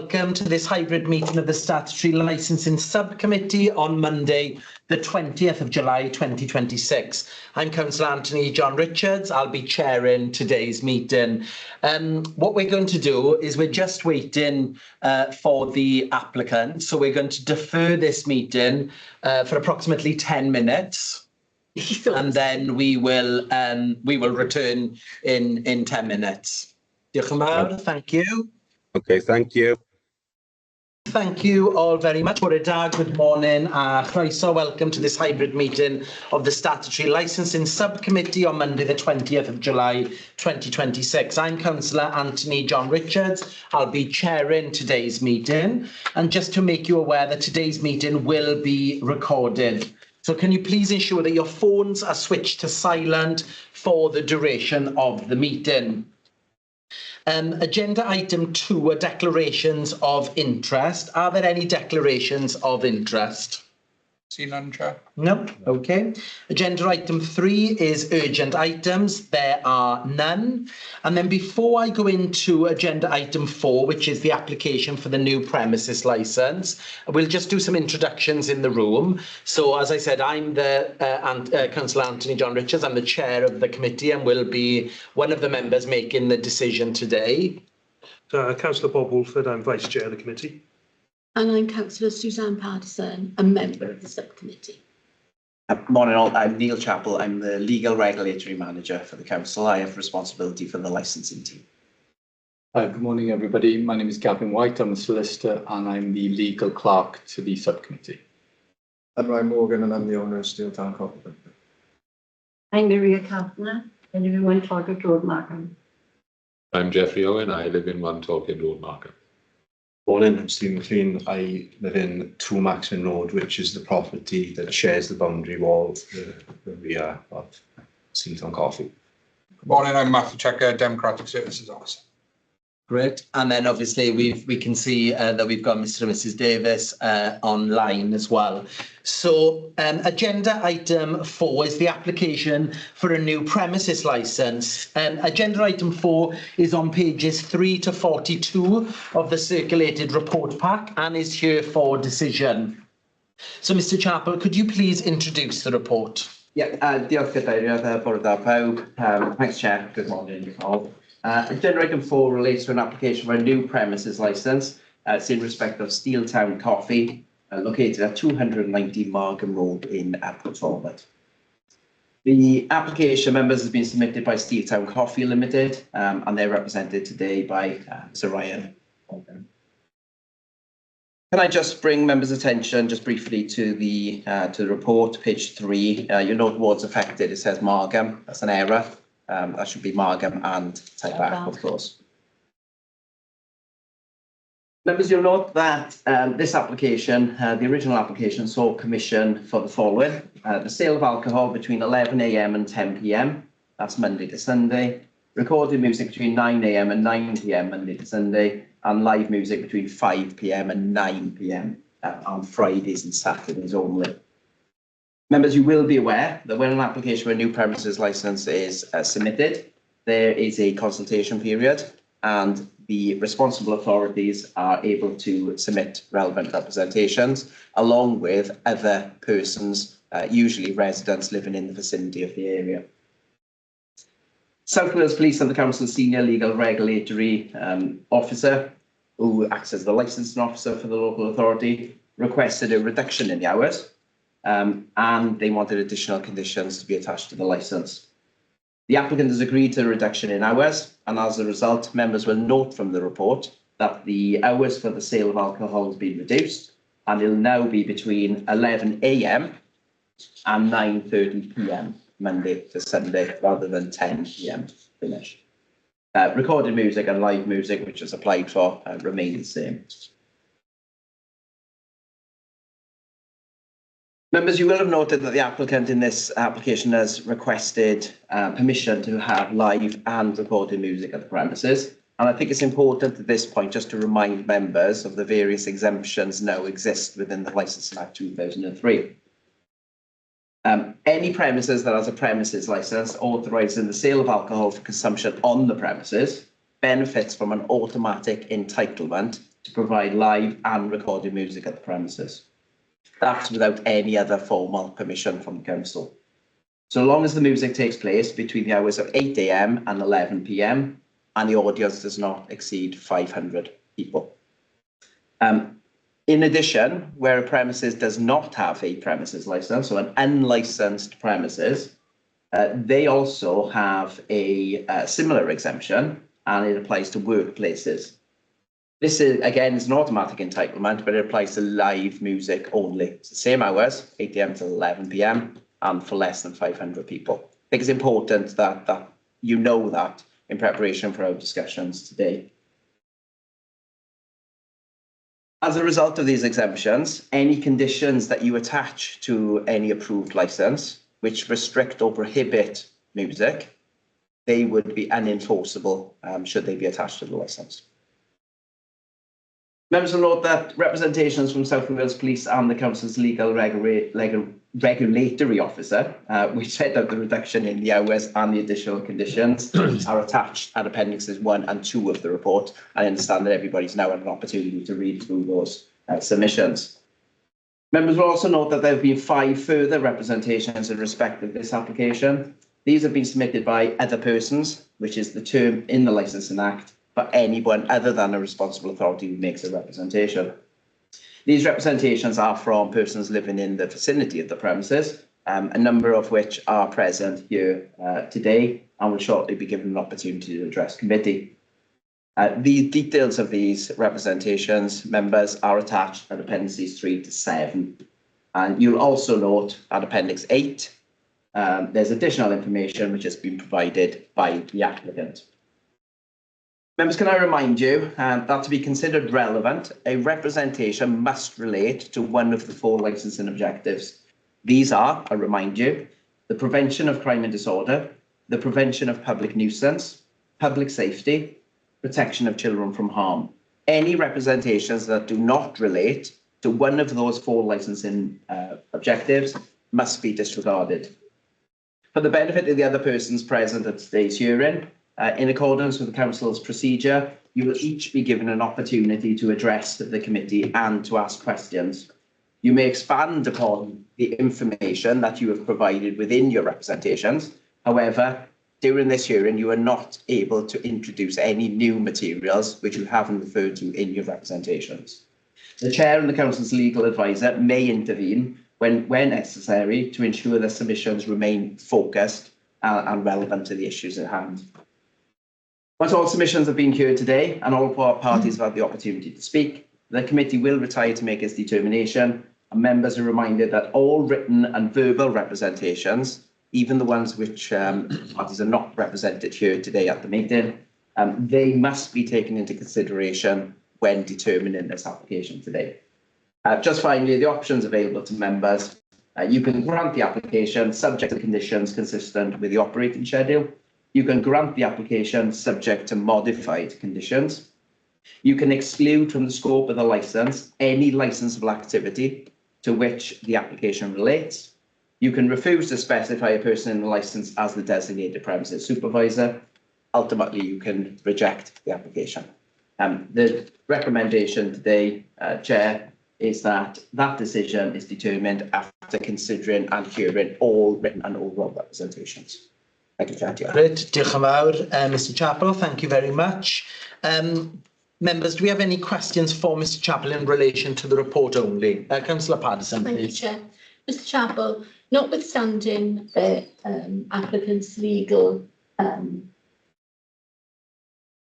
Welcome to this hybrid meeting of the Statutory Licensing Subcommittee on Monday, the 20th of July 2026. I'm Councillor Anthony John Richards. I'll be chairing today's meeting. What we're going to do is we're just waiting for the applicant. So we're going to defer this meeting for approximately 10 minutes. And then we will return in 10 minutes. Diolch yn fawr. Thank you. Okay, thank you. Thank you all very much. Bore da, good morning. Croeso, welcome to this hybrid meeting of the Statutory Licensing Subcommittee on Monday, the 20th of July 2026. I'm Councillor Anthony John Richards. I'll be chairing today's meeting. And just to make you aware that today's meeting will be recorded. So can you please ensure that your phones are switched to silent for the duration of the meeting? Agenda item 2 are declarations of interest. Are there any declarations of interest? See none, Chair. No. Okay. Agenda item 3 is urgent items. There are none. And then before I go into agenda item 4, which is the application for the new premises licence, we'll just do some introductions in the room. So as I said, I'm the Councillor Anthony John Richards. I'm the chair of the committee and will be one of the members making the decision today. Councillor Bob Woolford, I'm vice chair of the committee. And I'm Councillor Suzanne Patterson, a member of the subcommittee. Morning all, I'm Neil Chappell. I'm the Legal Regulatory Manager for the Council. I have responsibility for the licensing team. Good morning everybody. My name is Gavin White. I'm a solicitor and I'm the legal clerk to the subcommittee. I'm Ryan Morgan and I'm the owner of Steel Town Coffee. I'm Maria Kampner. I live in 1 Talbot Road, Markham. I'm Jeffrey Owen. I live in 1 Talbot Road, Markham. Morning, I'm Stephen McLean. I live in 2 Maxwell Road, which is the property that shares the boundary wall the rear of Steel Coffee. Good morning, I'm Matthew Checker, Democratic Services Officer. Great. And then obviously we can see that we've got Mr. and Mrs. Davis online as well. So agenda item 4 is the application for a new premises licence. Agenda item 4 is on pages 3 to 42 of the circulated report pack and is here for decision. So Mr. Chappell, could you please introduce the report? Yeah, diolch gadeirydd, bore da pawb. Thanks, Chair. Good morning all. Agenda item 4 relates to an application for a new premises licence. It's in respect of Steel Town Coffee, located at 290 Markham Road in Talbot. The application, members, has been submitted by Steel Town Coffee Limited, and they're represented today by Sir Ryan. Can I just bring members' attention just briefly to the report, page 3. You'll note wards affected. It says Markham. That's an error. That should be Markham and Talbot, of course. Members, you'll note that this application, the original application, saw commission for the following. The sale of alcohol between 11 AM and 10 PM, that's Monday to Sunday. Recorded music between 9 AM and 9 PM, Monday to Sunday. And live music between 5 PM and 9 PM on Fridays and Saturdays only. Members, you will be aware that when an application for a new premises licence is submitted, there is a consultation period and the responsible authorities are able to submit relevant representations along with other persons, usually residents living in the vicinity of the area. South Wales Police and the Council's Senior Legal Regulatory Officer, who acts as the licensing officer for the local authority, requested a reduction in the hours. And they wanted additional conditions to be attached to the licence. The applicant has agreed to a reduction in hours, and as a result, members will note from the report that the hours for the sale of alcohol has been reduced, and it'll now be between 11 AM and 9:30 PM, Monday to Sunday, rather than 10 PM finish. Recorded music and live music, which is applied for, remain the same. Members, you will have noted that the applicant in this application has requested permission to have live and recorded music at the premises. And I think it's important at this point just to remind members of the various exemptions now exist within the Licensing Act 2003. Any premises that has a premises licence authorising the sale of alcohol for consumption on the premises benefits from an automatic entitlement to provide live and recorded music at the premises. That's without any other formal permission from the council. So long as the music takes place between the hours of 8 AM and 11 PM and the audience does not exceed 500 people. In addition, where a premises does not have a premises license, so an unlicensed premises, they also have a similar exemption, and it applies to workplaces. This is, again, is an automatic entitlement, but it applies to live music only. It's the same hours, 8 AM to 11 PM, and for less than 500 people. I think it's important that you know that in preparation for our discussions today. As a result of these exemptions, any conditions that you attach to any approved licence which restrict or prohibit music, they would be unenforceable should they be attached to the licence. Members will note that representations from South Wales Police and the Council's legal regulatory officer, which set out the reduction in the hours and the additional conditions, are attached at Appendixes 1 and 2 of the report. I understand that everybody's now had an opportunity to read through those submissions. Members will also note that there have been 5 further representations in respect of this application. These have been submitted by other persons, which is the term in the Licensing Act, for anyone other than a responsible authority who makes a representation. These representations are from persons living in the vicinity of the premises, a number of which are present here today and will shortly be given an opportunity to address committee. The details of these representations, members, are attached at Appendices 3 to 7. And you'll also note at Appendix 8, there's additional information which has been provided by the applicant. Members, can I remind you that to be considered relevant, a representation must relate to one of the 4 licensing objectives. These are, I remind you, the prevention of crime and disorder, the prevention of public nuisance, public safety, protection of children from harm. Any representations that do not relate to one of those 4 licensing objectives must be disregarded. For the benefit of the other persons present at today's hearing, in accordance with the Council's procedure, you will each be given an opportunity to address the committee and to ask questions. You may expand upon the information that you have provided within your representations. However, during this hearing, you are not able to introduce any new materials which you haven't referred to in your representations. The Chair and the Council's legal advisor may intervene when necessary to ensure that submissions remain focused and relevant to the issues at hand. Once all submissions have been heard today and all parties have had the opportunity to speak, the committee will retire to make its determination, and members are reminded that all written and verbal representations, even the ones which parties are not represented here today at the meeting, they must be taken into consideration when determining this application today. Just finally, the options available to members. You can grant the application subject to conditions consistent with the operating schedule. You can grant the application subject to modified conditions. You can exclude from the scope of the licence any licensable activity to which the application relates. You can refuse to specify a person in the licence as the designated premises supervisor. Ultimately, you can reject the application. The recommendation today, Chair, is that that decision is determined after considering and hearing all written and oral representations. Thank you, Chair. Great, diolch yn fawr, Mr Chapel, thank you very much. Members, do we have any questions for Mr Chapel in relation to the report only? Councillor Paterson, Thank you, please. Chair. Mr Chapel, notwithstanding the applicant's legal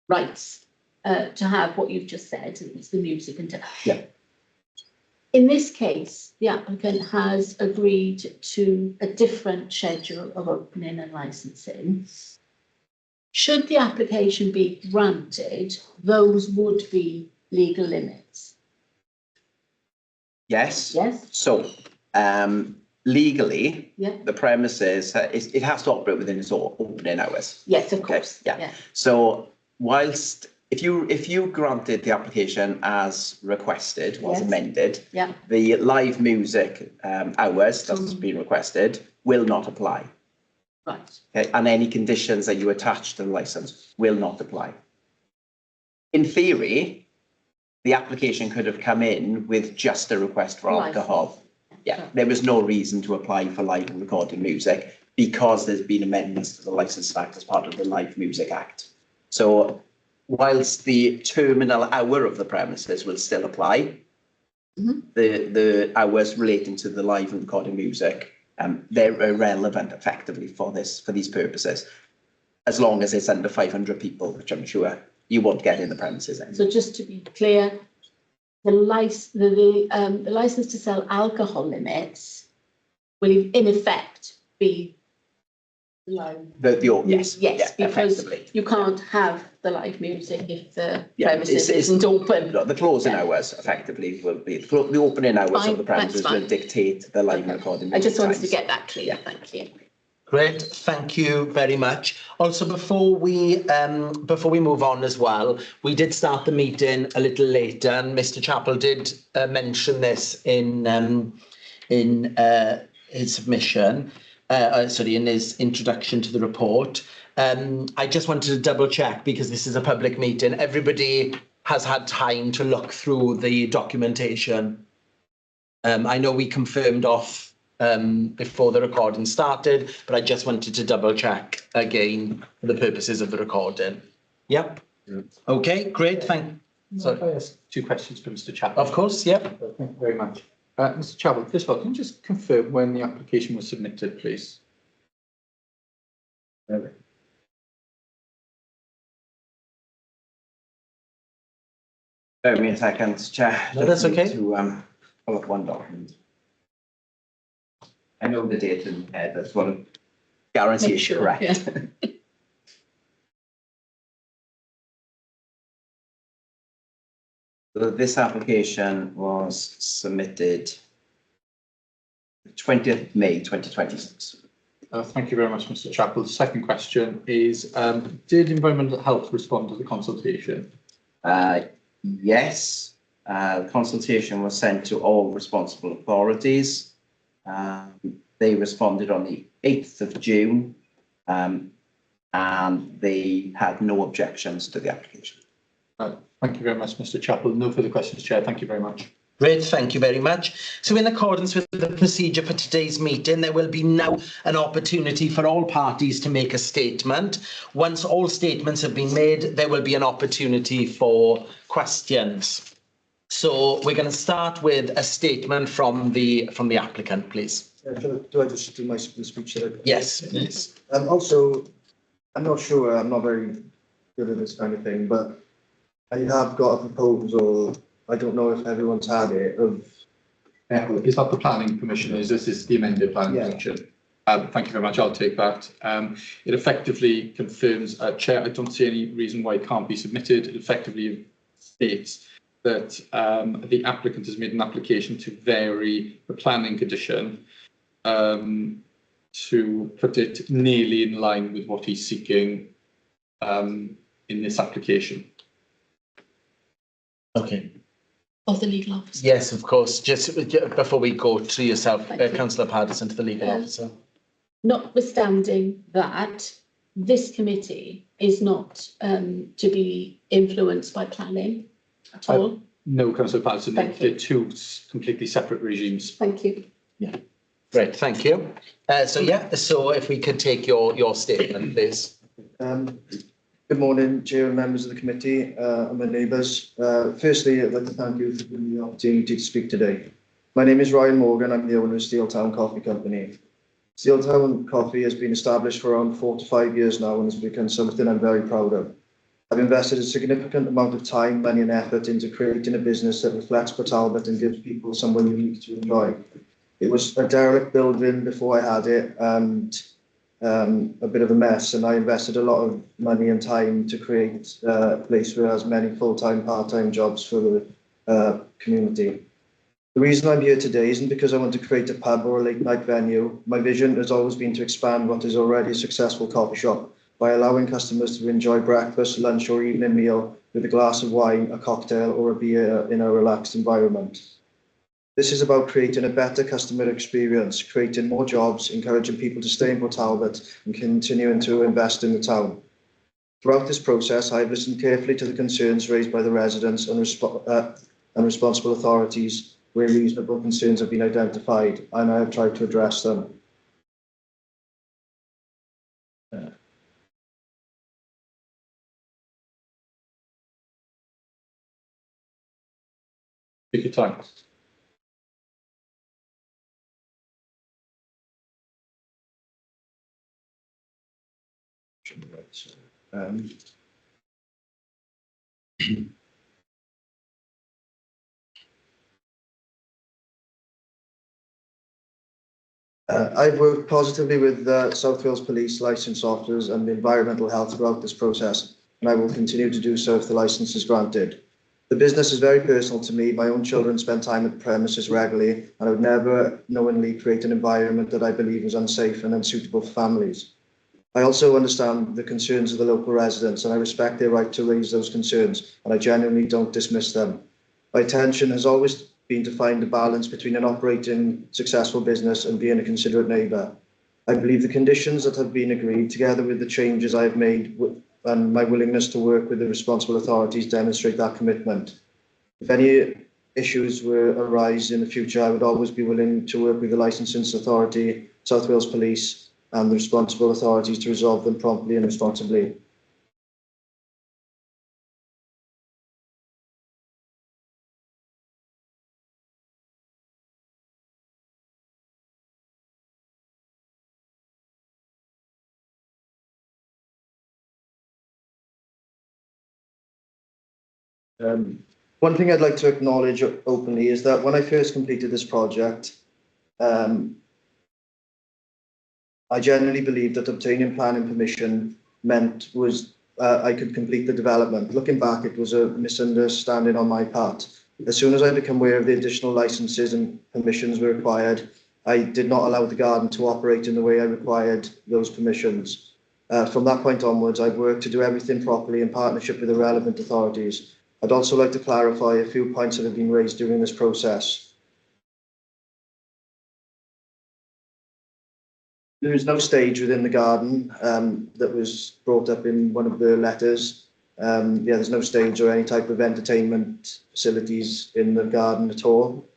rights to have what you've just said, it's the music and yeah. In this case, the applicant has agreed to a different schedule of opening and licensing. Should the application be granted, those would be legal limits. Yes. Yes. So, legally, yeah, the premises it has to operate within its opening hours. Yes, of course. Okay. Yeah. So, whilst if you granted the application as requested, was amended, yeah, the live music hours that's been requested will not apply. Right. Okay, and any conditions that you attach to the licence will not apply. In theory, the application could have come in with just a request for License. alcohol. Yeah, there was no reason to apply for live and recorded music because there's been amendments to the Licence Act as part of the Live Music Act. So whilst the terminal hour of the premises will still apply, the hours relating to the live and recorded music, they're irrelevant effectively for these purposes, as long as it's under 500 people, which I'm sure you won't get in the premises anymore. So just to be clear, the license to sell alcohol limits will in effect be low. Yes, Because effectively. you can't have the live music if the Yeah, premises isn't open. The closing hours effectively will be, the opening hours Fine, of the premises that's fine. will dictate the live and recorded music I just wanted to times. get that clear, thank you. Great, thank you very much. Also, before we move on as well, we did start the meeting a little later, and Mr. Chappell did mention this in his submission. In his introduction to the report. I just wanted to double check, because this is a public meeting. Everybody has had time to look through the documentation. I know we confirmed off before the recording started, but I just wanted to double check again for the purposes of the recording. Yep. Okay, great. Sorry, I ask 2 questions for Mr. Chappell? Of course, yep. Thank you very much. Mr. Chappell, first of all, can you just confirm when the application was submitted, please? Bear with me a second, Chair. No, that's okay. To pull up one document. I know the date in my head, that's what I guarantee is correct. Yeah. So this application was submitted the 20th of May 2026. Thank you very much, Mr. Chappell. The second question is, did Environmental Health respond to the consultation? Yes, the consultation was sent to all responsible authorities. They responded on the 8th of June, and they had no objections to the application. Thank you very much, Mr. Chappell. No further questions, Chair. Thank you very much. Great, thank you very much. So in accordance with the procedure for today's meeting, there will be now an opportunity for all parties to make a statement. Once all statements have been made, there will be an opportunity for questions. So we're going to start with a statement from the applicant, please. Do I just do the speech? Yes, please. Also, I'm not sure, I'm not very good at this kind of thing, but I have got a proposal, I don't know if everyone's had it, of... Is that the planning permission? This is the amended planning permission? Thank you very much. I'll take that. It effectively confirms, Chair, I don't see any reason why it can't be submitted. It effectively states that the applicant has made an application to vary the planning condition to put it nearly in line with what he's seeking in this application. Okay. Of the legal officer. Yes, of course. Just before we go to yourself, Thank you. Councillor Paddison, to the legal officer. Notwithstanding that, this committee is not to be influenced by planning at all. No, Councillor Paddison, Thank you. they're 2 completely separate regimes. Thank you. Yeah. Great, thank you. So if we could take your statement, please. Good morning, Chair and members of the committee and my neighbours. Firstly, I'd like to thank you for giving me the opportunity to speak today. My name is Ryan Morgan, I'm the owner of Steeltown Coffee Company. Steeltown Coffee has been established for around 4 to 5 years now and has become something I'm very proud of. I've invested a significant amount of time, money and effort into creating a business that reflects Port Talbot and gives people somewhere unique to enjoy. It was a derelict building before I had it and a bit of a mess, and I invested a lot of money and time to create a place where has many full-time, part-time jobs for the community. The reason I'm here today isn't because I want to create a pub or a late-night venue. My vision has always been to expand what is already a successful coffee shop by allowing customers to enjoy breakfast, lunch or evening meal with a glass of wine, a cocktail or a beer in a relaxed environment. This is about creating a better customer experience, creating more jobs, encouraging people to stay in Port Talbot and continuing to invest in the town. Throughout this process, I have listened carefully to the concerns raised by the residents and responsible authorities where reasonable concerns have been identified, and I have tried to address them. Take your time. I've worked positively with South Wales Police licence officers and environmental health throughout this process, and I will continue to do so if the licence is granted. The business is very personal to me. My own children spend time at the premises regularly, and I would never knowingly create an environment that I believe is unsafe and unsuitable for families. I also understand the concerns of the local residents, and I respect their right to raise those concerns, and I genuinely don't dismiss them. My intention has always been to find a balance between an operating successful business and being a considerate neighbour. I believe the conditions that have been agreed, together with the changes I have made and my willingness to work with the responsible authorities, demonstrate that commitment. If any issues were arise in the future, I would always be willing to work with the licensing authority, South Wales Police, and the responsible authorities to resolve them promptly and responsibly. One thing I'd like to acknowledge openly is that when I first completed this project, I genuinely believed that obtaining planning permission meant I could complete the development. Looking back, it was a misunderstanding on my part. As soon as I became aware of the additional licences and permissions were required, I did not allow the garden to operate in the way I required those permissions. From that point onwards, I've worked to do everything properly in partnership with the relevant authorities. I'd also like to clarify a few points that have been raised during this process. There is no stage within the garden that was brought up in one of the letters. There's no stage or any type of entertainment facilities in the garden at all.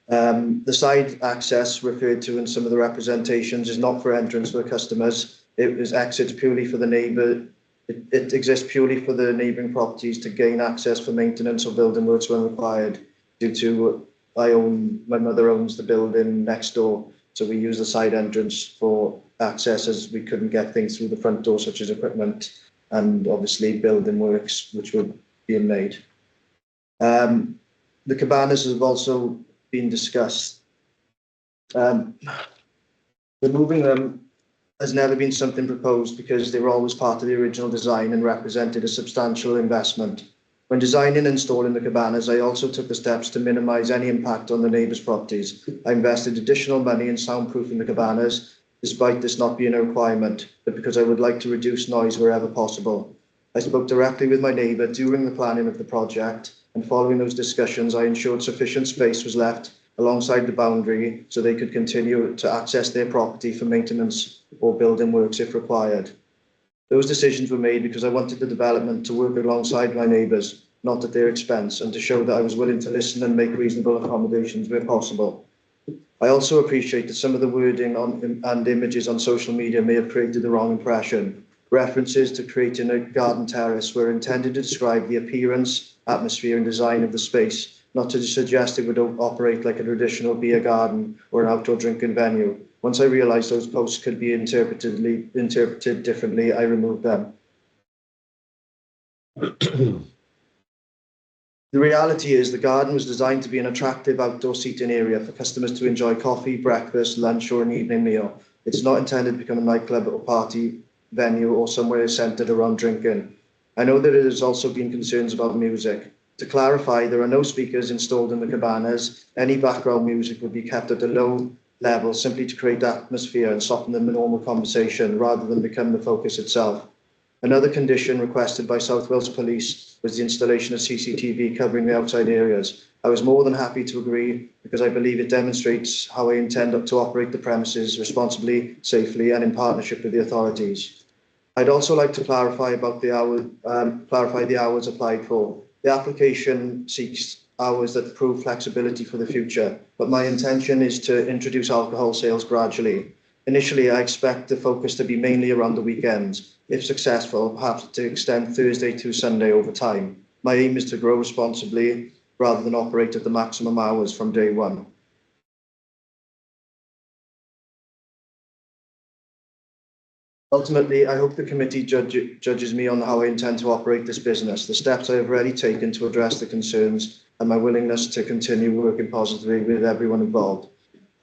The side access referred to in some of the representations is not for entrance for customers. It is exit purely for the neighbour. It exists purely for the neighbouring properties to gain access for maintenance or building works when required, due to my mother owns the building next door, so we use the side entrance for access as we couldn't get things through the front door, such as equipment and obviously building works which were being made. The cabanas have also been discussed. Removing them has never been something proposed because they were always part of the original design and represented a substantial investment. When designing and installing the cabanas, I also took the steps to minimise any impact on the neighbours' properties. I invested additional money in soundproofing the cabanas, despite this not being a requirement, but because I would like to reduce noise wherever possible. I spoke directly with my neighbour during the planning of the project, and following those discussions, I ensured sufficient space was left alongside the boundary so they could continue to access their property for maintenance or building works if required. Those decisions were made because I wanted the development to work alongside my neighbours, not at their expense, and to show that I was willing to listen and make reasonable accommodations where possible. I also appreciate that some of the wording and images on social media may have created the wrong impression. References to creating a garden terrace were intended to describe the appearance, atmosphere and design of the space, not to suggest it would operate like a traditional beer garden or an outdoor drinking venue. Once I realised those posts could be interpreted differently, I removed them. The reality is the garden was designed to be an attractive outdoor seating area for customers to enjoy coffee, breakfast, lunch or an evening meal. It's not intended to become a nightclub or party venue or somewhere centred around drinking. I know that there has also been concerns about music. To clarify, there are no speakers installed in the cabanas. Any background music would be kept at a low level simply to create atmosphere and soften the normal conversation rather than become the focus itself. Another condition requested by South Wales Police was the installation of CCTV covering the outside areas. I was more than happy to agree because I believe it demonstrates how I intend to operate the premises responsibly, safely and in partnership with the authorities. I'd also like to clarify about the hours applied for. The application seeks hours that prove flexibility for the future, but my intention is to introduce alcohol sales gradually. Initially, I expect the focus to be mainly around the weekends. If successful, perhaps to extend Thursday to Sunday over time. My aim is to grow responsibly rather than operate at the maximum hours from day one. Ultimately, I hope the committee judges me on how I intend to operate this business, the steps I have already taken to address the concerns, and my willingness to continue working positively with everyone involved.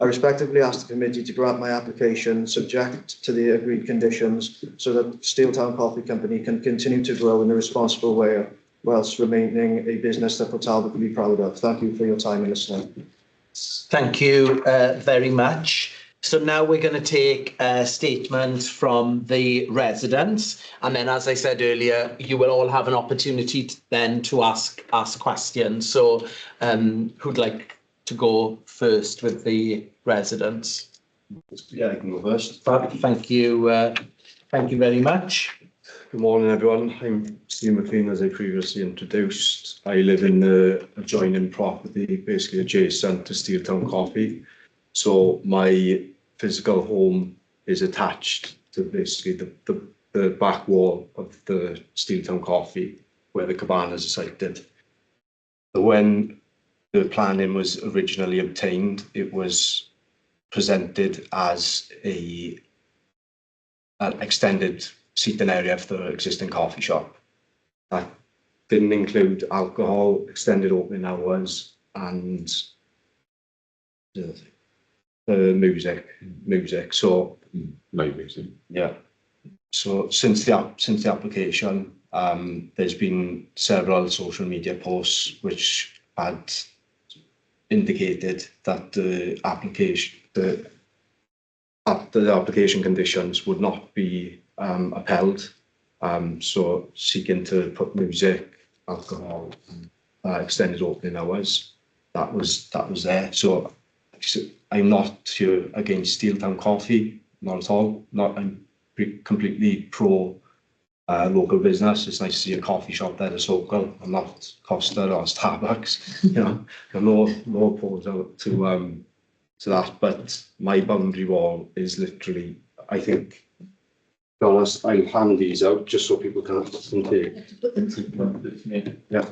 I respectfully ask the committee to grant my application subject to the agreed conditions so that Steeltown Coffee Company can continue to grow in a responsible way whilst remaining a business that Talbot can be proud of. Thank you for your time and listening. Thank you very much. So now we're going to take a statement from the residents, and then, as I said earlier, you will all have an opportunity then to ask questions. So who'd like to go first with the residents? Yeah, I can go first. Thank you very much. Good morning, everyone. I'm Steve McLean, as I previously introduced. I live in the adjoining property, basically adjacent to Steeltown Coffee. So my physical home is attached to basically the back wall of the Steeltown Coffee, where the cabanas are sited. So when the planning was originally obtained, it was presented as an extended seating area for the existing coffee shop. That didn't include alcohol, extended opening hours, and music. So Live music. yeah. So since the application, there's been several social media posts which had indicated that the application conditions would not be upheld. So seeking to put music, alcohol, extended opening hours, that was there. So I'm not here against Steeltown Coffee, not at all. I'm completely pro local business. It's nice to see a coffee shop there that's local and not Costa or Starbucks. You know, no opposed to that. But my boundary wall is literally, I think, to be honest, I'll hand these out just so people can take. Yeah.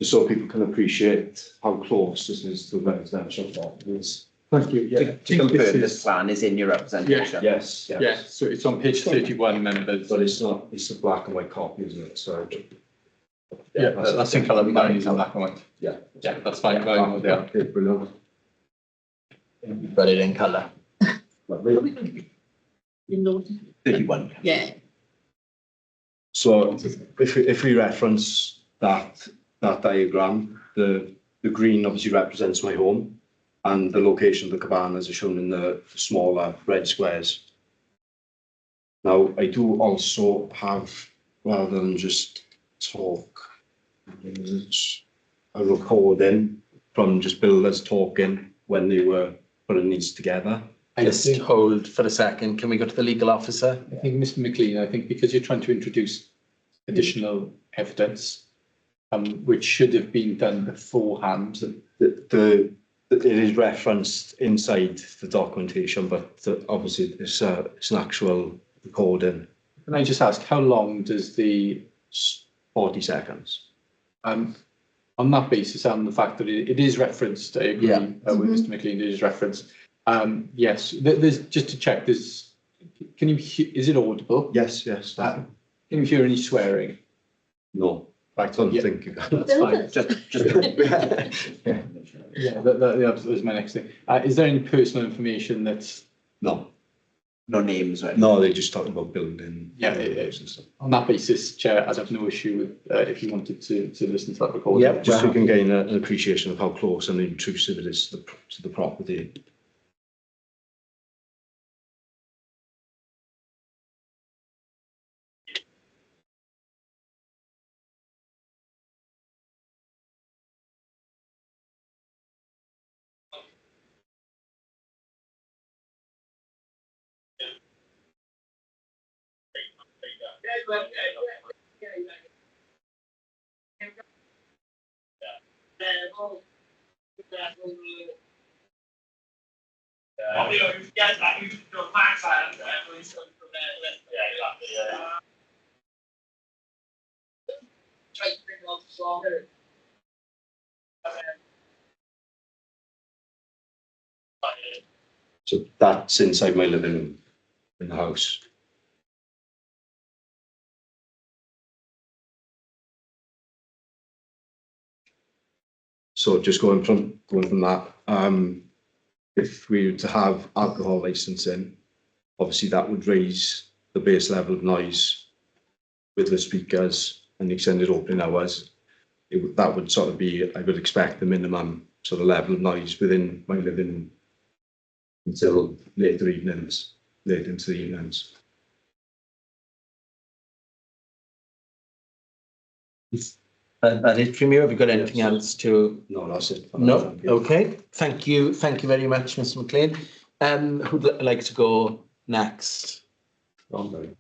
Just so people can appreciate how close this is to the residential properties. Thank you. Yeah, To confirm, this plan is in your representation. Yes. Yeah, so it's on page 31, members. But it's not, it's a black and white copy, isn't it? So Yeah, that's in colour. Mine is in black and white. yeah, That's fine. Going there. okay, brilliant. You've got it in colour. You know, 31. yeah. So if we reference that diagram, the green obviously represents my home, and the location of the cabanas are shown in the smaller red squares. Now, I do also have, rather than just talk, a recording from just builders talking when they were putting these together. Just hold for a second. Can we go to the legal officer? I think, Mr. McLean, I think because you're trying to introduce additional evidence, which should have been done beforehand. It is referenced inside the documentation, but obviously it's an actual recording. Can I just ask, how long does the 40 seconds. on that basis and the fact that it is referenced, I agree with Mr. McLean, it is referenced. Yes, there's just to check. Is it audible? Yes. Can you hear any swearing? No, I don't think you can. That's fine. Just Yeah, that was my next thing. Is there any personal information that's No, names, right? no, they're just talking about building. Yeah. On that basis, Chair, I'd have no issue with if you wanted to listen to that recording. Yep. Just so you can gain an appreciation of how close and intrusive it is to the property. So that's inside my living room in the house. So just going from that, if we were to have alcohol licensing, obviously that would raise the base level of noise with the speakers and the extended opening hours. That would sort of be, I would expect, the minimum sort of level of noise within my living room until late into the evenings. That it from you? Have you got anything else to? No, that's it. No. Okay. Thank you. Thank you very much, Mr. McLean. Who'd like to go next? Wrong,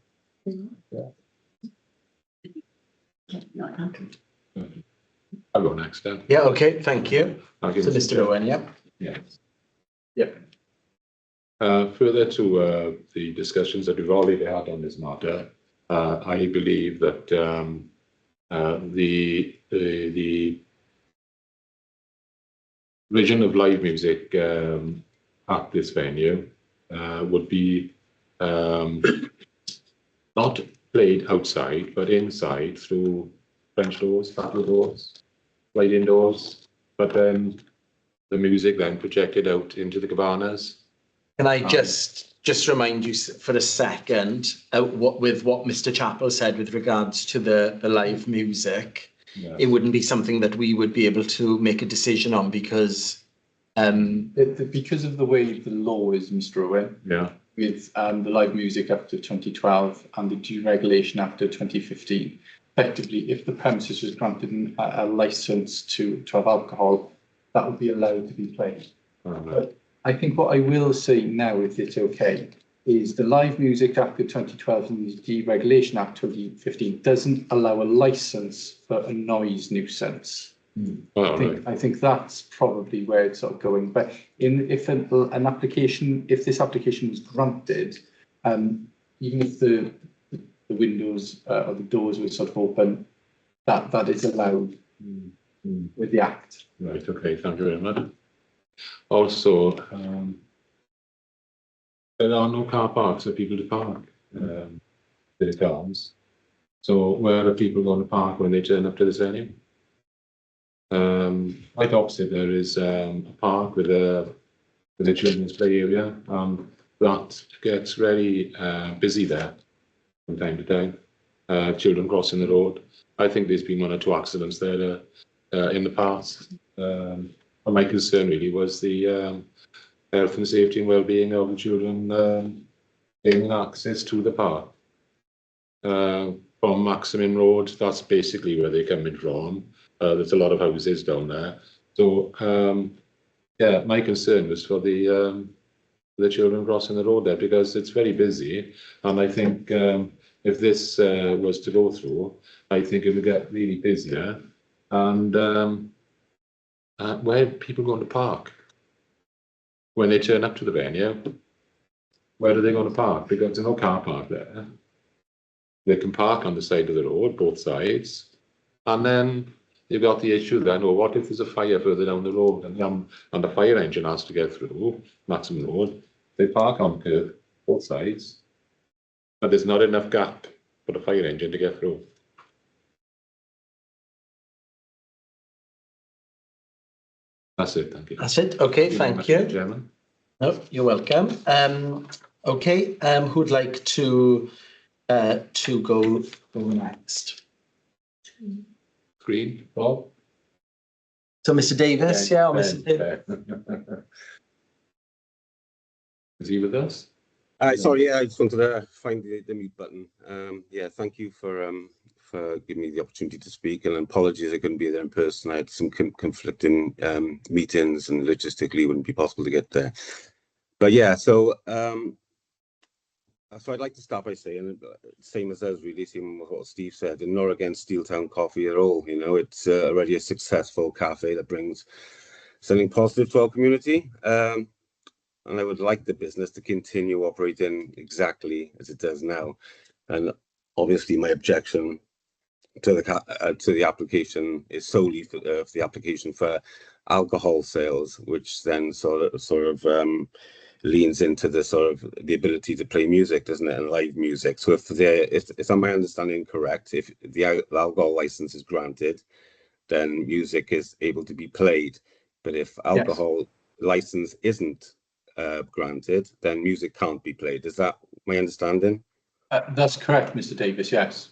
I'll go next then. Yeah. Okay. Thank you. I'll give So, it to Mr. Jeff. Owen. Yeah. Yeah. Yeah. Further to the discussions that we've already had on this matter, I believe that the vision of live music at this venue would be not played outside, but inside through French doors, patio doors, sliding doors, but then the music then projected out into the cabanas. Can I just remind you for a second what Mr. Chappell said with regards to the live music? Yeah. It wouldn't be something that we would be able to make a decision on because Because of the way the law is, Mr. Owen, Yeah. with the live music after 2012 and the deregulation after 2015, effectively, if the premises was granted a license to have alcohol, that would be allowed to be played. But I think what I will say now, if it's okay, is the live music after 2012 and the deregulation act 2015 doesn't allow a license for a noise nuisance. I think that's probably where it's sort of going. But if this application was granted, even if the windows or the doors were sort of open, that is allowed with the act. Right. Okay. Thank you very much. Also, there are no car parks for people to park their cars. So where are people going to park when they turn up to this venue? Right opposite there is a park with a children's play area. That gets very busy there from time to time. Children crossing the road. I think there's been 1 or 2 accidents there in the past. But my concern really was the health and safety and well-being of the children gaining access to the park. From Maximum Road, that's basically where they're coming from. There's a lot of houses down there. So, yeah, my concern was for the children crossing the road there because it's very busy. And I think if this was to go through, I think it would get really busier. And where are people going to park when they turn up to the venue? Where are they going to park? Because there's no car park there. They can park on the side of the road, both sides. And then you've got the issue then, well, what if there's a fire further down the road and the fire engine has to get through Maximum Road? They park on curb, both sides. But there's not enough gap for the fire engine to get through. That's it, thank you. That's it. Okay, thank you. Chairman. No, you're welcome. Okay, who'd like to go next? Green, Bob? So, Mr. Davis, or Mr. Davis? Is he with us? Sorry, yeah, I just wanted to find the mute button. Yeah, thank you for giving me the opportunity to speak, and apologies I couldn't be there in person. I had some conflicting meetings, and logistically it wouldn't be possible to get there. But yeah, so So I'd like to start by saying, same as us, really, same with what Steve said, and not against Steeltown Coffee at all. You know, it's already a successful cafe that brings something positive to our community. And I would like the business to continue operating exactly as it does now. And obviously, my objection to the application is solely for the application for alcohol sales, which then sort of leans into the sort of the ability to play music, doesn't it, and live music. So if my understanding correct, if the alcohol license is granted, then music is able to be played. But if alcohol license isn't granted, then music can't be played. Is that my understanding? That's correct, Mr. Davis. Yes.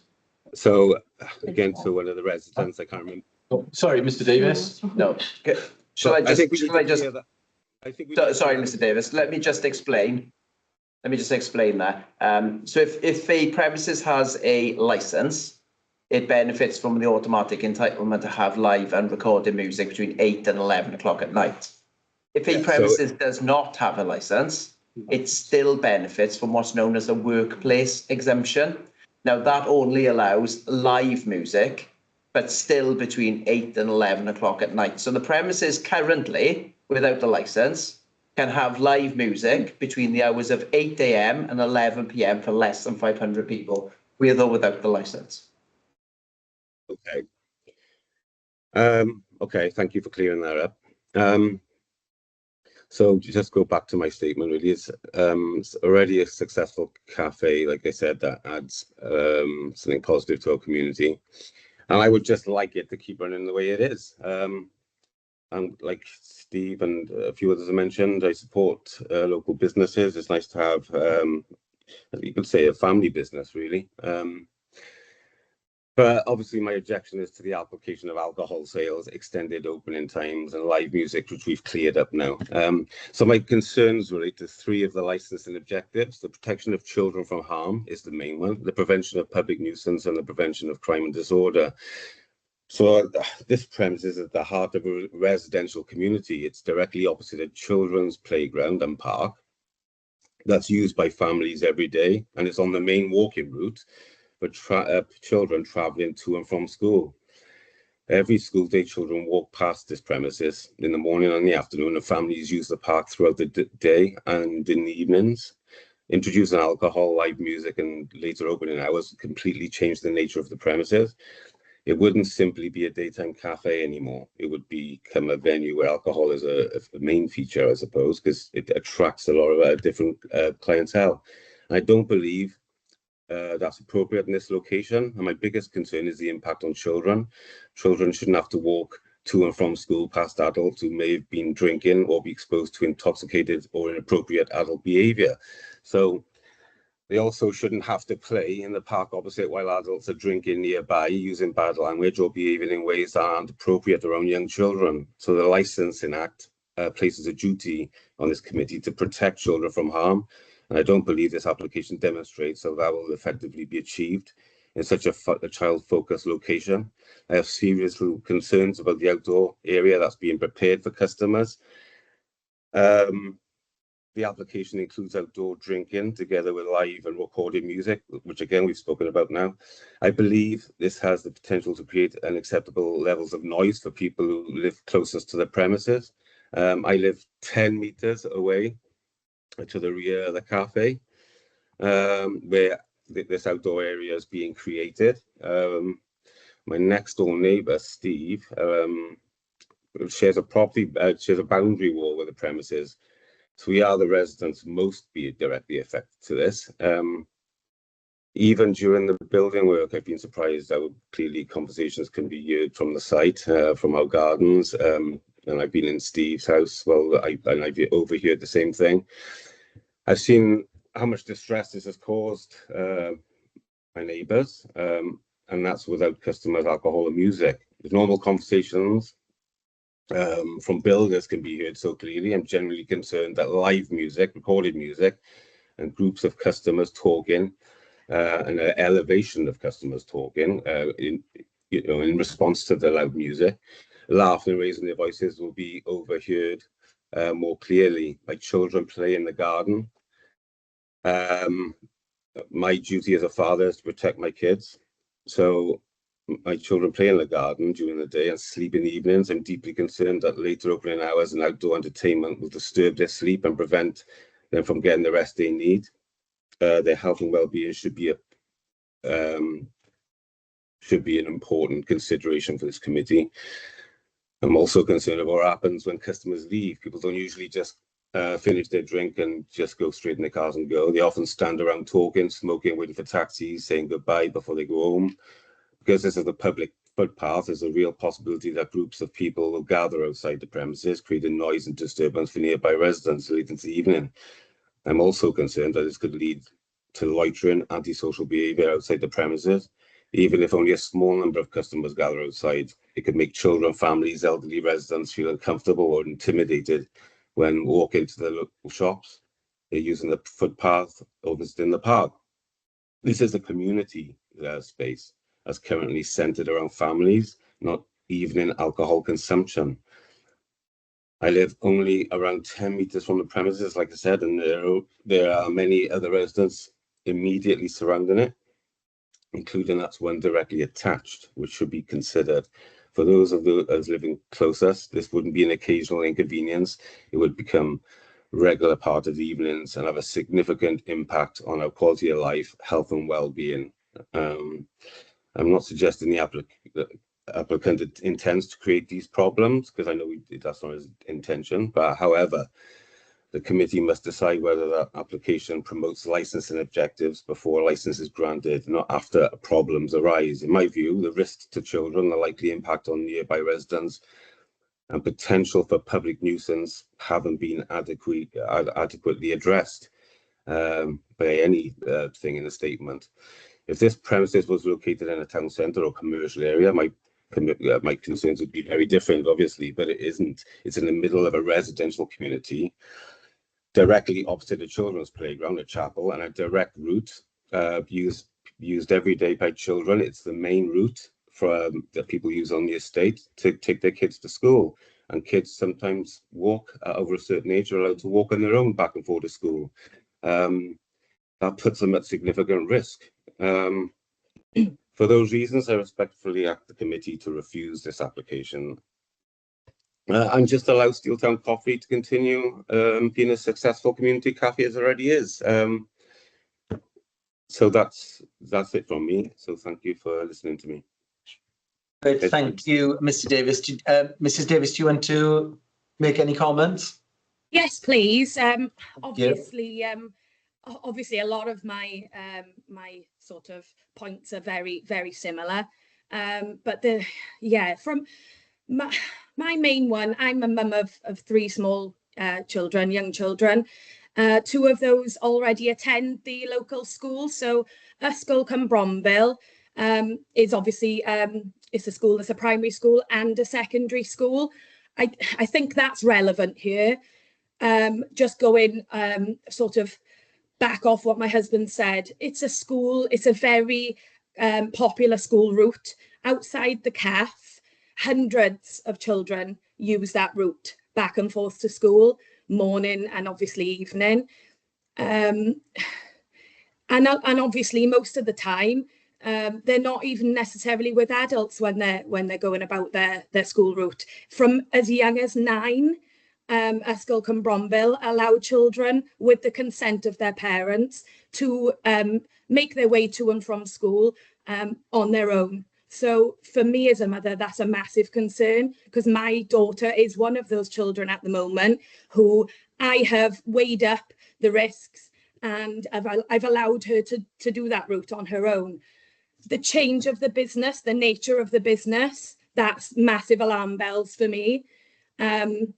So again, to one of the residents, I can't remember. Oh, sorry, Mr. Davis. No. Sorry, Mr. Davis, let me just explain. that. So if a premises has a license, it benefits from the automatic entitlement to have live and recorded music between 8 and 11 o'clock at night. If a premises does not have a license, it still benefits from what's known as a workplace exemption. Now, that only allows live music, but still between 8 and 11 o'clock at night. So the premises currently, without the license, can have live music between the hours of 8 a.m. and 11 p.m. for less than 500 people, with or without the license. Okay. Okay, thank you for clearing that up. So just go back to my statement, really. It's already a successful cafe, like I said, that adds something positive to our community. And I would just like it to keep running the way it is. And like Steve and a few others have mentioned, I support local businesses. It's nice to have, you could say, a family business, really. But obviously my objection is to the application of alcohol sales, extended opening times and live music, which we've cleared up now. So my concerns relate to three of the licensing objectives. The protection of children from harm is the main one, the prevention of public nuisance and the prevention of crime and disorder. So this premise is at the heart of a residential community. It's directly opposite a children's playground and park that's used by families every day, and it's on the main walking route for children traveling to and from school. Every school day, children walk past this premises in the morning and the afternoon, and families use the park throughout the day and in the evenings. Introducing alcohol, live music, and later opening hours completely changed the nature of the premises. It wouldn't simply be a daytime cafe anymore. It would become a venue where alcohol is a main feature, I suppose, because it attracts a lot of different clientele. I don't believe that's appropriate in this location. And my biggest concern is the impact on children. Children shouldn't have to walk to and from school past adults who may have been drinking or be exposed to intoxicated or inappropriate adult behavior. So they also shouldn't have to play in the park opposite while adults are drinking nearby, using bad language or behaving in ways that aren't appropriate around young children. So the Licensing Act places a duty on this committee to protect children from harm. And I don't believe this application demonstrates how that will effectively be achieved in such a child-focused location. I have serious concerns about the outdoor area that's being prepared for customers. The application includes outdoor drinking together with live and recorded music, which again, we've spoken about now. I believe this has the potential to create unacceptable levels of noise for people who live closest to the premises. I live 10 meters away to the rear of the cafe, where this outdoor area is being created. My next door neighbor, Steve, shares a boundary wall with the premises. So we are the residents most be directly affected to this. Even during the building work, I've been surprised how clearly conversations can be heard from the site, from our gardens. And I've been in Steve's house, I've overheard the same thing. I've seen how much distress this has caused my neighbours, and that's without customers, alcohol, and music. With normal conversations from builders can be heard so clearly. I'm generally concerned that live music, recorded music, and groups of customers talking, and an elevation of customers talking in response to the loud music, laughing and raising their voices will be overheard more clearly, like children play in the garden. my duty as a father is to protect my kids. So my children play in the garden during the day and sleep in the evenings. I'm deeply concerned that later opening hours and outdoor entertainment will disturb their sleep and prevent them from getting the rest they need. Their health and well-being should be an important consideration for this committee. I'm also concerned about what happens when customers leave. People don't usually just finish their drink and just go straight in their cars and go. They often stand around talking, smoking, waiting for taxis, saying goodbye before they go home. Because this is a public footpath, there's a real possibility that groups of people will gather outside the premises, creating noise and disturbance for nearby residents late into the evening. I'm also concerned that this could lead to loitering, antisocial behaviour outside the premises. Even if only a small number of customers gather outside, it could make children, families, elderly residents feel uncomfortable or intimidated when walking to the local shops. They're using the footpath or visiting the park. This is a community space that's currently centred around families, not evening alcohol consumption. I live only around 10 metres from the premises, like I said, and there are many other residents immediately surrounding it, including that's one directly attached, which should be considered. For those of us living closest, this wouldn't be an occasional inconvenience. It would become a regular part of the evenings and have a significant impact on our quality of life, health and well-being. I'm not suggesting the applicant intends to create these problems, because I know that's not his intention, but however, the committee must decide whether that application promotes licensing objectives before a license is granted, not after problems arise. In my view, the risks to children, the likely impact on nearby residents, and potential for public nuisance haven't been adequately addressed by any thing in the statement. If this premises was located in a town centre or commercial area, my concerns would be very different, obviously, but it isn't. It's in the middle of a residential community, directly opposite a children's playground, a chapel, and a direct route used every day by children. It's the main route that people use on the estate to take their kids to school. And kids sometimes walk over a certain age, are allowed to walk on their own back and forth to school. That puts them at significant risk. For those reasons, I respectfully ask the committee to refuse this application and just allow Steeltown Coffee to continue being a successful community cafe as it already is. So that's it from me. So thank you for listening to me. Great, thank you, Mr. Davis. Mrs. Davis, do you want to make any comments? Yes, please. Obviously, obviously, a lot of my my sort of points are very, very similar. But from my main one, I'm a mum of three small children, young children. Two of those already attend the local school. So Ysgol Cwmbrombil is obviously it's a school, it's a primary school and a secondary school. I think that's relevant here. Just going sort of back off what my husband said. It's a school, it's a very popular school route outside the CAF. Hundreds of children use that route back and forth to school, morning and obviously evening. And obviously most of the time, they're not even necessarily with adults when they're going about their school route. From as young as 9, Ysgol Cwmbrombil allow children, with the consent of their parents, to make their way to and from school on their own. So for me as a mother, that's a massive concern, because my daughter is one of those children at the moment who I have weighed up the risks, and I've allowed her to do that route on her own. The change of the business, the nature of the business, that's massive alarm bells for me. And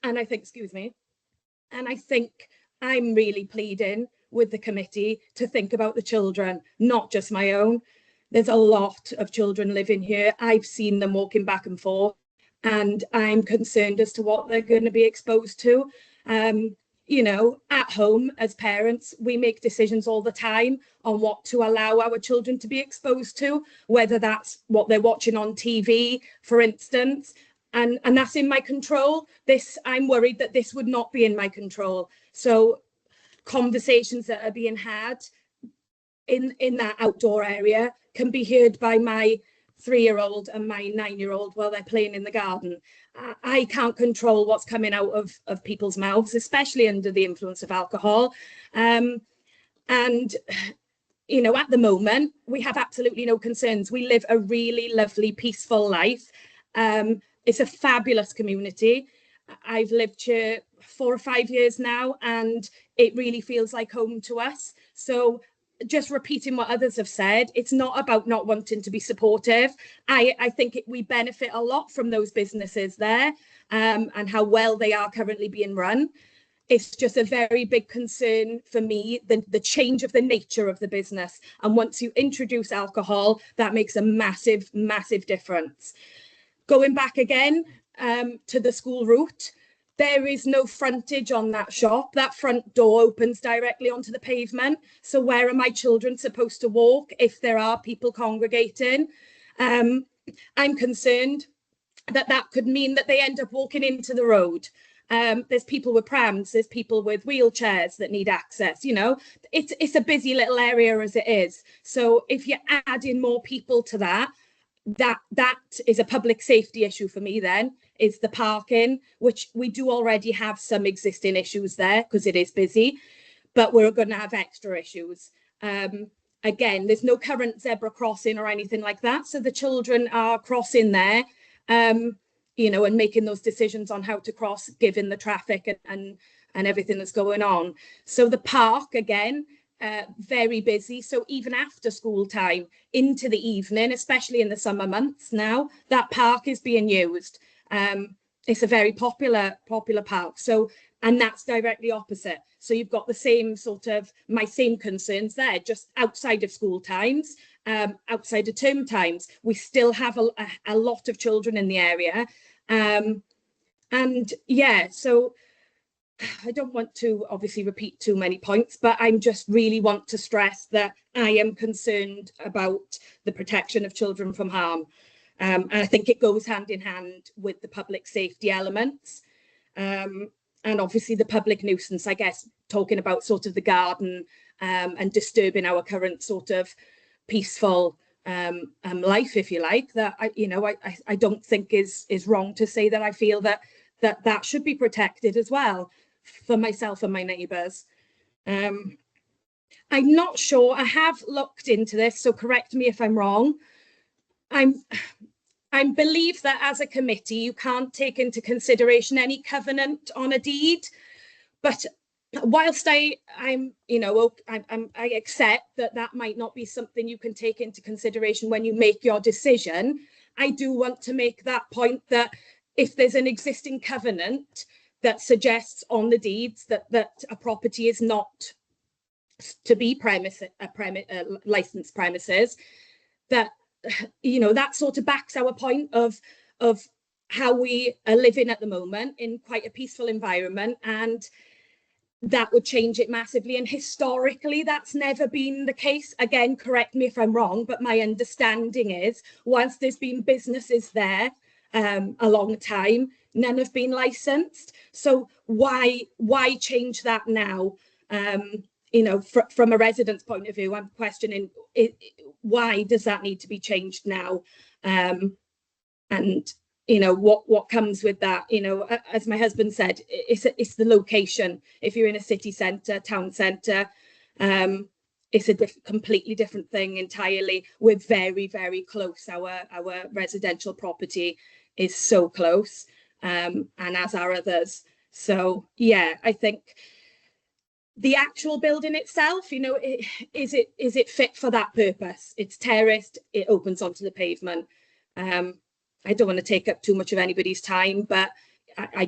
I think, excuse me, and I think I'm really pleading with the committee to think about the children, not just my own. There's a lot of children living here. I've seen them walking back and forth, and I'm concerned as to what they're going to be exposed to. You know, at home as parents, we make decisions all the time on what to allow our children to be exposed to, whether that's what they're watching on TV, for instance, and that's in my control. I'm worried that this would not be in my control. So conversations that are being had, in that outdoor area can be heard by my 3-year-old and my 9-year-old while they're playing in the garden. I can't control what's coming out of people's mouths, especially under the influence of alcohol. And, you know, at the moment, we have absolutely no concerns. We live a really lovely, peaceful life. It's a fabulous community. I've lived here 4 or 5 years now, and it really feels like home to us. So just repeating what others have said, it's not about not wanting to be supportive. I think we benefit a lot from those businesses there, and how well they are currently being run. It's just a very big concern for me, the change of the nature of the business. And once you introduce alcohol, that makes a massive, massive difference. Going back again to the school route, there is no frontage on that shop. That front door opens directly onto the pavement. So where are my children supposed to walk if there are people congregating? I'm concerned that that could mean that they end up walking into the road. There's people with prams, there's people with wheelchairs that need access. You know, it's a busy little area as it is. So if you're adding more people to that is a public safety issue for me. Then is the parking, which we do already have some existing issues there because it is busy, but we're going to have extra issues. Again, there's no current zebra crossing or anything like that, so the children are crossing there, you know, and making those decisions on how to cross given the traffic and everything that's going on. So the park, again, very busy. So even after school time into the evening, especially in the summer months now, that park is being used. It's a very popular park. So, and that's directly opposite. So you've got the same sort of, my same concerns there, just outside of school times, outside of term times. We still have a lot of children in the area. And yeah, so I don't want to obviously repeat too many points, but I just really want to stress that I am concerned about the protection of children from harm. And I think it goes hand in hand with the public safety elements. And obviously the public nuisance, I guess, talking about sort of the garden and disturbing our current sort of peaceful life, if you like, that I don't think is wrong to say that I feel that should be protected as well for myself and my neighbours. I'm not sure. I have looked into this, so correct me if I'm wrong. I believe that as a committee, you can't take into consideration any covenant on a deed. But whilst I accept that might not be something you can take into consideration when you make your decision, I do want to make that point that if there's an existing covenant that suggests on the deeds that a property is not to be licensed premises, that that sort of backs our point of how we are living at the moment in quite a peaceful environment, and that would change it massively. And historically, that's never been the case. Again, correct me if I'm wrong, but my understanding is once there's been businesses there a long time, none have been licensed. So why change that now? From a resident's point of view, I'm questioning why does that need to be changed now? And what comes with that? As my husband said, it's the location. If you're in a city centre, town centre, it's a completely different thing entirely. We're very, very close. Our residential property is so close, and as are others. So yeah, I think the actual building itself, is it fit for that purpose? It's terraced, it opens onto the pavement. I don't want to take up too much of anybody's time, but I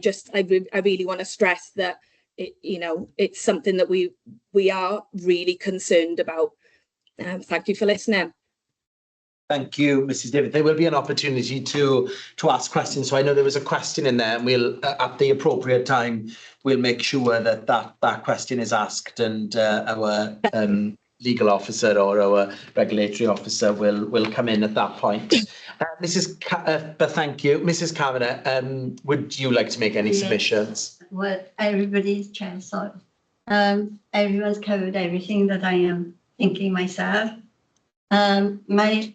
really want to stress that it's something that we are really concerned about. Thank you for listening. Thank you, Mrs. David. There will be an opportunity to ask questions. So I know there was a question in there, and we'll, at the appropriate time, we'll make sure that question is asked, and our legal officer or our regulatory officer will come in at that point. But thank you. Mrs. Kavanagh, would you like to make any submissions? Well, everybody's chair, sorry. Everyone's covered everything that I am thinking myself. My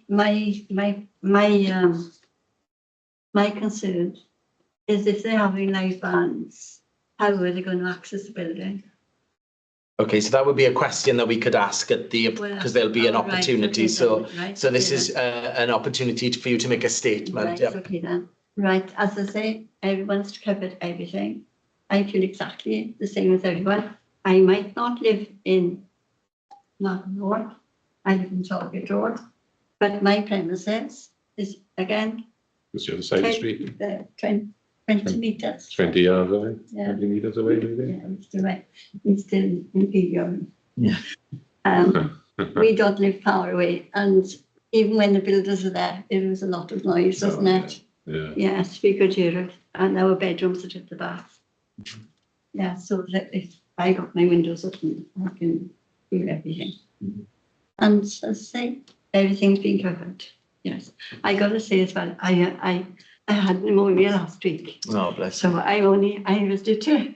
concern is if they're having live bands, how are they going to access the building? Okay, so that would be a question that we could ask at the, because there'll be an Right, opportunity. okay, So, right, so this okay is an opportunity for you to make a statement. Right, Yeah. okay then. Right, as I say, everyone's covered everything. I feel exactly the same as everyone. I might not live in Martin Road. I live in Talbot Road, but my premises is again It's the other side of the street. 20 metres. 20 yards away. Yeah. 20 metres away, maybe. Yeah, it's still right. It's still in Vigo. Yeah. We don't live far away, and even when the builders are there, it was a lot of noise, wasn't it? Yeah. Yes, we could hear it, and our bedrooms are at the back. Yeah, so that if I got my windows open, I can hear everything. And as I say, everything's been covered. Yes, I got to say as well, I had pneumonia last week. Oh, bless. So I was determined.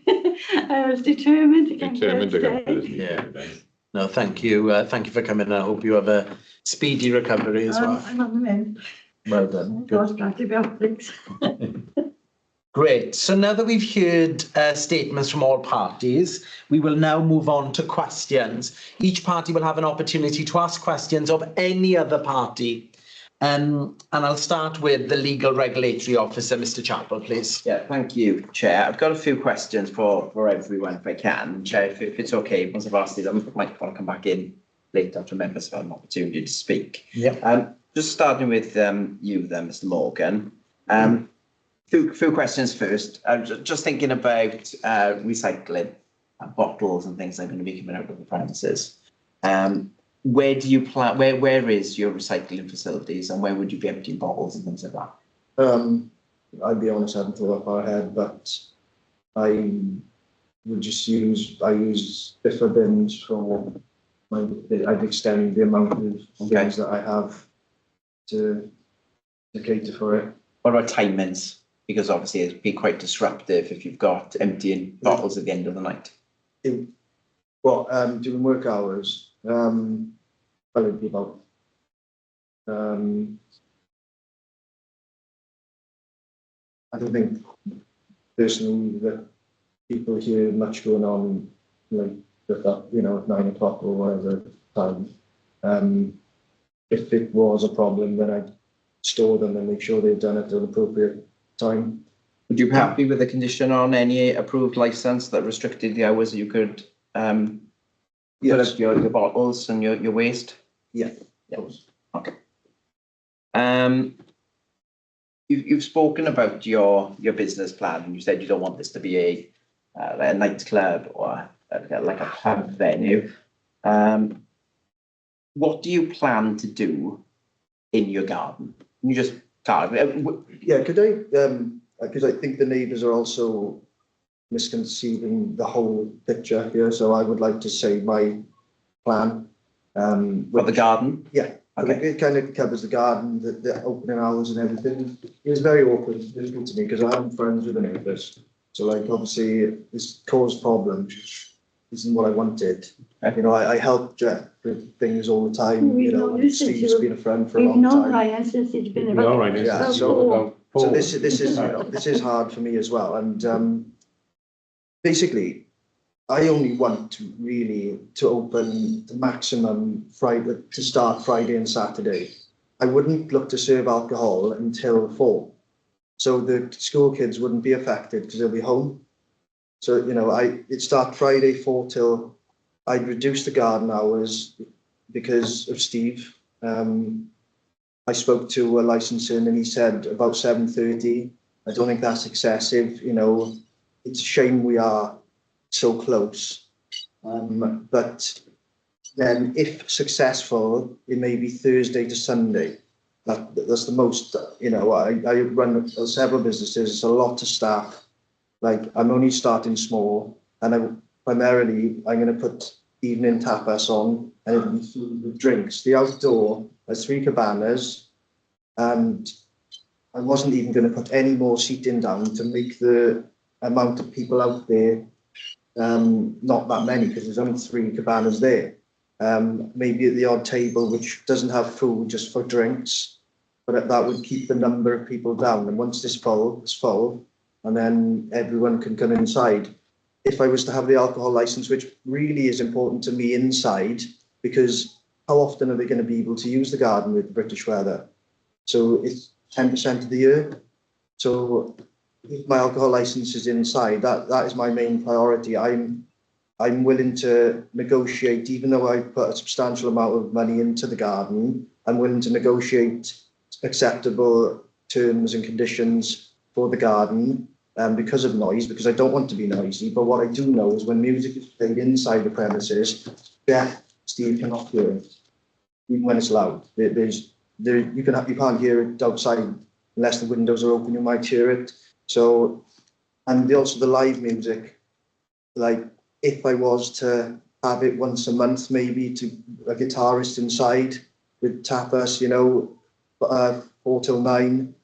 I was determined to come Determined to come to this Yeah. meeting. No, thank you. Thank you for coming. I hope you have a speedy recovery as well. I'm on the mend. Well done. Good. God's antibiotics. Great. So now that we've heard statements from all parties, we will now move on to questions. Each party will have an opportunity to ask questions of any other party. And I'll start with the Legal Regulatory Officer, Mr. Chappell, please. Yeah, thank you, Chair. I've got a few questions for everyone, if I can. Chair, if it's okay, once I've asked these, I might want to come back in later to members have an opportunity to speak. Yeah. Just starting with you then, Mr. Morgan. Few questions first. Just thinking about recycling bottles and things that are going to be coming out of the premises. Where do you plan? Where is your recycling facilities, and where would you be emptying bottles and things like that? I'd be honest, I haven't thought that far ahead, but I would just use different bins for I'd extend the amount of bins that I have to cater for it. What about timings? Because obviously it'd be quite disruptive if you've got emptying bottles at the end of the night. During work hours, well, it'd be about I don't think personally that people hear much going on like that, you know, at 9 o'clock or whatever time. If it was a problem, then I'd store them and make sure they've done it at an appropriate time. Would you be happy with the condition on any approved license that restricted the hours that you could put up your bottles and your waste? Yeah. Okay. You've spoken about your business plan, and you said you don't want this to be a nightclub or like a pub venue. What do you plan to do in your garden? Can you just yeah, could I? Because I think the neighbours are also misconceiving the whole picture here. So I would like to say my plan. For the garden? Yeah. Okay. It kind of covers the garden, the opening hours and everything. It was very awkward to me because I'm friends with the neighbours. So like obviously this caused problems. Isn't what I wanted. You know, I help Jeff with things all the time. You know, and Steve's been a friend for a long time. Ryan since he's been about. Ryan, Yeah. So this is hard for me as well. And basically, I only want to open the maximum Friday to start Friday and Saturday. I wouldn't look to serve alcohol until 4, so the school kids wouldn't be affected because they'll be home. So you know, it'd start Friday 4 till. I'd reduce the garden hours because of Steve. I spoke to a licensing and he said about 7:30. I don't think that's excessive. You know, it's a shame we are so close. But then if successful, it may be Thursday to Sunday. That's the most, you know, I run several businesses, it's a lot of staff. Like I'm only starting small and primarily I'm going to put evening tapas on and it'll be food with drinks. The outdoor has 3 cabanas and I wasn't even going to put any more seating down to make the amount of people out there not that many because there's only 3 cabanas there. maybe at the odd table which doesn't have food, just for drinks, but that would keep the number of people down. And once it's full, and then everyone can come inside. If I was to have the alcohol license, which really is important to me inside, because how often are they going to be able to use the garden with the British weather? So it's 10% of the year. So if my alcohol license is inside, that is my main priority. I'm willing to negotiate, even though I put a substantial amount of money into the garden, I'm willing to negotiate acceptable terms and conditions for the garden because of noise, because I don't want to be noisy. But what I do know is when music is played inside the premises, Steve cannot hear it, even when it's loud. You can't hear it outside unless the windows are open. You might hear it. So, and also the live music, like if I was to have it once a month, maybe to a guitarist inside with tapas, 4 till 9.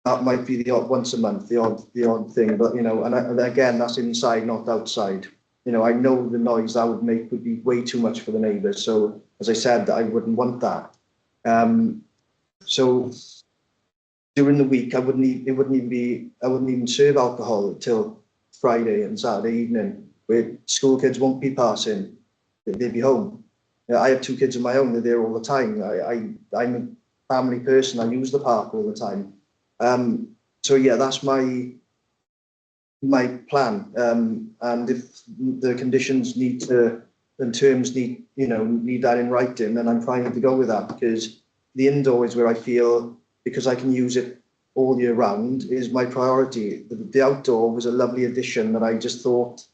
That might be the odd once a month, the odd thing, but and again, that's inside, not outside. I know the noise that would make would be way too much for the neighbours. So as I said, I wouldn't want that. So during the week, I wouldn't even serve alcohol till Friday and Saturday evening, where school kids won't be passing. They'd be home. I have 2 kids of my own. They're there all the time. I'm a family person. I use the park all the time. So yeah, that's my plan. And if the conditions and terms need that in writing, then I'm fine to go with that, because the indoor is where I feel, because I can use it all year round, is my priority. The outdoor was a lovely addition that I just thought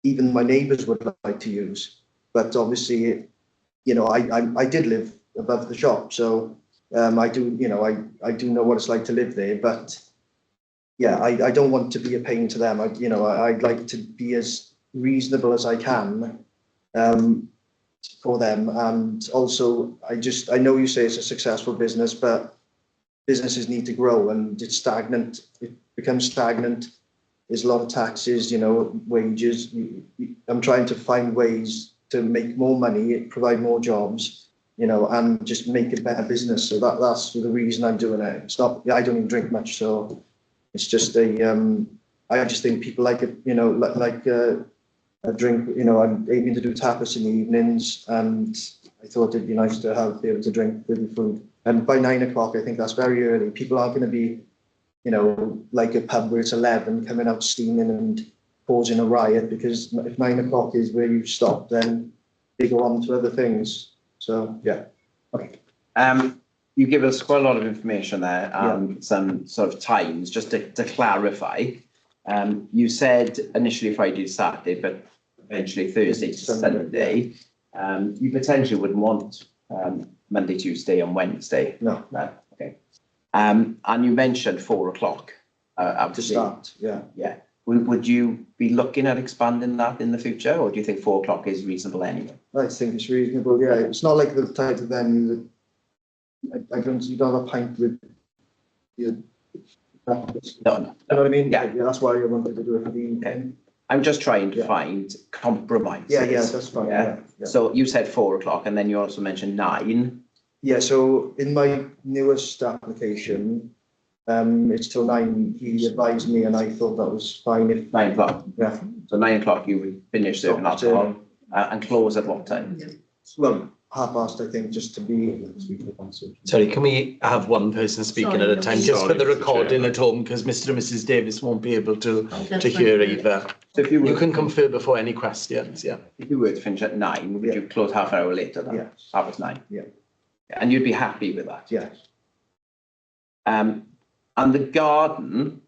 even my neighbours would like to use. But obviously, I did live above the shop, so I do know what it's like to live there. But yeah, I don't want to be a pain to them. I'd like to be as reasonable as I can for them. And also, I know you say it's a successful business, but businesses need to grow, and it's stagnant. It becomes stagnant. There's a lot of taxes, wages. I'm trying to find ways to make more money, provide more jobs, and just make a better business. So that's the reason I'm doing it. It's not, I don't even drink much, so it's just I just think people like it, like a drink. I'm aiming to do tapas in the evenings, and I thought it'd be nice to be able to drink with the food. And by 9 o'clock, I think that's very early. People aren't going to be, like a pub where it's 11, coming out steaming and causing a riot, because if 9 o'clock is where you stop, then they go on to other things. So yeah. Okay. You give us quite a lot of information there, some sort of times. Just to clarify, you said initially Friday to Saturday, but eventually Thursday to Sunday. You potentially wouldn't want Monday, Tuesday, and Wednesday. No. Okay. And you mentioned 4 o'clock. To start. Yeah. Yeah. Would you be looking at expanding that in the future, or do you think 4 o'clock is reasonable anyway? I think it's reasonable. Yeah, it's not like the type of venue that you don't have a pint with your. No. You know what I mean? Yeah. That's why I wanted to do it for the evening. I'm just trying to find compromises. Yeah, that's fine. Yeah. So you said 4 o'clock, and then you also mentioned 9. Yeah. So in my newest application, it's till 9. He advised me, and I thought that was fine. If 9 o'clock. Yeah. So 9 o'clock you would finish serving alcohol and close at what time? Well, 1:30, I think, just to be. Sorry, can we have one person speaking at a time, just for the recording at home, because Mr and Mrs Davis won't be able to hear either. So if you can confer before any questions, yeah. If you were to finish at 9, would you close half an hour later then? Yeah. 9:30? Yeah. And you'd be happy with that? Yes. And the garden,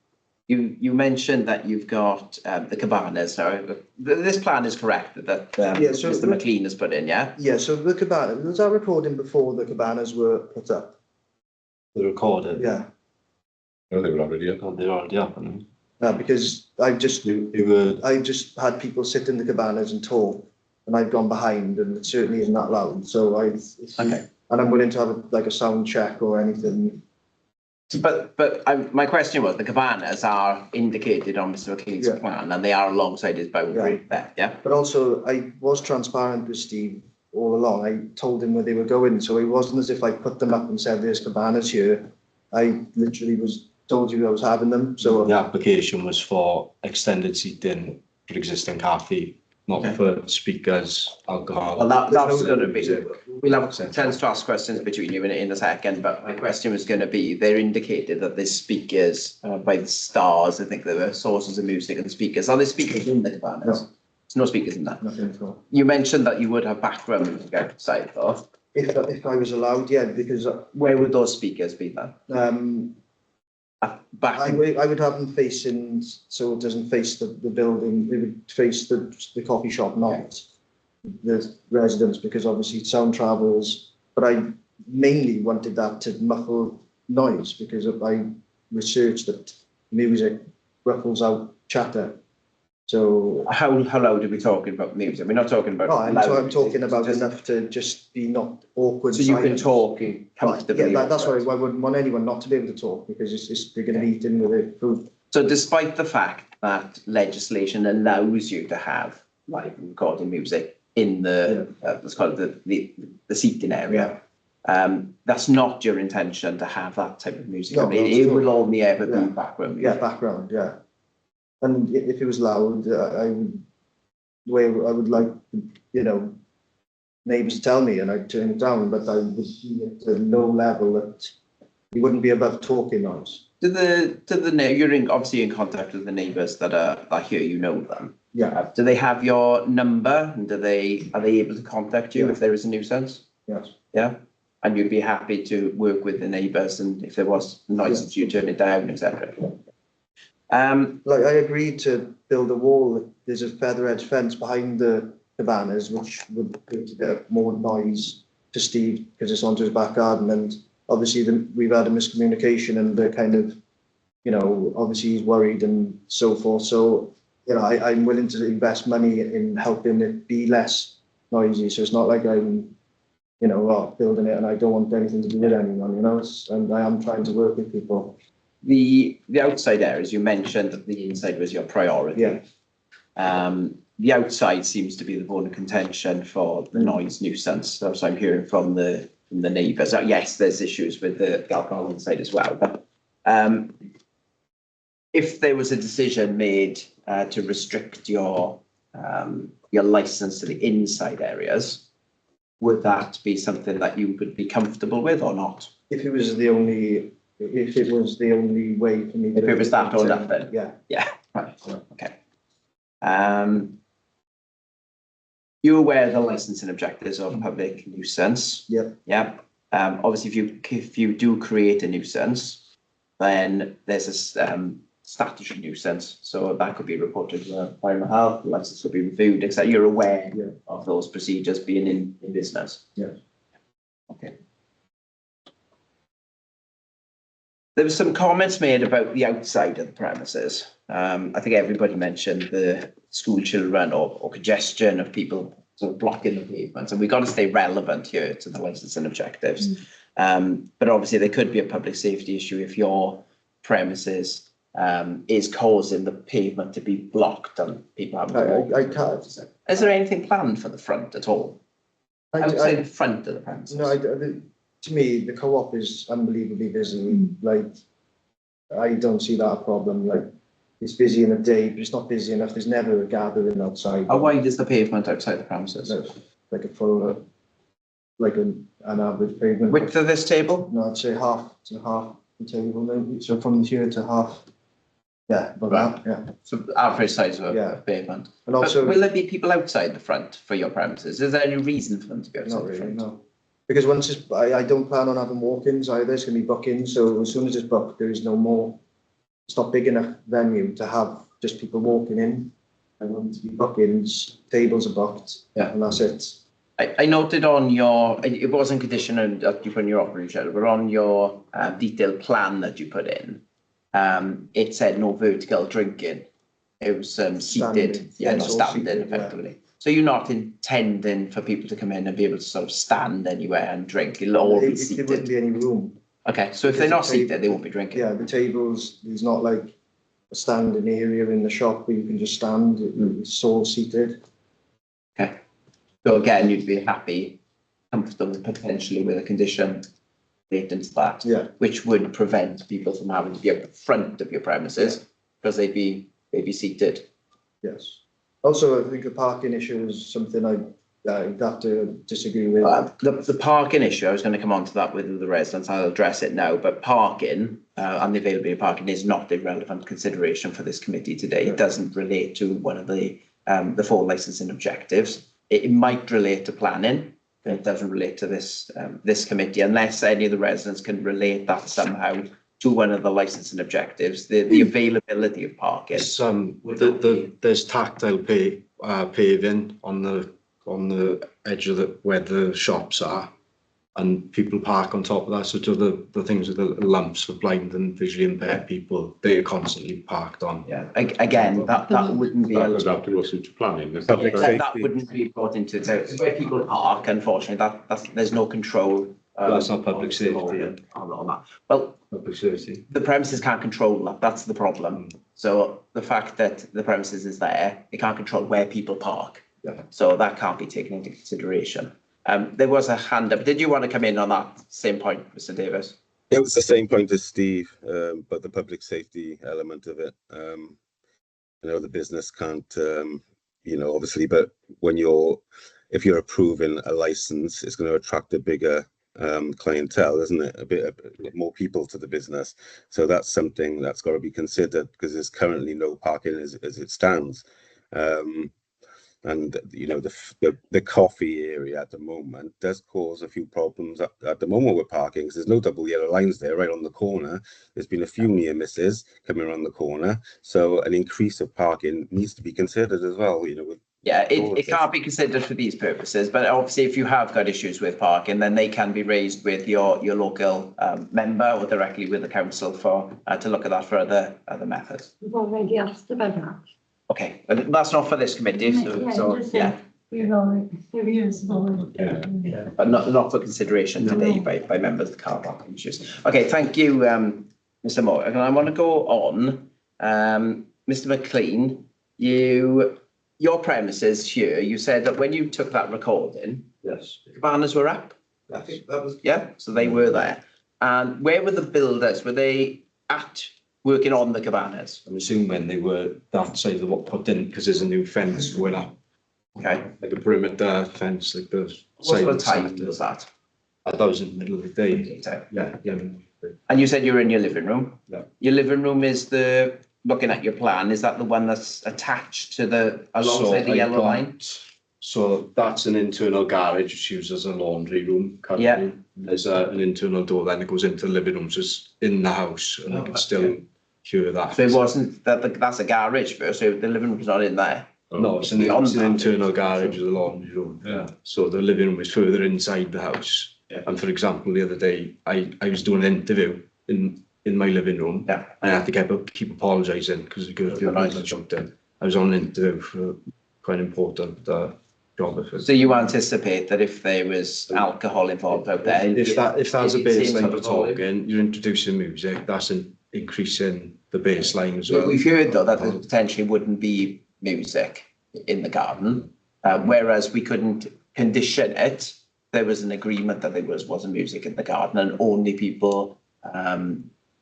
you mentioned that you've got the cabanas. So this plan is correct that so Mr McLean has put in, yeah? Yeah, so the cabana, was that recording before the cabanas were put up? The recorded. Yeah. No, they were already up. They're already up. Because I've just had people sit in the cabanas and talk, and I've gone behind, and it certainly isn't that loud. So Okay. And I'm willing to have a sound check or anything. But my question was, the cabanas are indicated on Mr McLean's plan, and they are alongside his boundary there, yeah? But also, I was transparent with Steve all along. I told him where they were going, so it wasn't as if I put them up and said there's cabanas here. I literally told you I was having them. So the application was for extended seating for existing cafe, not for speakers, alcohol. Well, that's no going to be, music. we'll have a chance to ask questions between you in a second, but my question was going to be, they're indicated that there's speakers by the stars. I think there were sources of music and speakers. Are there speakers in the cabanas? No. There's no speakers in that. Nothing at all. You mentioned that you would have background music outside though. If I was allowed, yeah, because Where would those speakers be then? Back I would have them facing, so it doesn't face the building. It would face the coffee shop, not the residents, because obviously sound travels. But I mainly wanted that to muffle noise, because I researched that music ruffles out chatter. So how loud are we talking about music? We're not talking about. I'm talking about just enough to just be not awkward. so you can silence. talk comfortably. Yeah, that's why I wouldn't want anyone not to be able to talk, because they're going to be eating with their food. So despite the fact that legislation allows you to have live recording music in the let's call it the seating area, that's not your intention to have that type of music. No, it will only ever be background music. Yeah, background, yeah. And if it was loud, the way I would like, neighbours to tell me, and I'd turn it down, but I would be at a low level that you wouldn't be above talking noise. You're obviously in contact with the neighbours that are here. You know them. Yeah. Do they have your number, and are they able to contact you if there is a nuisance? Yes. Yeah. And you'd be happy to work with the neighbours, and if there was noise, you turn it down, etc. Like I agreed to build a wall. There's a feather edge fence behind the cabanas, which would create a bit more noise to Steve because it's onto his back garden. And obviously we've had a miscommunication, and they're kind of, obviously he's worried and so forth. So, I'm willing to invest money in helping it be less noisy. So it's not like I'm, building it and I don't want anything to do with anyone, and I am trying to work with people. The outside areas, you mentioned that the inside was your priority. Yeah. The outside seems to be the bone of contention for the noise nuisance. That's what I'm hearing from the neighbours. Yes, there's issues with the alcohol inside as well. But if there was a decision made to restrict your licence to the inside areas, would that be something that you would be comfortable with or not? If it was the only way for me to... If it was that or nothing? Yeah. Yeah, right, okay. You're aware of the licensing objectives of public nuisance? Yep. Yeah. Obviously, if you do create a nuisance, then there's a statutory nuisance. So that could be reported to Environment Health, the license will be reviewed, etc. You're aware of those procedures being in business? Yes. Okay. There was some comments made about the outside of the premises. I think everybody mentioned the school children or congestion of people sort of blocking the pavements, and we've got to stay relevant here to the licensing objectives. But obviously there could be a public safety issue if your premises is causing the pavement to be blocked and people having to walk. I can't. Is there anything planned for the front at all? Outside the front of the premises? No, to me, the co-op is unbelievably busy. Like, I don't see that a problem. Like, it's busy in the day, but it's not busy enough. There's never a gathering outside. How wide is the pavement outside the premises? Like a full, like an average pavement. Width of this table? No, I'd say half to half the table, maybe. So from here to half. Yeah, about that, yeah. So average size of a pavement. And also, will there be people outside the front for your premises? Is there any reason for them to be outside not the front? really, no. Because once I don't plan on having walk-ins either. It's going to be bookings. So as soon as it's booked, there is no more. It's not big enough venue to have just people walking in. I want it to be bookings. Tables are booked. Yeah, and that's it. I noted on your. It wasn't conditional that you put in your operating schedule, but on your detailed plan that you put in, it said no vertical drinking. It was seated, Standing. not standing seated, effectively. Yeah. So you're not intending for people to come in and be able to sort of stand anywhere and drink. It'll all be seated. There wouldn't be any room. Okay, so if they're not seated, they won't be drinking. Yeah, the tables, there's not like a standing area in the shop where you can just stand. It's all seated. Okay. So again, you'd be happy, comfortable potentially with a condition relating to that, which would prevent people from having to be at the front of your premises because they'd be seated. Yes. Also, I think the parking issue is something I'd have to disagree with. The parking issue, I was going to come on to that with the residents, I'll address it now, but parking and the availability of parking is not a relevant consideration for this committee today. It doesn't relate to one of the 4 licensing objectives. It might relate to planning, but it doesn't relate to this committee unless any of the residents can relate that somehow to one of the licensing objectives, the availability of parking. There's tactile paving on the edge of where the shops are, and people park on top of that. So to the things with the lamps for blind and visually impaired people, they are constantly parked on. Yeah, again, that wouldn't be. That would have to go through to planning. That wouldn't be brought into it. Where people park, unfortunately, there's no control. That's not public safety. On that. Well, public safety. The premises can't control that. That's the problem. So the fact that the premises is there, it can't control where people park. Yeah. So that can't be taken into consideration. There was a hand up. Did you want to come in on that same point, Mr. Davis? It was the same point as Steve, but the public safety element of it. You know, the business can't, you know, obviously, but if you're approving a license, it's going to attract a bigger clientele, isn't it? A bit more people to the business. So that's something that's got to be considered because there's currently no parking as it stands. And you know, the coffee area at the moment does cause a few problems at the moment with parking because there's no double yellow lines there right on the corner. There's been a few near misses coming around the corner, so an increase of parking needs to be considered as well. You know, it can't be considered for these purposes, but obviously if you have got issues with parking, then they can be raised with your local member or directly with the council to look at that for other methods. We've already asked about that. Okay, but that's not for this committee, We've already, 3 years ago. But not for consideration today by members of the car parking issues. Okay, thank you, Mr. Moore. And I want to go on, Mr. McLean, your premises here, you said that when you took that recording, yes, the cabanas were up. So they were there. And where were the builders? Were they working on the cabanas? I'm assuming when they were that side of what put in because there's a new fence going up. Okay. Like a perimeter fence, like the what sort of time was that? That was in the middle of the day. Yeah. And you said you were in your living room? Yeah. Your living room is looking at your plan, is that the one that's attached to alongside the yellow line? So that's an internal garage which used as a laundry room currently. Yeah. There's an internal door then it goes into the living room, so it's in the house and I can still hear that. So it wasn't that's a garage first, so the living room's not in there? No, it's an internal garage with a laundry room. Yeah. So the living room is further inside the house. Yeah. And for example, the other day I was doing an interview in my living room. Yeah. And I had to keep apologising because the girl jumped in. I was on an interview for quite an important job. So you anticipate that if there was alcohol involved out there, if that's a baseline for talking, you're introducing music, that's increasing the baseline as well. We've heard though that there potentially wouldn't be music in the garden, whereas we couldn't condition it. There was an agreement that there wasn't music in the garden and only people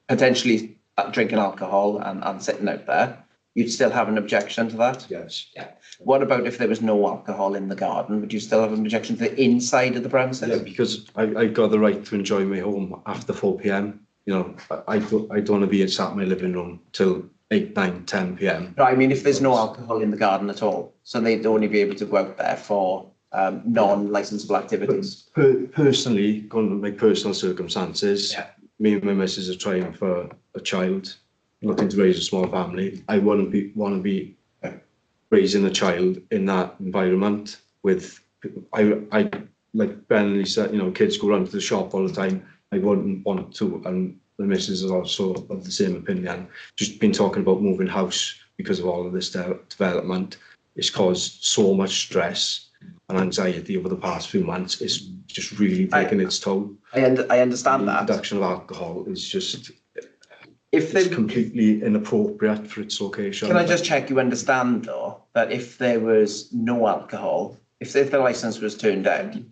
potentially drinking alcohol and sitting out there. You'd still have an objection to that? Yes. Yeah. What about if there was no alcohol in the garden? Would you still have an objection to the inside of the premises? Yeah, because I've got the right to enjoy my home after 4 p.m. You know, I don't want to be sat in my living room till 8, 9, 10 p.m. Right, I mean, if there's no alcohol in the garden at all, so they'd only be able to go out there for non-licensable activities. Personally, going to my personal circumstances, me and my missus are trying for a child, looking to raise a small family. I want to be raising a child in that environment with, I like Ben said, you know, kids go around to the shop all the time. I wouldn't want to, and the missus is also of the same opinion. Just been talking about moving house because of all of this development. It's caused so much stress and anxiety over the past few months. It's just really taking its toll. I understand that. The production of alcohol is just, it's completely inappropriate for its location. Can I just check you understand though, that if there was no alcohol, if the licence was turned down,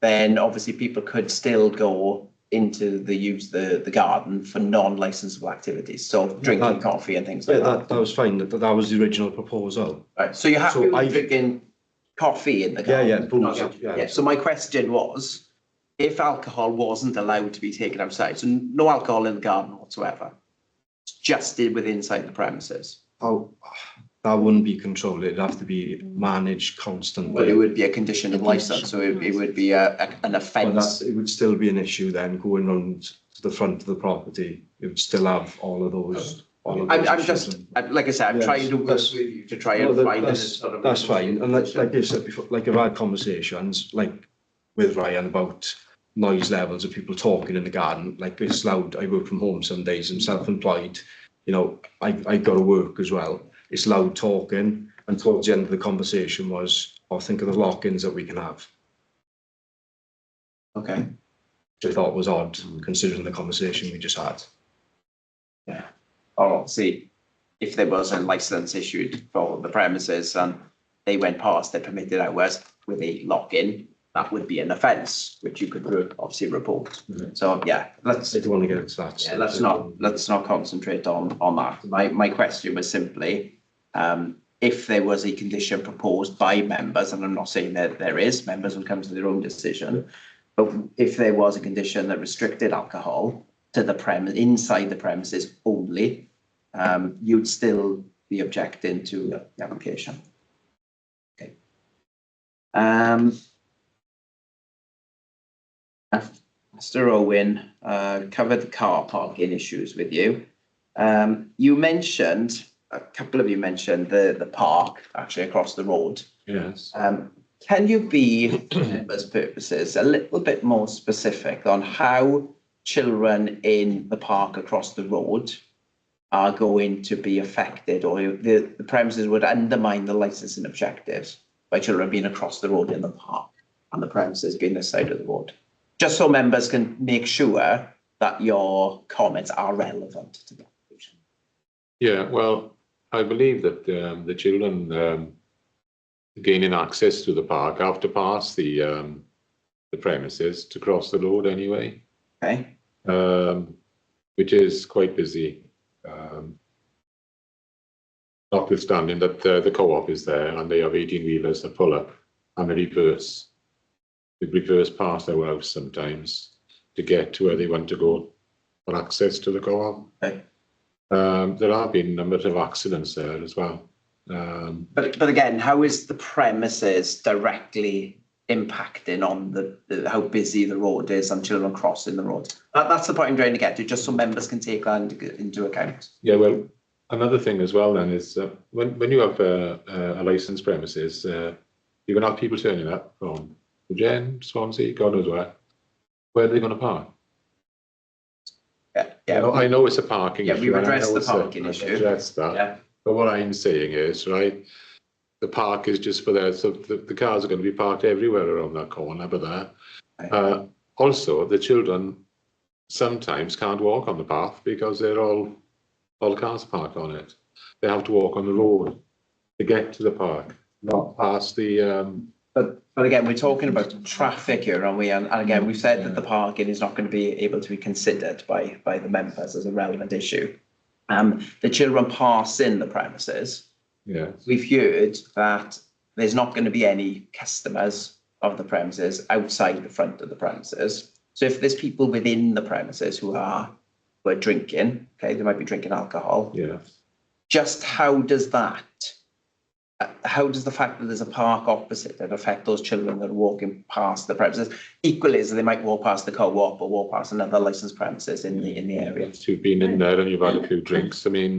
then obviously people could still go into the garden for non-licensable activities, so drinking coffee and things like that. That was fine. That was the original proposal. Right, so you're happy with drinking coffee in the garden? Yeah. So my question was, if alcohol wasn't allowed to be taken outside, so no alcohol in the garden whatsoever, just inside the premises. That wouldn't be controlled. It'd have to be managed constantly. But it would be a condition of licence, so it would be an offence. It would still be an issue then going round to the front of the property. It would still have all of those. I'm just, like I said, I'm trying to work with you to try and find this sort of. That's fine. And like you said before, like I've had conversations like with Ryan about noise levels of people talking in the garden. Like it's loud. I work from home some days. I'm self-employed. You know, I got to work as well. It's loud talking, and towards the end of the conversation was, think of the lock-ins that we can have. Okay. Which I thought was odd, considering the conversation we just had. Yeah. Or see, if there was a licence issued for the premises and they went past their permitted hours with a lock-in, that would be an offence, which you could obviously report. So yeah, I don't want to get into that. Yeah, let's not concentrate on that. My question was simply, if there was a condition proposed by members, and I'm not saying that there is, members will come to their own decision, but if there was a condition that restricted alcohol to the inside the premises only, you'd still be objecting to the application. Okay. Mr. Owen covered the car parking issues with you. You mentioned, a couple of you mentioned the park actually across the road. Yes. Can you be, for members' purposes, a little bit more specific on how children in the park across the road are going to be affected, or the premises would undermine the licensing objectives by children being across the road in the park and the premises being this side of the road? Just so members can make sure that your comments are relevant to the application. Yeah, well, I believe that the children gaining access to the park have to pass the premises to cross the road anyway. Okay. Which is quite busy. Notwithstanding that the co-op is there and they have 18-wheelers that pull up and they reverse past our house sometimes to get to where they want to go for access to the co-op. Okay. There have been a number of accidents there as well. But again, how is the premises directly impacting on how busy the road is and children crossing the road? That's the point I'm trying to get to, just so members can take that into account. Yeah, well, another thing as well then is when you have a licensed premises, you're going to have people turning up from Jen, Swansea, God knows where. Where are they going to park? Yeah. I know it's a parking issue. Yeah, we've addressed the parking issue. Addressed that. Yeah. But what I'm saying is, right, the park is just for there, so the cars are going to be parked everywhere around that corner, but there. Also, the children sometimes can't walk on the path because they're all cars parked on it. They have to walk on the road to get to the park, not past the. But again, we're talking about traffic here, aren't we? And again, we've said that the parking is not going to be able to be considered by the members as a relevant issue. The children pass in the premises. Yeah. We've heard that there's not going to be any customers of the premises outside the front of the premises. So if there's people within the premises who are drinking, okay, they might be drinking alcohol. Yeah. Just how does the fact that there's a park opposite that affect those children that are walking past the premises? Equally as they might walk past the co-op or walk past another licensed premises in the area. If you've been in there and you've had a few drinks, I mean,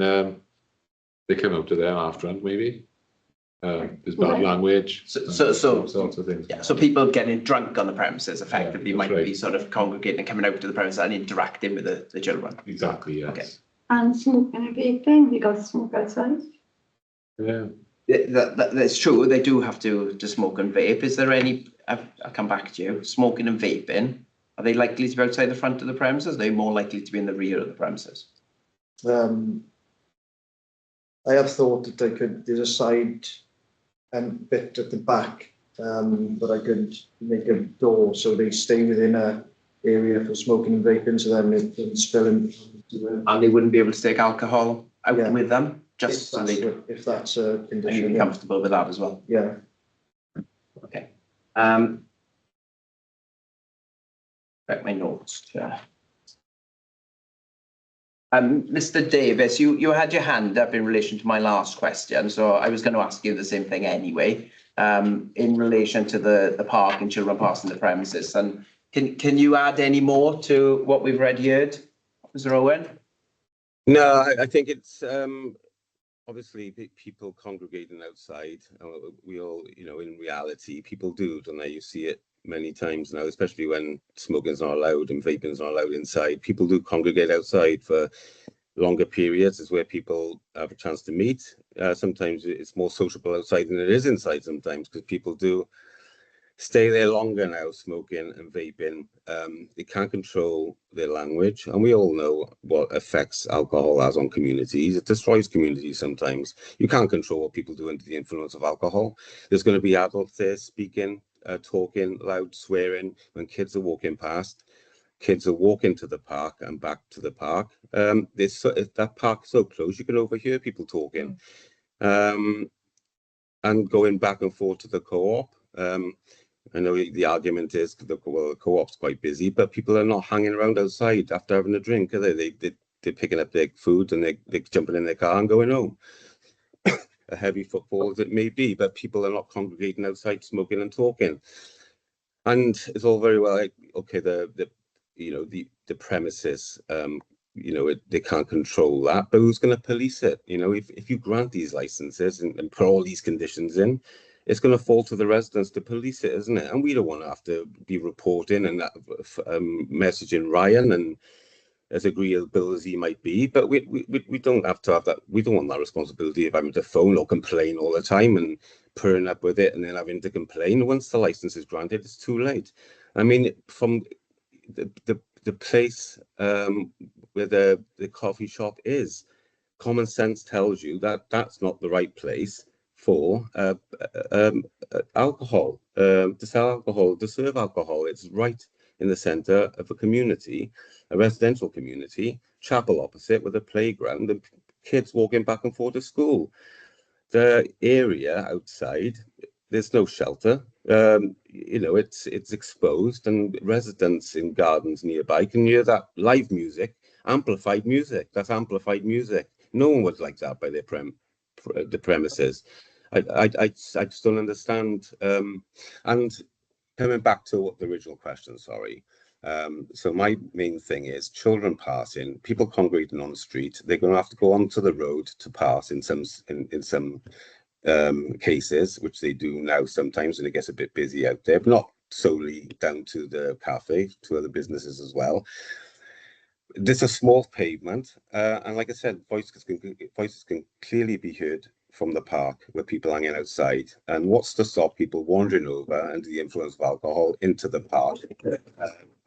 they come out to there after and maybe. There's bad language. So sorts of things. Yeah, so people getting drunk on the premises effectively might be sort of congregating and coming out to the premises and interacting with the children. Exactly, yes. Okay. And smoking and vaping, you got to smoke outside? Yeah. That's true. They do have to smoke and vape. Is there any? I'll come back to you. Smoking and vaping, are they likely to be outside the front of the premises? Are they more likely to be in the rear of the premises? I have thought that there's a side bit at the back but I could make a door so they stay within a area for smoking and vaping, so then it doesn't spill into And they wouldn't be able to take alcohol out Yeah. with them, just so they, if that's a and you'd condition. be comfortable with that as well. Yeah. Okay. Back my notes. Chair. Mr. Davis, you had your hand up in relation to my last question, so I was going to ask you the same thing anyway. In relation to the park and children passing the premises, and can you add any more to what we've read here, Mr. Owen? No, I think it's obviously people congregating outside. We all, you know, in reality, people do, don't they? You see it many times now, especially when smoking's not allowed and vaping's not allowed inside. People do congregate outside for longer periods. Is where people have a chance to meet. Sometimes it's more sociable outside than it is inside sometimes, because people do stay there longer now, smoking and vaping. They can't control their language, and we all know what effects alcohol has on communities. It destroys communities sometimes. You can't control what people do under the influence of alcohol. There's going to be adults there speaking, talking, loud, swearing when kids are walking past. Kids are walking to the park and back to the park. That park is so close, you can overhear people talking. And going back and forth to the co-op. I know the argument is the co-op's quite busy, but people are not hanging around outside after having a drink, are they? They're picking up their food and they're jumping in their car and going home. A heavy footfall as it may be, but people are not congregating outside smoking and talking. And it's all very well, okay, the premises, they can't control that, but who's going to police it? You know, if you grant these licenses and put all these conditions in, it's going to fall to the residents to police it, isn't it? And we don't want to have to be reporting and messaging Ryan, and as agreeable as he might be, but we don't have to have that. We don't want that responsibility of having to phone or complain all the time and putting up with it and then having to complain. Once the license is granted, it's too late. I mean, from the place where the coffee shop is, common sense tells you that that's not the right place for alcohol, to sell alcohol, to serve alcohol. It's right in the centre of a community, a residential community, chapel opposite with a playground and kids walking back and forth to school. The area outside, there's no shelter. It's exposed, and residents in gardens nearby can hear that live music, amplified music. That's amplified music. No one would like that by their the premises. I just don't understand. And coming back to the original question, sorry. So my main thing is children passing, people congregating on the street. They're going to have to go onto the road to pass in some cases, which they do now sometimes when it gets a bit busy out there, but not solely down to the cafe, to other businesses as well. There's a small pavement, and like I said, voices can clearly be heard from the park where people are hanging outside. And what's to stop people wandering over under the influence of alcohol into the park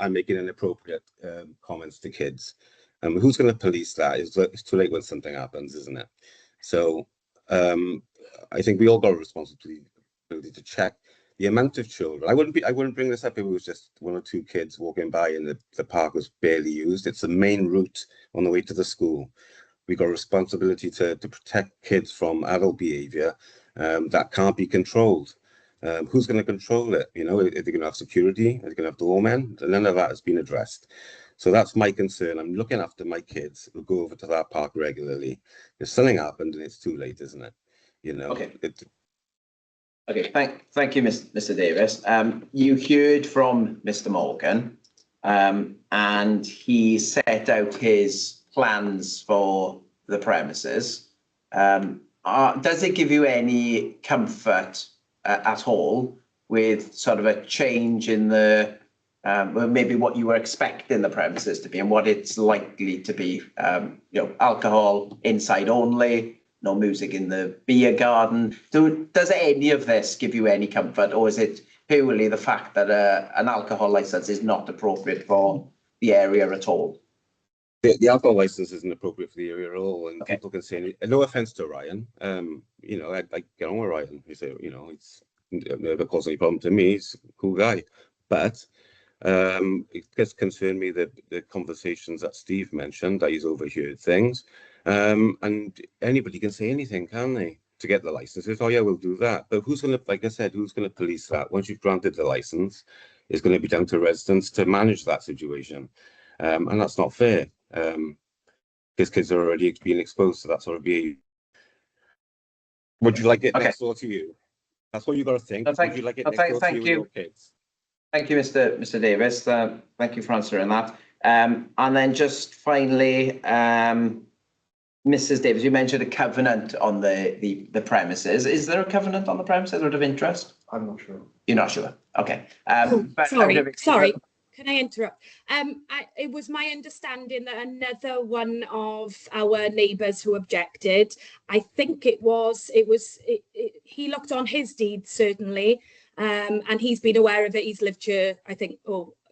and making inappropriate comments to kids? Who's going to police that? It's too late when something happens, isn't it? So I think we all got a responsibility to check the amount of children. I wouldn't bring this up if it was just one or two kids walking by and the park was barely used. It's the main route on the way to the school. We got a responsibility to protect kids from adult behaviour that can't be controlled. Who's going to control it? You know, are they going to have security? Are they going to have doormen? None of that has been addressed. So that's my concern. I'm looking after my kids who go over to that park regularly. If something happened, and it's too late, isn't it? You know. Okay. Okay. Thank you, Mr. Davis. You heard from Mr. Morgan, and he set out his plans for the premises. Does it give you any comfort at all with sort of a change in the maybe what you were expecting the premises to be and what it's likely to be? Alcohol inside only, no music in the beer garden. Does any of this give you any comfort, or is it purely the fact that an alcohol license is not appropriate for the area at all? The alcohol license isn't appropriate for the area at all, and people can say, no offense to Ryan, I get on with Ryan. You say, never caused any problem to me. He's a cool guy. But it does concern me that the conversations that Steve mentioned, that he's overheard things. And anybody can say anything, can they? To get the licenses. Oh yeah, we'll do that. But who's going to, like I said, who's going to police that? Once you've granted the license, it's going to be down to residents to manage that situation. And that's not fair. Because kids are already being exposed to that sort of behavior. Would you like it next door to you? That's what you got to think. Would you like it next door to you and your kids? Thank you, Mr. Davis. Thank you for answering that. And then just finally, Mrs. Davis, you mentioned a covenant on the premises. Is there a covenant on the premises out of interest? I'm not sure. You're not sure? Okay. Sorry. Can I interrupt? It was my understanding that another one of our neighbours who objected, I think he looked on his deed, certainly, and he's been aware of it. He's lived here, I think,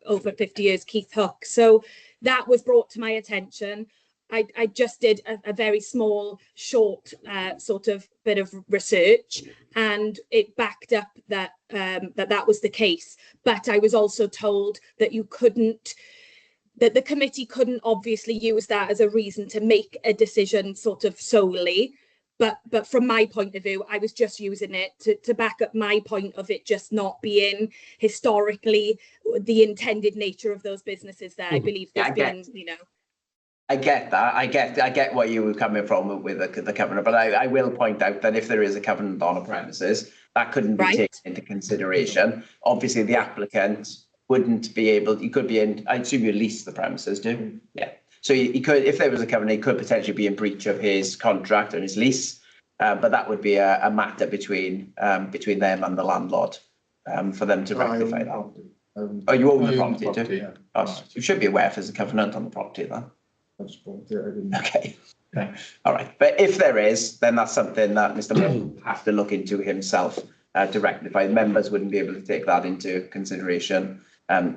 over 50 years, Keith Hook. So that was brought to my attention. I just did a very small, short sort of bit of research, and it backed up that that was the case. But I was also told that that the committee couldn't obviously use that as a reason to make a decision sort of solely. But from my point of view, I was just using it to back up my point of it just not being historically the intended nature of those businesses there. I believe there's been, I get that. I get where you were coming from with the covenant, but I will point out that if there is a covenant on a premises, that couldn't be taken into consideration. Obviously, the applicant wouldn't be able. You could be in. I assume you lease the premises, do? Yeah. So he could, if there was a covenant, he could potentially be in breach of his contract and his lease, but that would be a matter between them and the landlord for them to rectify that. Oh, you own the property too? Yeah. Oh, you should be aware if there's a covenant on the property then. Okay. All right. But if there is, then that's something that Mr. Moore will have to look into himself to rectify. Members wouldn't be able to take that into consideration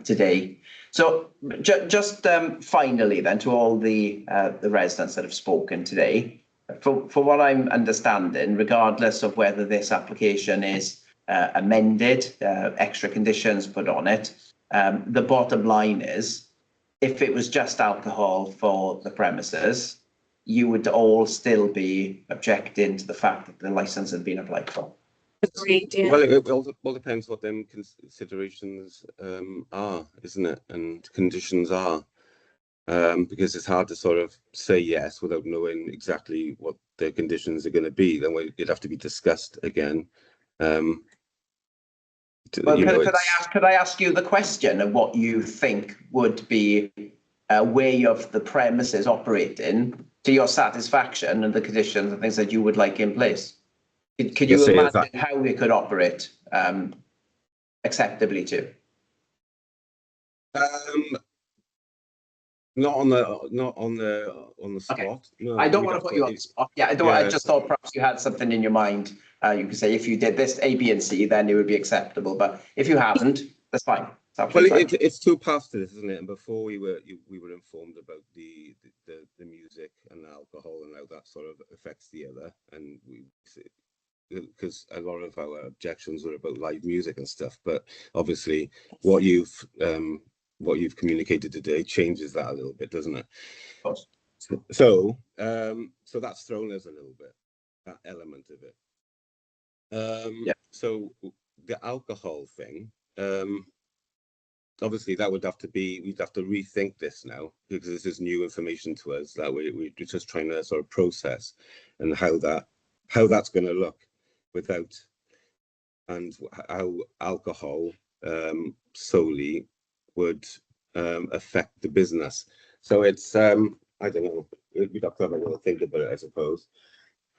today. So just finally then, to all the residents that have spoken today, for what I'm understanding, regardless of whether this application is amended, extra conditions put on it, the bottom line is, if it was just alcohol for the premises, you would all still be objecting to the fact that the licence had been applied for. Agreed, yeah. Well, it all depends what them considerations are, isn't it? And conditions are. Because it's hard to sort of say yes without knowing exactly what the conditions are going to be. Then it'd have to be discussed again. Well, could I ask you the question of what you think would be a way of the premises operating to your satisfaction and the conditions and things that you would like in place? Could you imagine how we could operate acceptably too? Not on the spot. Okay. No, I don't want to put you on the spot. Yeah, I just thought perhaps you had something in your mind. You could say if you did this A, B, and C, then it would be acceptable. But if you haven't, that's fine. It's two paths to this, isn't it? And before we were informed about the music and the alcohol and how that sort of affects the other, and because a lot of our objections were about live music and stuff. But obviously, what you've communicated today changes that a little bit, doesn't it? Of course. So that's thrown us a little bit, that element of it. Yeah. So the alcohol thing, obviously that would have to be, we'd have to rethink this now, because this is new information to us that we're just trying to sort of process, and how that's going to look without, and how alcohol solely would affect the business. So it's I don't know, we'd have to have a little think about it, I suppose.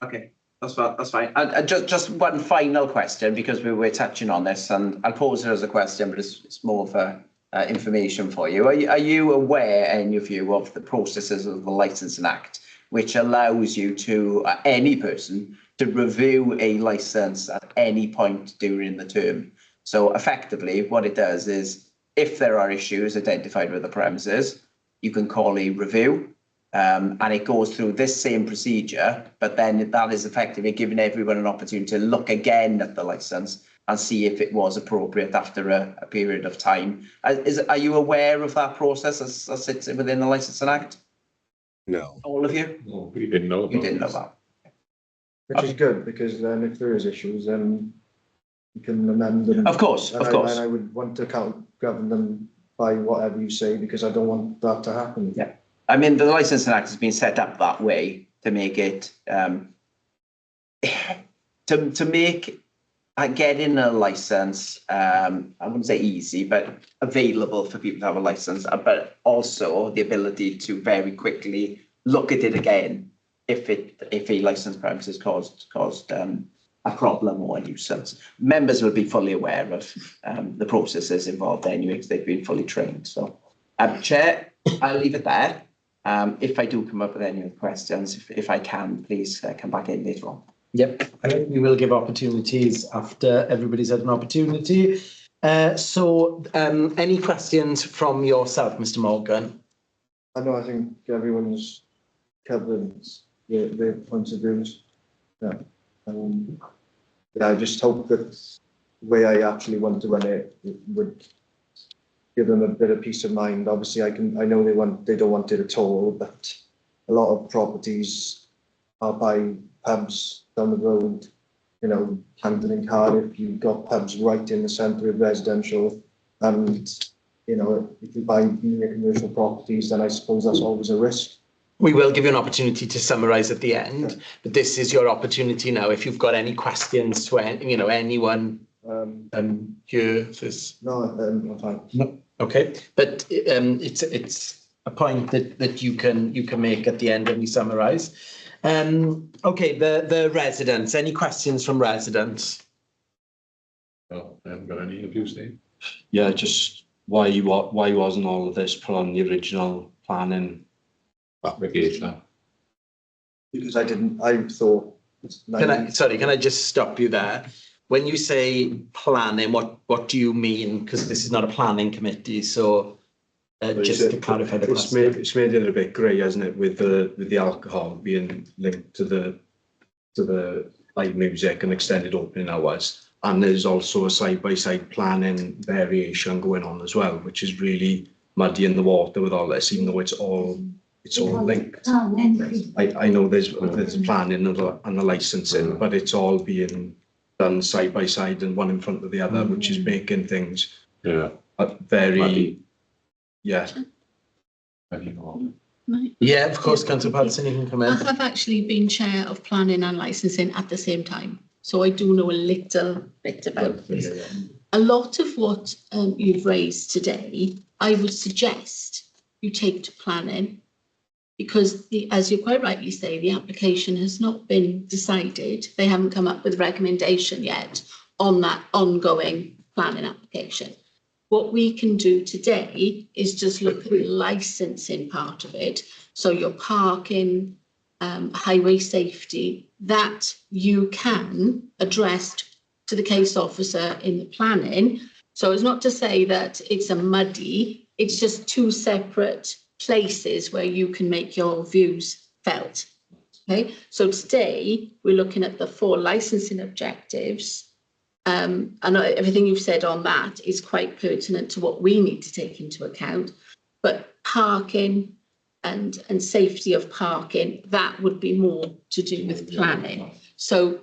Okay, that's fine. And just one final question, because we were touching on this, and I'll pose it as a question, but it's more for information for you. Are you aware, any of you, of the processes of the Licensing Act, which allows you to any person to review a license at any point during the term? So effectively, what it does is, if there are issues identified with the premises, you can call a review, and it goes through this same procedure, but then that is effectively giving everyone an opportunity to look again at the licence and see if it was appropriate after a period of time. Are you aware of that process as sits within the Licensing Act? No. All of you? No, we didn't know about You didn't know this. that. Which is good, because then if there is issues, then you can amend them. Of course, And of course. I would want to govern them by whatever you say, because I don't want that to happen. Yeah. I mean, the Licensing Act has been set up that way to make it, to make getting a licence, I wouldn't say easy, but available for people to have a licence, but also the ability to very quickly look at it again if a licensed premises caused a problem or a nuisance. Members will be fully aware of the processes involved anyway, because they've been fully trained. So, Chair, I'll leave it there. If I do come up with any other questions, if I can, please come back in later on. Yep, we will give opportunities after everybody's had an opportunity. So, any questions from yourself, Mr. Morgan? I think everyone's covered their points of views. Yeah. I just hope that the way I actually want to run it would give them a bit of peace of mind. Obviously, I know they don't want it at all, but a lot of properties are by pubs down the road. Hampton and Cardiff, you've got pubs right in the centre of residential, and if you buy near commercial properties, then I suppose that's always a risk. We will give you an opportunity to summarise at the end, but this is your opportunity now. If you've got any questions to anyone here, there's I'm fine. no. Okay, but it's a point that you can make at the end when we summarise. Okay, the residents. Any questions from residents? No, I haven't got any of you, Steve. Yeah, just why wasn't all of this put on the original planning application? Because I thought. Can I just stop you there? When you say planning, what do you mean? Because this is not a planning committee, so just to clarify the question. It's made it a little bit grey, hasn't it, with the alcohol being linked to the live music and extended opening hours, and there's also a side-by-side planning variation going on as well, which is really muddying the water with all this, even though it's all linked. I know there's planning and the licensing, but it's all being done side by side and one in front of the other, which is making things very Muddy. Yeah. Yeah, of course, Councillor Patterson, you can come in. I have actually been chair of planning and licensing at the same time, so I do know a little bit about this. A lot of what you've raised today, I would suggest you take to planning, because as you quite rightly say, the application has not been decided. They haven't come up with a recommendation yet on that ongoing planning application. What we can do today is just look at the licensing part of it. So your parking, highway safety, that you can address to the case officer in the planning. So it's not to say that it's a muddy, it's just two separate places where you can make your views felt. Okay, so today we're looking at the 4 licensing objectives. And everything you've said on that is quite pertinent to what we need to take into account. But parking and safety of parking, that would be more to do with planning. So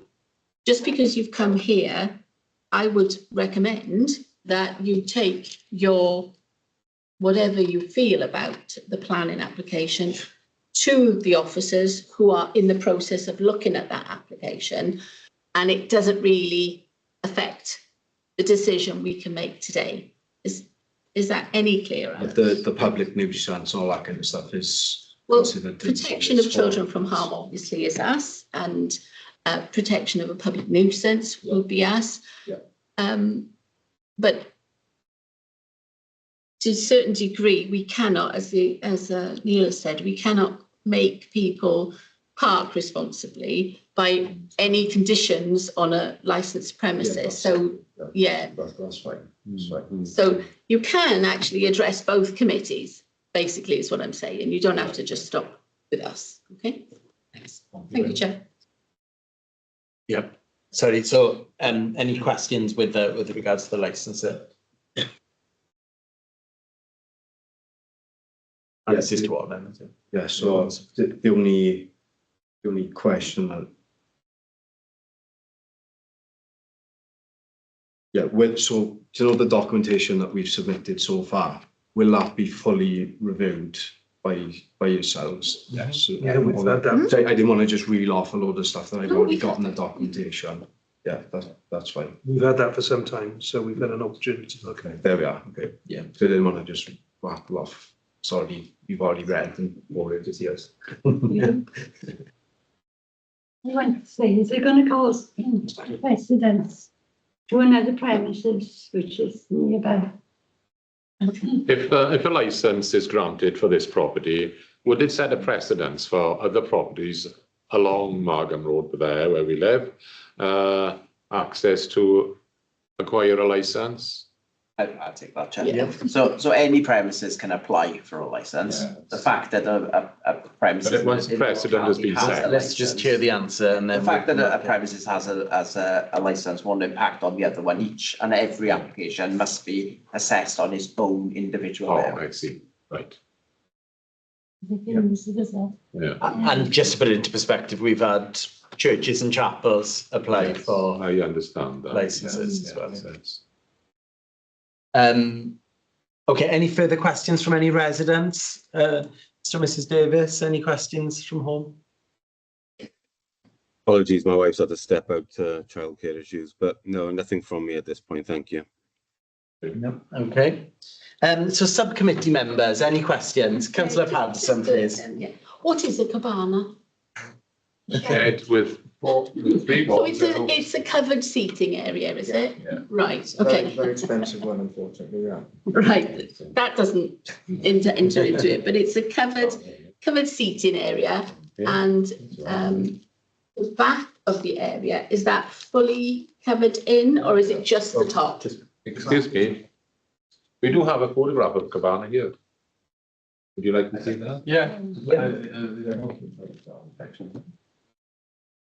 just because you've come here, I would recommend that you take your whatever you feel about the planning application to the officers who are in the process of looking at that application, and it doesn't really affect the decision we can make today. Is that any clearer? The public nuisance and all that kind of stuff is well, considered protection of children from harm obviously is us, and protection of a public nuisance will be us. But to a certain degree, we cannot, as Neil said, we cannot make people park responsibly by any conditions on a licensed premises. That's fine. That's fine. So you can actually address both committees, basically, is what I'm saying. You don't have to just stop with us. Okay. Thanks. Thank you, Chair. Yep. Sorry, so any questions with regards to the licensing? And this is to all then, is it? Yeah, so the only question that so do you know the documentation that we've submitted so far, will that be fully reviewed by yourselves? Yes. Yeah, we've had that. So I didn't want to just reel off a load of stuff that I've already got in the documentation. Yeah, that's fine. We've had that for some time, so we've had an opportunity to look at it. There we are. Okay. Yeah. So I didn't want to just rattle off. Sorry, you've already read and already years. I want to say, is it going to cause precedence to another premises which is nearby? If a license is granted for this property, would it set a precedence for other properties along Margam Road there where we live, access to acquire a license? I'll take that, Chair. Yeah. So any premises can apply for a licence. The fact that a premises. But once precedent has been set. Let's just hear the answer and then. The fact that a premises has a licence won't impact on the other one. Each and every application must be assessed on its own individual Oh, merit. I see. Right. Yeah. Yeah. And just to put it into perspective, we've had churches and chapels apply for I understand that. licenses as well. Yes. Okay, any further questions from any residents? Mr. or Mrs. Davis, any questions from home? Apologies, my wife's had to step out to childcare issues, but no, nothing from me at this point. Thank you. No. Okay. So subcommittee members, any questions? Councillor Patterson, please. What is a cabana? Shed with three So walls. it's a covered seating area, is it? Yeah. Right, Very, okay. very expensive one, unfortunately, yeah. Right, that doesn't enter into it, but it's a covered seating area. Yeah. And the back of the area, is that fully covered in or is it just the top? Excuse me. We do have a photograph of cabana here. Would you like to see that? Yeah.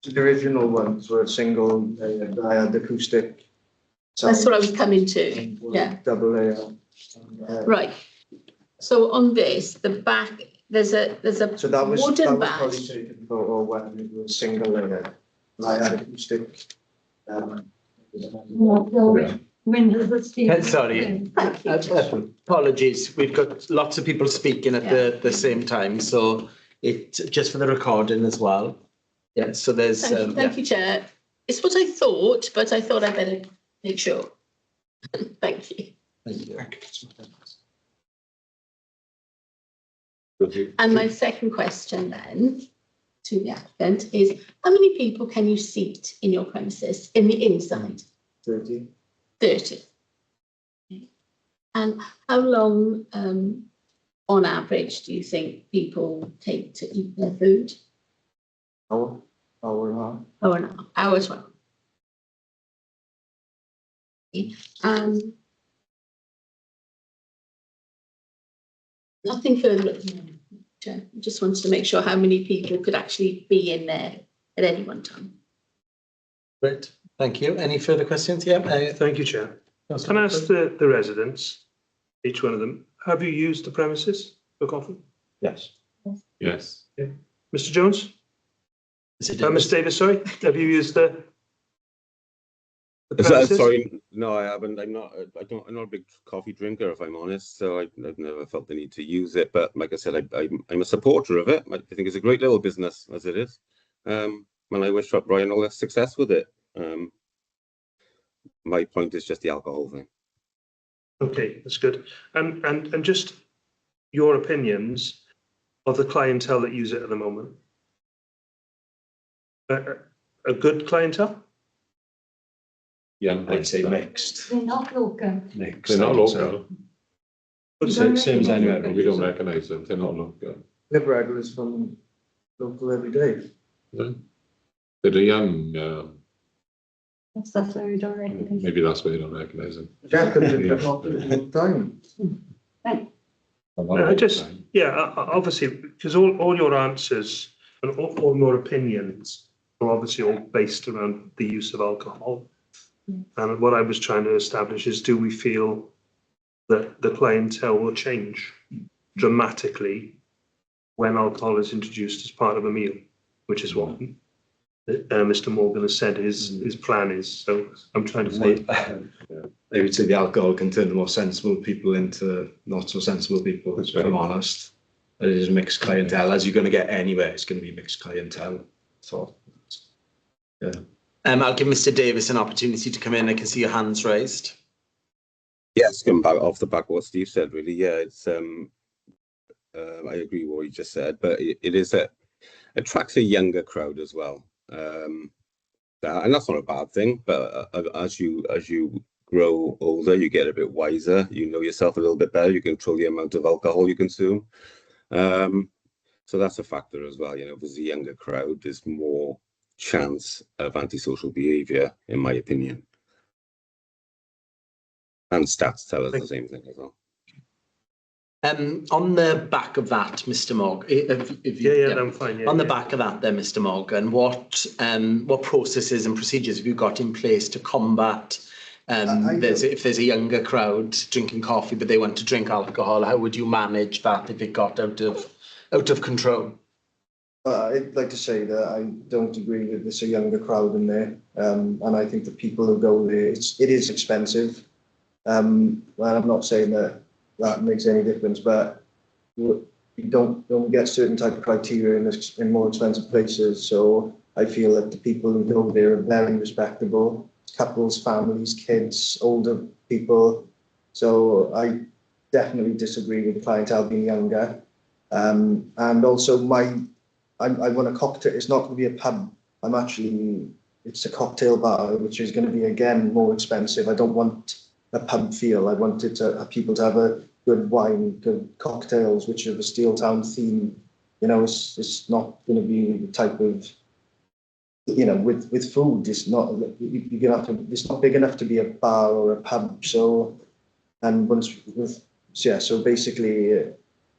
The original ones were single, I had acoustic. That's what I was coming to, yeah. Double layer. Right. So on this, the back, there's a So that was wooden probably back. taken photo when it was single layer. I had acoustic. Windows are steel. Sorry. Thank you. Apologies, we've got lots of people speaking at the same time, so it just for the recording as well. Yeah, so there's. Thank you, Chair. It's what I thought, but I thought I'd better make sure. Thank you. Thank you. And my second question then to the applicant is, how many people can you seat in your premises in the inside? 30. 30. Okay. And how long, on average, do you think people take to eat their food? Hour and a half. Hour and a half, hours one. Nothing further at the moment. Chair. I just wanted to make sure how many people could actually be in there at any one time. Great, thank you. Any further questions? Yeah. Thank you, Chair. Can I ask the residents, each one of them, have you used the premises for coffee? Yes. Yes. Mr. Jones? Ms. Davis, sorry, have you used the premises? Sorry, no, I haven't. I'm not a big coffee drinker, if I'm honest. So I've never felt the need to use it. But like I said, I'm a supporter of it. I think it's a great little business as it is. And I wish Brian all the success with it. My point is just the alcohol thing. Okay, that's good. And just your opinions of the clientele that use it at the moment. A good clientele? Yeah, I'd say mixed. They're not local. Mixed. They're not local. Same as anywhere. We don't recognise them. They're not local. We have regulars from local every day. They're young. That's why we don't recognise. Maybe that's why they don't recognise them. Jack comes in all the time. I just, yeah, obviously, because all your answers and all your opinions are obviously all based around the use of alcohol. And what I was trying to establish is, do we feel that the clientele will change dramatically when alcohol is introduced as part of a meal, which is what Mr. Morgan has said his plan is. So I'm trying to say, I would say the alcohol can turn the more sensible people into not so sensible people, if I'm honest. It is mixed clientele. As you're going to get anywhere, it's going to be mixed clientele. So, yeah. I'll give Mr. Davis an opportunity to come in. I can see your hands raised. Yes, coming back off the back of what Steve said, really, yeah, it's I agree with what he just said, but it attracts a younger crowd as well, and that's not a bad thing. But as you grow older, you get a bit wiser. You know yourself a little bit better. You control the amount of alcohol you consume. So that's a factor as well. You know, if there's a younger crowd, there's more chance of antisocial behaviour, in my opinion. And stats tell us the same thing as well. On the back of that, Mr. Morgan, I'm fine. Yeah, on the back of that, then, Mr. Morgan, what processes and procedures have you got in place to combat if there's a younger crowd drinking coffee but they want to drink alcohol? How would you manage that if it got out of control? I'd like to say that I don't agree that there's a younger crowd in there, and I think the people who go there, it is expensive. And I'm not saying that makes any difference, but you don't get certain type of criteria in more expensive places. So I feel that the people who go there are very respectable, couples, families, kids, older people. So I definitely disagree with the clientele being younger. And also I want a cocktail. It's not going to be a pub. It's a cocktail bar, which is going to be, again, more expensive. I don't want a pub feel. I want people to have a good wine, good cocktails, which are the Steel Town theme. You know, it's not going to be the type of, you know, with food. It's not you're gonna have to. It's not big enough to be a bar or a pub. So, so basically,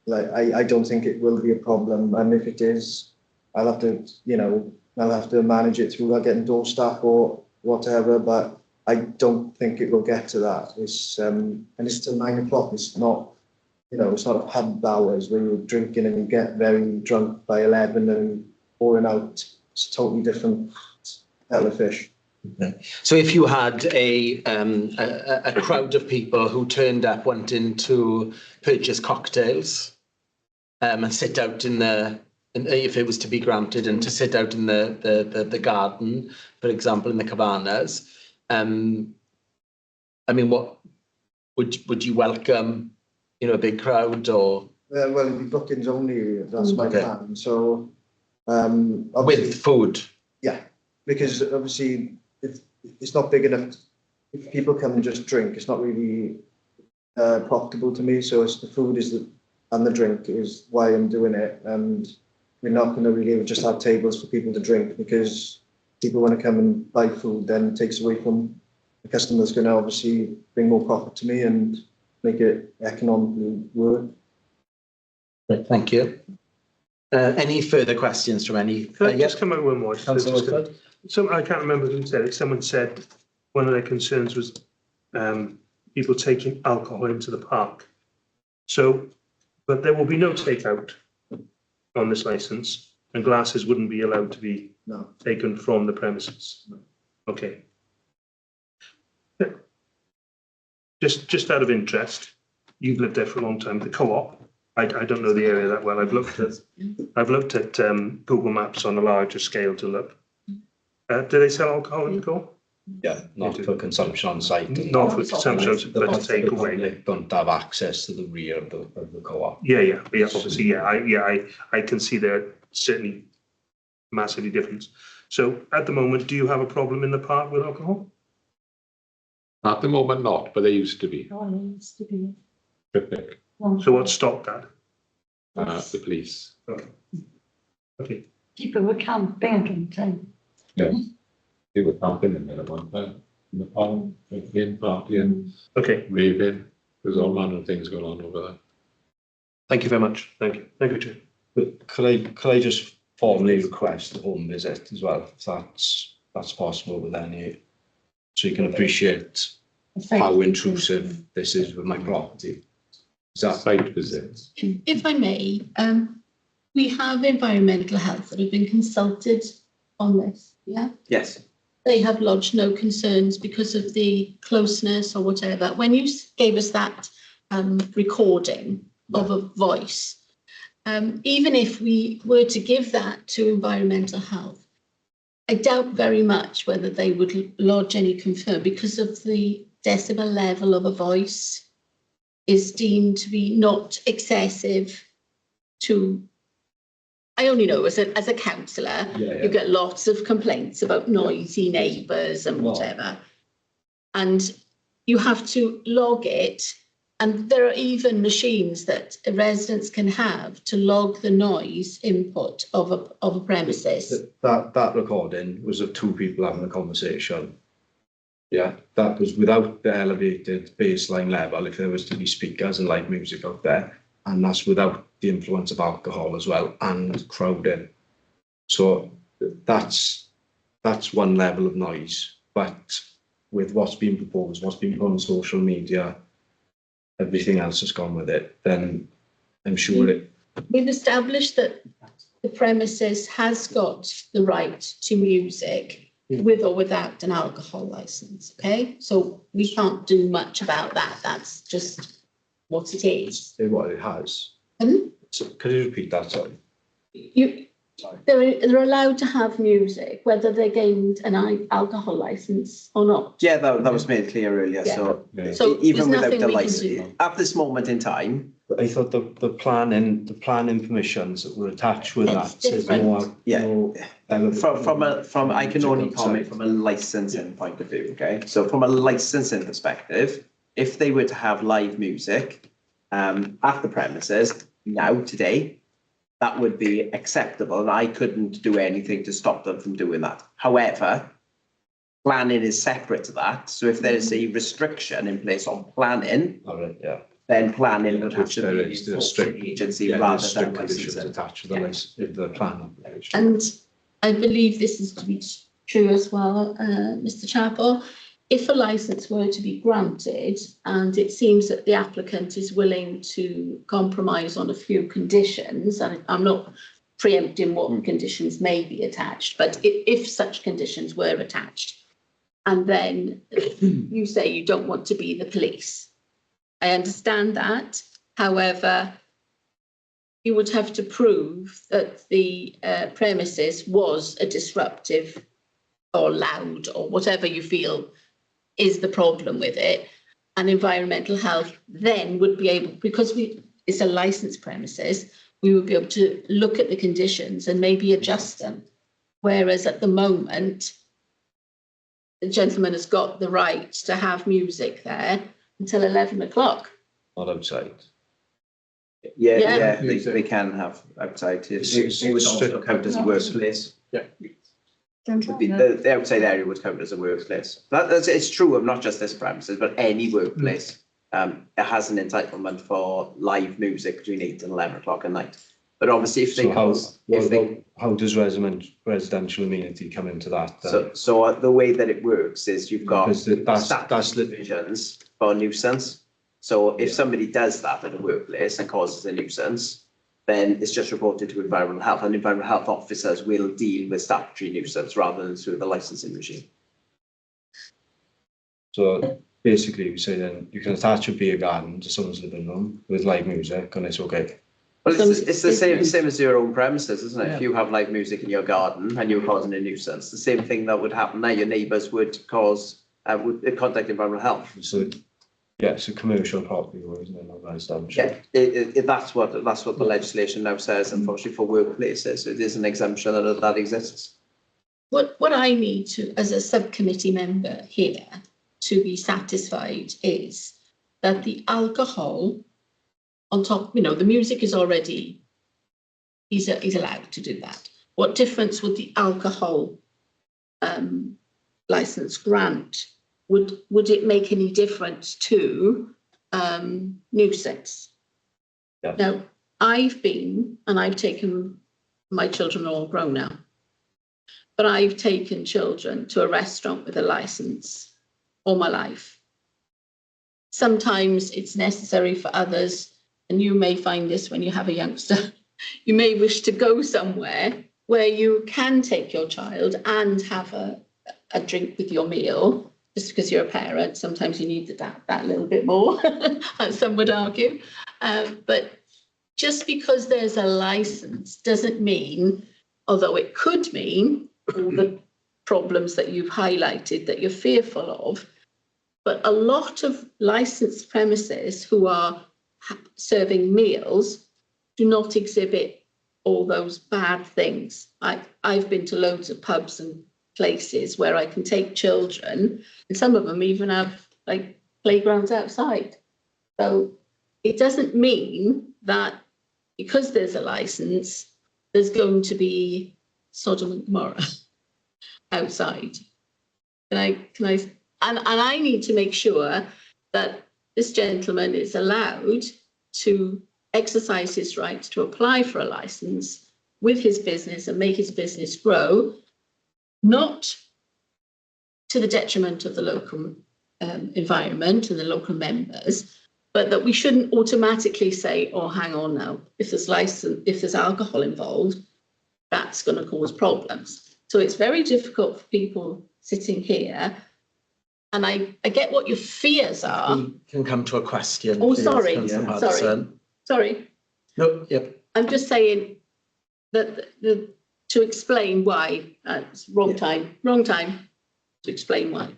like I don't think it will be a problem. And if it is, I'll have to manage it through getting door staff or whatever. But I don't think it will get to that. And it's till 9 o'clock. It's not, it's not pub hours where you're drinking and you get very drunk by 11 and pouring out. It's a totally different kettle of fish. Okay. So if you had a crowd of people who turned up wanting to purchase cocktails and sit out if it was to be granted, and to sit out in the garden, for example, in the cabanas, I mean, what would you welcome? A big crowd, or well, it'd be bookings only. That's my plan. So with food, yeah, because obviously it's not big enough. If people come and just drink, it's not really profitable to me. So it's the food and the drink is why I'm doing it, and we're not going to really just have tables for people to drink, because people want to come and buy food, then it takes away from the customer's going to obviously bring more profit to me and make it economically work. Right, thank you. Any further questions from any? Can I just come out one more? So I can't remember who said it. Someone said one of their concerns was people taking alcohol into the park. So, but there will be no takeout on this licence, and glasses wouldn't be allowed to be taken from the premises. No. Okay. Just out of interest, you've lived there for a long time. The Co-op, I don't know the area that well. I've looked at Google Maps on a larger scale to look. Do they sell alcohol in the Co-op? Yeah, not for consumption on site. Not for consumption, but to take away. They don't have access to the rear of the Co-op. Yeah, obviously, I can see they're certainly massively different. So at the moment, do you have a problem in the park with alcohol? At the moment, not, but they used to be. Oh, it used to be. Terrific. So what stopped that? The police. Okay. People were camping at one time. Yeah. They were camping in there at one time. In the park, drinking, partying, raving. There's all manner of things going on over there. Thank you very much. Thank you. Thank you, Chair. But could I just formally request a home visit as well, if that's possible with any, so you can appreciate how intrusive this is with my property. Is that Site visits. If I may, we have environmental health that have been consulted on this, yeah? Yes. They have lodged no concerns because of the closeness or whatever. When you gave us that recording of a voice, even if we were to give that to environmental health, I doubt very much whether they would lodge any concern because of the decibel level of a voice is deemed to be not excessive to, I only know as a councillor, you get lots of complaints about noisy neighbours and whatever. And you have to log it. And there are even machines that residents can have to log the noise input of a premises. That recording was of two people having a conversation. Yeah, that was without the elevated baseline level, if there was to be speakers and live music out there, and that's without the influence of alcohol as well and crowding. So that's one level of noise. But with what's been proposed, what's been put on social media, everything else has gone with it, then I'm sure We've established that the premises has got the right to music with or without an alcohol licence, okay? So we can't do much about that. That's just what it is. what it has. Pardon? So could you repeat that, sorry? They're allowed to have music, whether they gained an alcohol licence or not. Yeah, that was made clear earlier. Yeah. So even there's without nothing the we can license, do. at this moment in time, But I thought the planning permissions that were attached with It's that says different. from I can only comment from a licensing point of view. Okay, so from a licensing perspective, if they were to have live music at the premises now today, that would be acceptable, and I couldn't do anything to stop them from doing that. However, planning is separate to that. So if there is a restriction in place on planning, then planning would have to be the enforcing agency rather than licensing. Attached to the plan. And I believe this is to be true as well, Mr. Chapel. If a licence were to be granted and it seems that the applicant is willing to compromise on a few conditions, and I'm not preempting what conditions may be attached, but if such conditions were attached, and then you say you don't want to be the police, I understand that. However, you would have to prove that the premises was a disruptive or loud or whatever you feel is the problem with it, and environmental health then would be able, because it's a licensed premises, we would be able to look at the conditions and maybe adjust them. Whereas at the moment, the gentleman has got the right to have music there until 11 o'clock. Not outside. Yeah, they can have outside. It would also count as a workplace. Yeah. The outside area would count as a workplace. It's true of not just this premises, but any workplace. It has an entitlement for live music between 8 and 11 o'clock at night. But obviously, how does residential amenity come into that? So the way that it works is you've got statutory provisions for nuisance. So if somebody does that at a workplace and causes a nuisance, then it's just reported to environmental health, and environmental health officers will deal with statutory nuisance rather than through the licensing regime. So basically, we say then you can attach a beer garden to someone's living room with live music, and it's okay. Well, it's the same as your own premises, isn't it? Yeah. If you have live music in your garden and you're causing a nuisance, the same thing that would happen now. Your neighbours would would contact environmental health. So yeah, it's a commercial property, isn't it? Not residential. Yeah, that's what the legislation now says. Unfortunately, for workplaces, it is an exemption that exists. What I need to, as a subcommittee member here, to be satisfied is that the alcohol on top, the music is already, he's allowed to do that. What difference would the alcohol licence grant? Would it make any difference to nuisance? Yes. Now, I've been and I've taken My children are all grown now. But I've taken children to a restaurant with a license all my life. Sometimes it's necessary for others, and you may find this when you have a youngster. You may wish to go somewhere where you can take your child and have a drink with your meal, just because you're a parent. Sometimes you need that little bit more, as some would argue. But just because there's a license doesn't mean, although it could mean, all the problems that you've highlighted that you're fearful of, but a lot of licensed premises who are serving meals do not exhibit all those bad things. I've been to loads of pubs and places where I can take children, and some of them even have like playgrounds outside. So it doesn't mean that because there's a license, there's going to be Sodom and Gomorrah outside. And I need to make sure that this gentleman is allowed to exercise his right to apply for a license with his business and make his business grow, not to the detriment of the local environment and the local members, but that we shouldn't automatically say, oh, hang on now, if there's alcohol involved, that's going to cause problems. So it's very difficult for people sitting here. And I get what your fears are. We can come to a question. Oh, please, sorry. Councillor Yeah. Patterson. Sorry. No, yep. I'm just saying that to explain why, wrong time to explain why.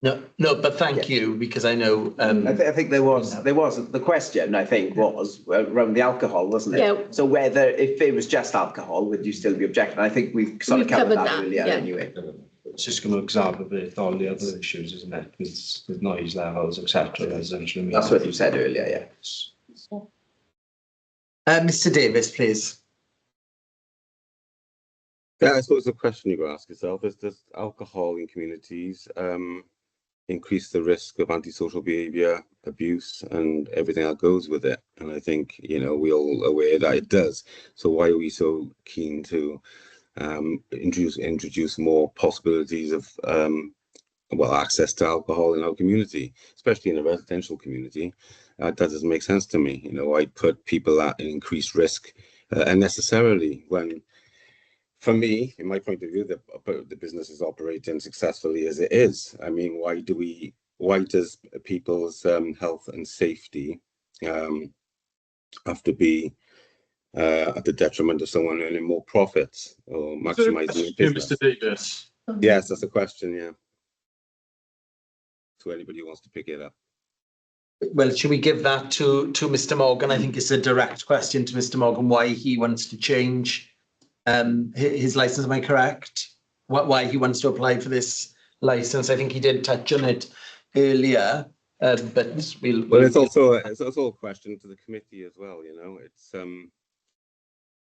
No, but thank you, because I know. I think there was the question, I think, was around the alcohol, wasn't it? Yeah. So whether, if it was just alcohol, would you still be objecting? I think we've sort of covered that earlier anyway. It's just going to exacerbate all the other issues, isn't it? With noise levels, etc. Residential. That's what you said earlier, yeah. Mr. Davis, please. Yeah, I suppose the question you got to ask yourself is, does alcohol in communities increase the risk of antisocial behaviour, abuse, and everything that goes with it? And I think, we're all aware that it does. So why are we so keen to introduce more possibilities of access to alcohol in our community, especially in a residential community? That doesn't make sense to me. I put people at an increased risk unnecessarily when, for me, in my point of view, the business is operating successfully as it is. I mean, why does people's health and safety have to be at the detriment of someone earning more profits or maximising their business? Mr. Davis. Yes, that's a question, yeah. To anybody who wants to pick it up. Well, should we give that to Mr. Morgan? I think it's a direct question to Mr. Morgan, why he wants to change his license. Am I correct? Why he wants to apply for this license? I think he did touch on it earlier, but it's also a question to the committee as well. It's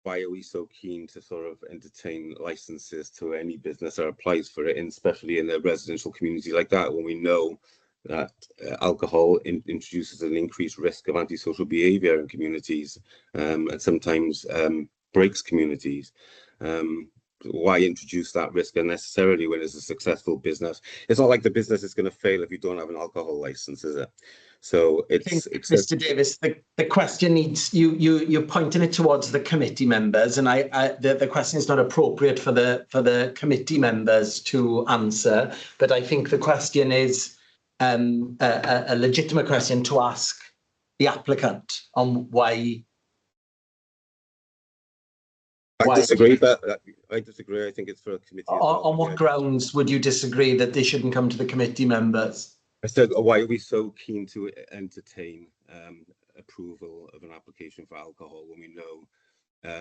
why are we so keen to sort of entertain licenses to any business that applies for it, and especially in a residential community like that, when we know that alcohol introduces an increased risk of antisocial behaviour in communities, and sometimes breaks communities. Why introduce that risk unnecessarily when it's a successful business? It's not like the business is going to fail if you don't have an alcohol license, is it? So it's Mr. Davis, the question needs you're pointing it towards the committee members, and the question is not appropriate for the committee members to answer, but I think the question is a legitimate question to ask the applicant on why. I disagree, but I disagree. I think it's for a committee. On what grounds would you disagree that they shouldn't come to the committee members? I said, why are we so keen to entertain approval of an application for alcohol when we know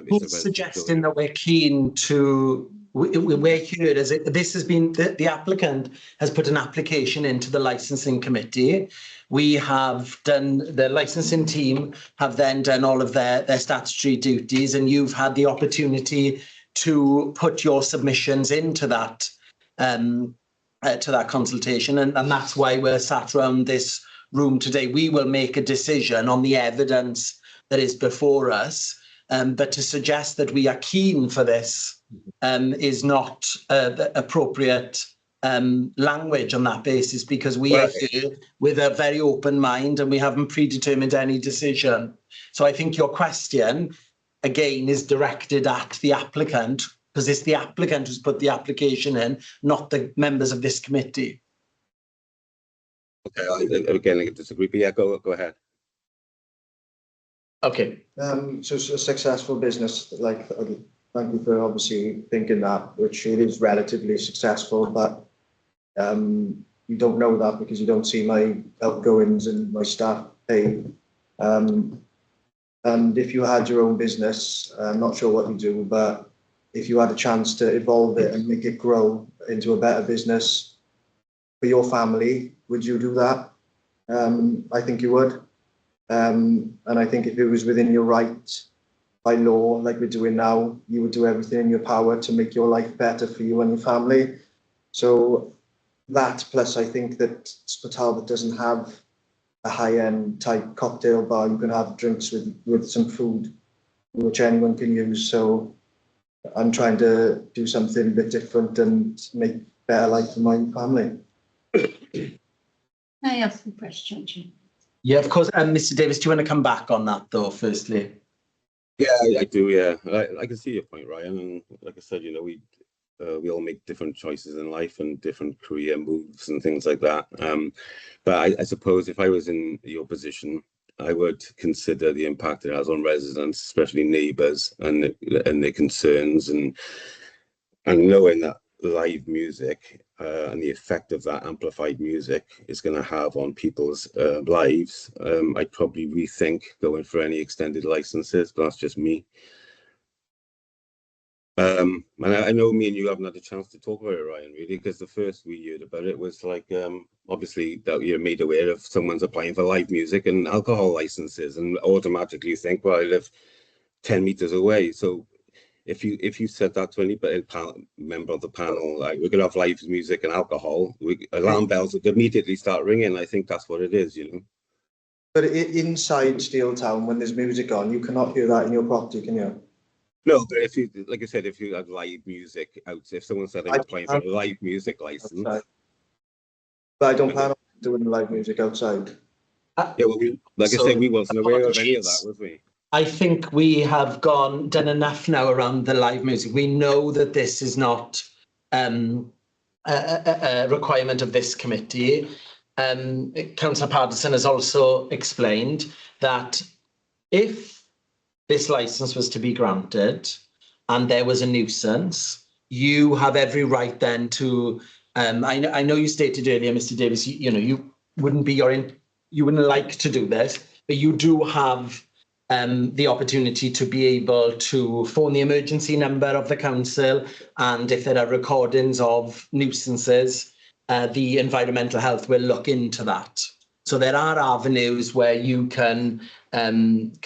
Who's suggesting that we're keen to? We're here as this has been the applicant has put an application into the licensing committee. We have done, the licensing team have then done all of their statutory duties, and you've had the opportunity to put your submissions into that to that consultation, and that's why we're sat around this room today. We will make a decision on the evidence that is before us, but to suggest that we are keen for this is not the appropriate language on that basis, because we are here with a very open mind and we haven't predetermined any decision. So I think your question, again, is directed at the applicant, because it's the applicant who's put the application in, not the members of this committee. Okay, again, I disagree, but yeah, go ahead. Okay. So it's a successful business, like, thank you for obviously thinking that, which it is relatively successful, but you don't know that because you don't see my outgoings and my staff pay. And if you had your own business, I'm not sure what you do, but if you had a chance to evolve it and make it grow into a better business for your family, would you do that? I think you would. And I think if it was within your right by law, like we're doing now, you would do everything in your power to make your life better for you and your family. So that, plus I think that Talbot doesn't have a high-end type cocktail bar. You can have drinks with some food, which anyone can use. So I'm trying to do something a bit different and make better life for my family. Can I ask a question, Jim? Yeah, of course. Mr. Davis, do you want to come back on that though, firstly? Yeah, I do. Yeah, I can see your point, Ryan. And like I said, you know, we all make different choices in life and different career moves and things like that. But I suppose if I was in your position, I would consider the impact it has on residents, especially neighbours, and their concerns, and knowing that live music and the effect of that amplified music is going to have on people's lives. I'd probably rethink going for any extended licenses, but that's just me. And I know me and you haven't had a chance to talk about it, Ryan, really, because the first we heard about it was like, obviously that you're made aware of someone's applying for live music and alcohol licenses, and automatically you think, well, I live 10 meters away. So if you said that to any member of the panel, like, we're going to have live music and alcohol, alarm bells would immediately start ringing. I think that's what it is, you know. But inside Steel Town, when there's music on, you cannot hear that in your property, can you? No, but if you, like I said, if you had live music out, if someone said I'm applying for a live music license. Outside. But I don't plan on doing live music outside. Yeah, well, I said, we wasn't aware of any of that, was we? I think we have done enough now around the live music. We know that this is not a requirement of this committee. Councillor Paterson has also explained that if this licence was to be granted and there was a nuisance, you have every right then to, I know you stated earlier, Mr. Davis, you know, you wouldn't like to do this, but you do have the opportunity to be able to phone the emergency number of the council, and if there are recordings of nuisances, the environmental health will look into that. So there are avenues where you can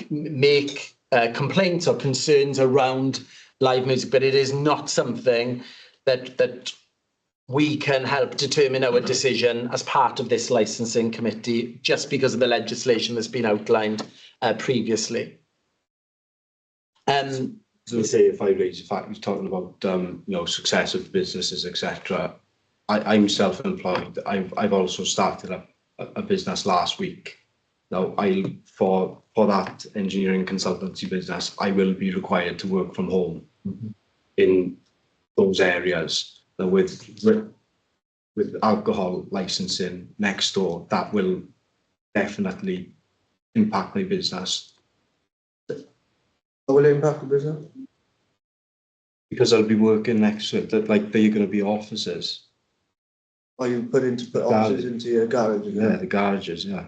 make complaints or concerns around live music, but it is not something that we can help determine our decision as part of this licensing committee, just because of the legislation that's been outlined previously. So say if I raise the fact he's talking about you know, success of businesses, etc. I'm self-employed. I've also started a business last week. Now for that engineering consultancy business, I will be required to work from home in those areas. Now with alcohol licensing next door, that will definitely impact my business. How will it impact the business? Because I'll be working next to it, like they're going to be offices. Are you put offices into your garage? Yeah, the garages, yeah.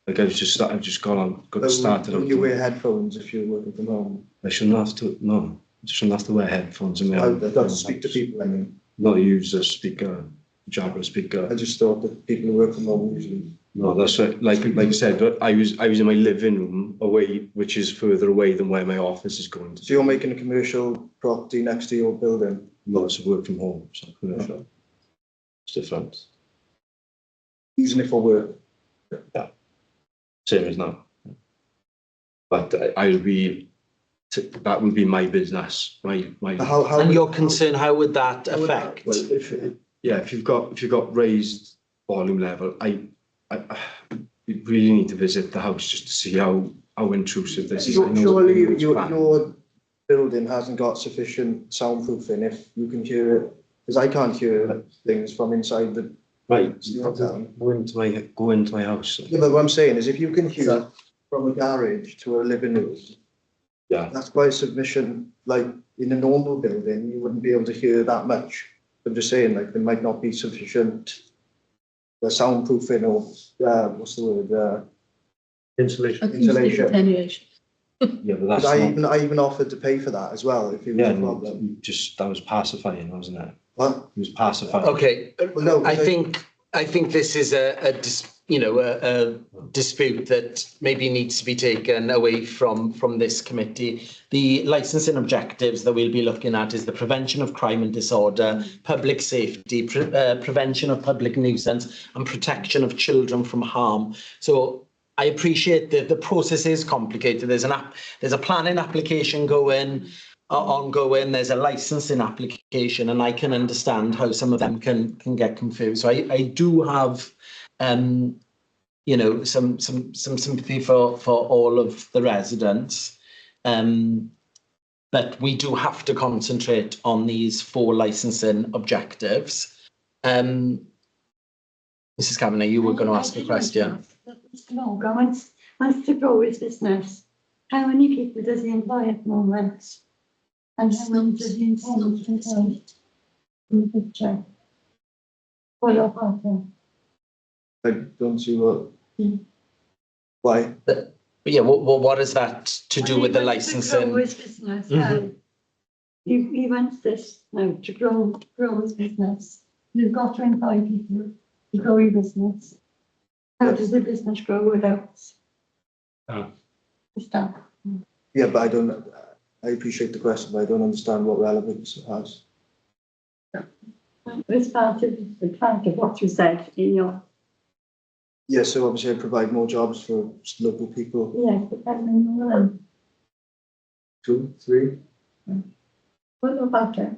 Like I've just started. Will you wear headphones if you're working from home? I shouldn't have to, no. I shouldn't have to wear headphones in my I've got to speak to people, I mean. Not use a speaker, Jabra speaker. I just thought that people who work from home usually. No, that's right. Like I said, I was in my living room away, which is further away than where my office is going to. So you're making a commercial property next to your building? No, it's a work from home, so commercial. Okay. It's different. Using it for work? Yeah. Same as now. But I'll be that would be my business. How And your concern, how would that affect? Well, if you've got raised volume level, you really need to visit the house just to see how intrusive this is. Surely your building hasn't got sufficient soundproofing if you can hear it, because I can't hear things from inside the Right, steel town. go into my house. Yeah, but what I'm saying is if you can hear from a garage to a living room, Yeah. that's by submission. Like in a normal building, you wouldn't be able to hear that much. I'm just saying, like, there might not be sufficient soundproofing or what's the word? Insulation. Insulation. Attenuation. Yeah, but that's I not, even offered to pay for that as well if it was a problem. that was pacifying, wasn't it? What? It was pacifying. Okay, Well, no, I think this is a dispute that maybe needs to be taken away from this committee. The licensing objectives that we'll be looking at is the prevention of crime and disorder, public safety, prevention of public nuisance, and protection of children from harm. So I appreciate that the process is complicated. There's a planning application ongoing, there's a licensing application, and I can understand how some of them can get confused. So I do have some sympathy for all of the residents, but we do have to concentrate on these 4 licensing objectives. Mrs. Kavanagh, you were going to ask a question. No, wants to grow his business. How many people does he employ at the moment? And how many does he intend to employ in the future? For your partner? I don't see what. Why? But yeah, what is that to do with the Grow licensing? his business. Mhm. He wants this now to grow his business. You've got to employ people to grow your business. How does the business grow without the staff? Yeah, but I appreciate the question, but I don't understand what relevance it has. It's part of what you said in your, Yeah, so obviously I provide more jobs for local people. yes, but I mean, 2, 3. what about it?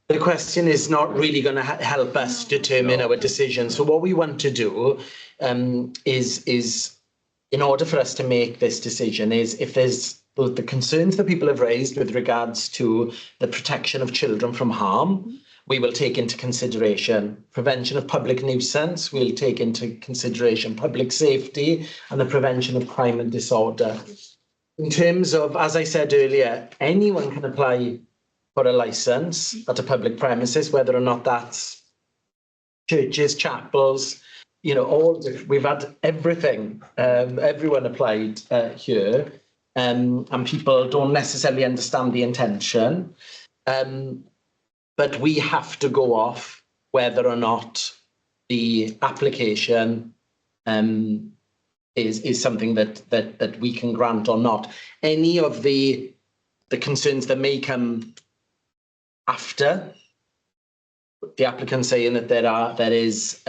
The question is not really going to help us determine our decision. So what we want to do is, in order for us to make this decision, is if there's the concerns that people have raised with regards to the protection of children from harm, we will take into consideration prevention of public nuisance, we'll take into consideration public safety and the prevention of crime and disorder. In terms of, as I said earlier, anyone can apply for a licence at a public premises, whether or not that's churches, chapels, we've had everything. Everyone applied here, and people don't necessarily understand the intention. But we have to go off whether or not the application is something that we can grant or not. Any of the concerns that may come after the applicant saying that there is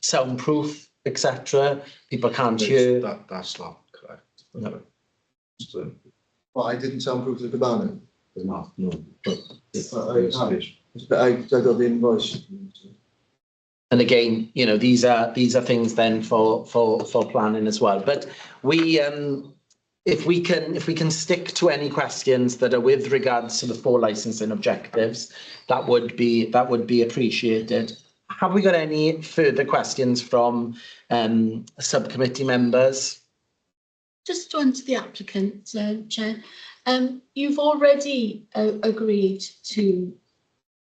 soundproof, etc. People can't hear. That's not correct. No. Well, I didn't soundproof the cabana. There's not, no. But I got the invoice. And again, these are things then for planning as well. But we, if we can stick to any questions that are with regards to the 4 licensing objectives, that would be appreciated. Have we got any further questions from subcommittee members? Just to answer the applicant, Chair, you've already agreed to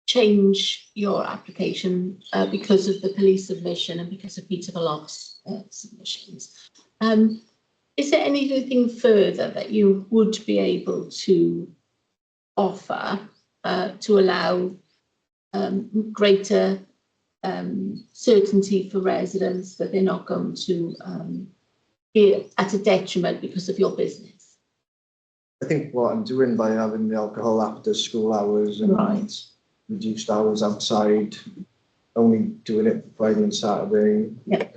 change your application because of the police submission and because of Peter Bullock's submissions. Is there anything further that you would be able to offer to allow greater certainty for residents that they're not going to be at a detriment because of your business? I think what I'm doing by having the alcohol after school hours and reduced hours outside, only doing it Friday and Saturday. Yeah.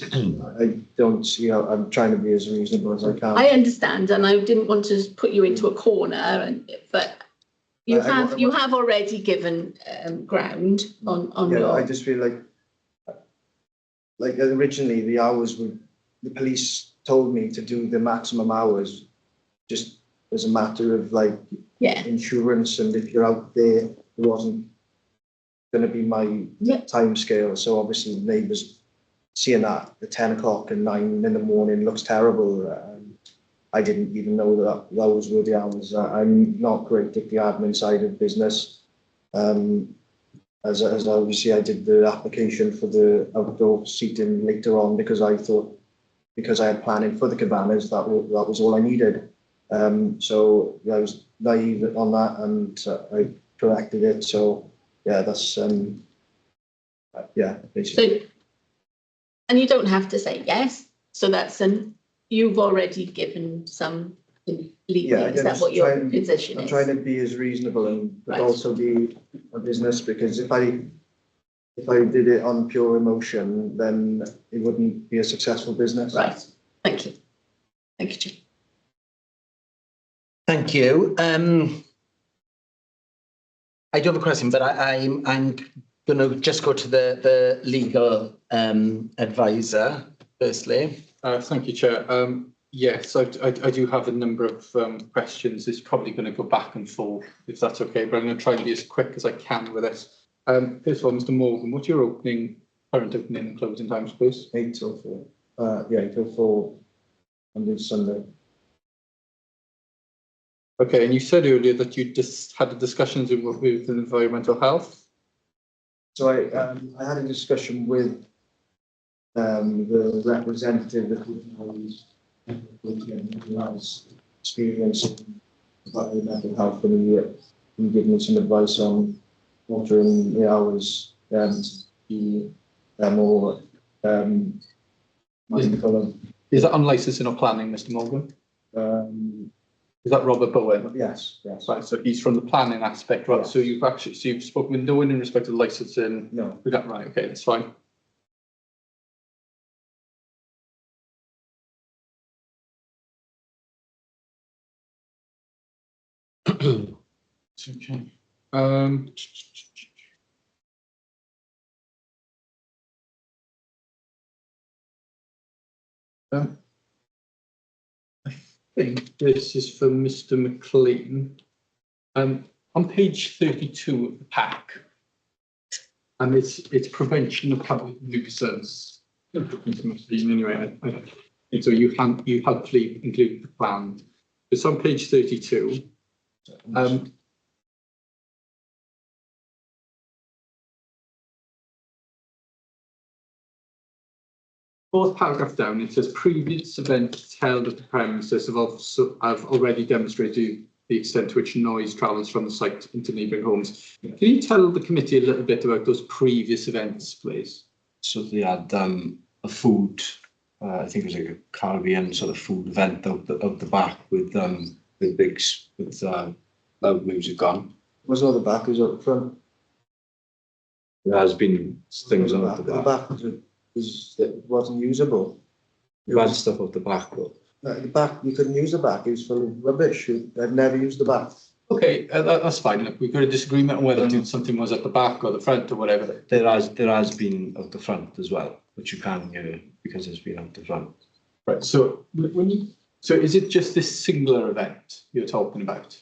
I don't see how, I'm trying to be as reasonable as I can. I understand, and I didn't want to put you into a corner, but you have already given ground on Yeah, I your. just feel like originally the hours would, the police told me to do the maximum hours just as a matter of like insurance, and if you're out there, it wasn't going to be my time scale. So obviously neighbours seeing that the 10 o'clock and 9 in the morning looks terrible. I didn't even know that those were the hours. I'm not great at the admin side of business. As obviously I did the application for the outdoor seating later on because I thought, because I had planning for the cabanas, that was all I needed. So I was naive on that, and I corrected it. So yeah, that's basically. So, and you don't have to say yes. So that's you've already given some leeway. Is that what your position is? I'm trying to be as reasonable but also be a business, because if I did it on pure emotion, then it wouldn't be a successful business. Right. Thank you. Thank you, Jim. Thank you. I do have a question, but I'm going to just go to the legal advisor firstly. Thank you, Chair. Yes, I do have a number of questions. It's probably going to go back and forth, if that's okay, but I'm going to try and be as quick as I can with this. First of all, Mr. Morgan, what's your current opening and closing times, please? 8 till 4. 8 till 4 on this Sunday. Okay, and you said earlier that you just had discussions with environmental health. So I had a discussion with the representative who has experience in environmental health, and he gave me some advice on altering the hours and be more mindful of. Is that on licensing or planning, Mr. Morgan? Is that Robert Bowen? Yes. Right, so he's from the planning aspect, right? Yes. So you've spoken with no one in respect to licensing? No. Right, okay, that's fine. Okay. I think this is for Mr. McLean. On page 32 of the pack, and it's prevention of public nuisance. Anyway, so you helpfully include the plan. It's on page 32. Fourth paragraph down, it says previous events held at the premises have already demonstrated the extent to which noise travels from the site into neighbouring homes. Can you tell the committee a little bit about those previous events, please? So they had a food, I think it was like a Caribbean sort of food event out the back with loud music on. It wasn't at the back, it was at the front. There has been things on the back. The back it wasn't usable. You had stuff at the back though. At the back, you couldn't use the back. It was full of rubbish. I've never used the back. Okay, that's fine. Look, we've got a disagreement on whether something was at the back or the front or whatever. There has been at the front as well, which you can hear because it's been at the front. Right. So so is it just this singular event you're talking about?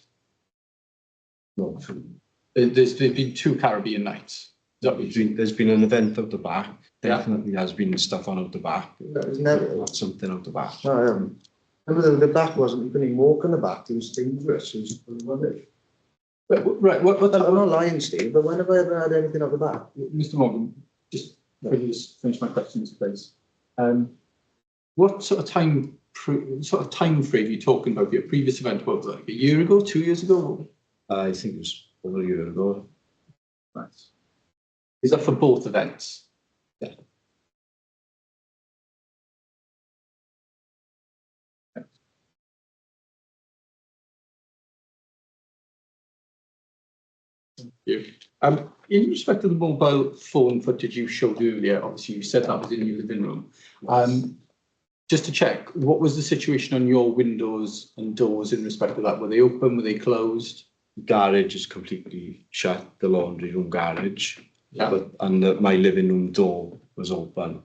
No. There's been 2 Caribbean nights. There's been an event out the back. Definitely has been stuff on out the back. There's never something out the back. No, I haven't. The back wasn't. You couldn't even walk on the back. It was dangerous. It was full of rubbish. Right. I'm not lying, Steve. But when have I ever had anything out the back? Mr. Morgan, just finish my questions, please. What sort of time frame are you talking about? Your previous event, what was it, like a year ago, 2 years ago? I think it was over a year ago. Right. Is that for both events? Yeah. Thank you. In respect to the mobile phone footage you showed earlier, obviously you said that was in your living room. Just to check, what was the situation on your windows and doors in respect to that? Were they open? Were they closed? Garage is completely shut, the laundry room garage, Yeah. My living room door was open.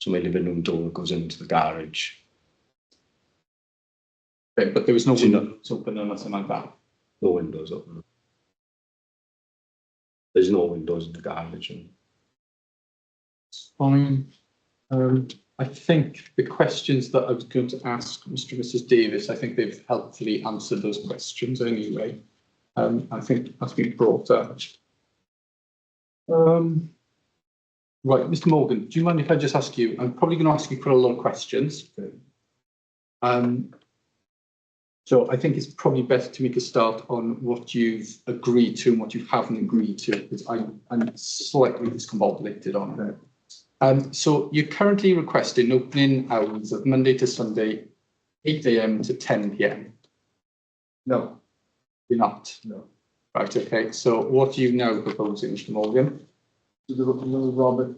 So my living room door goes into the garage. Okay, but there was no So no- windows open or nothing like that? No windows open. There's no windows in the garage. Fine. I think the questions that I was going to ask Mr. and Mrs. Davis, I think they've helpfully answered those questions anyway. I think that's been brought up. Right, Mr. Morgan, do you mind if I just ask you? I'm probably going to ask you quite a lot of questions. So I think it's probably better to make a start on what you've agreed to and what you haven't agreed to, because I'm slightly discombobulated on it. So you're currently requesting opening hours of Monday to Sunday, 8 AM to 10 PM. No, You're not? no. Right, okay. So what are you now proposing, Mr. Morgan? Robert,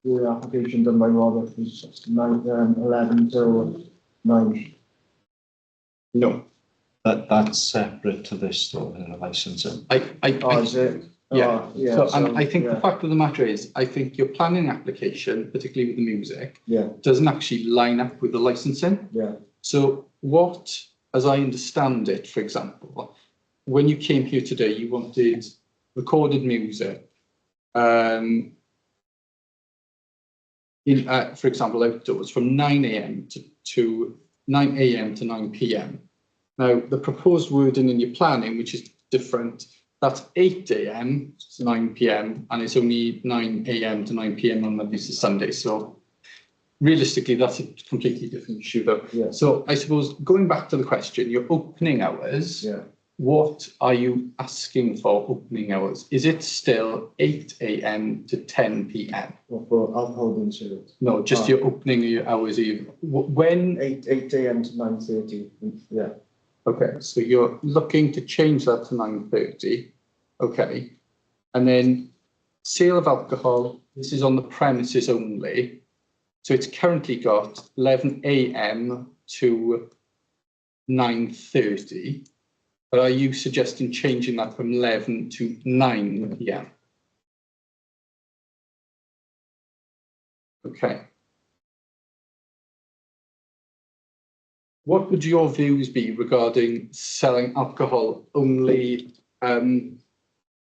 the application done by Robert is 11 till 9. No. That's separate to this though, licensing. Is it? Yeah. Oh, yeah. So, and I think yeah. the fact of the matter is, I think your planning application, particularly with the music, Yeah, doesn't actually line up with the licensing. yeah, So what, as I understand it, for example, when you came here today, you wanted recorded music, for example, outdoors from 9 AM to 9 AM to 9 PM. Now, the proposed wording in your planning, which is different, that's 8 AM to 9 PM, and it's only 9 AM to 9 PM on Mondays to Sunday. So realistically, that's a completely different issue though. yeah, So I suppose going back to the question, your opening hours, yeah. what are you asking for opening hours? Is it still 8 AM to 10 PM? Well, for alcohol being served. No, just your opening hours. When? 8 AM to 9:30. Yeah, Okay, so you're looking to change that to 9:30. Okay, and then sale of alcohol. This is on the premises only. So it's currently got 11 AM to 9:30. But are you suggesting changing that from 11 to 9 PM? Okay. What would your views be regarding selling alcohol only?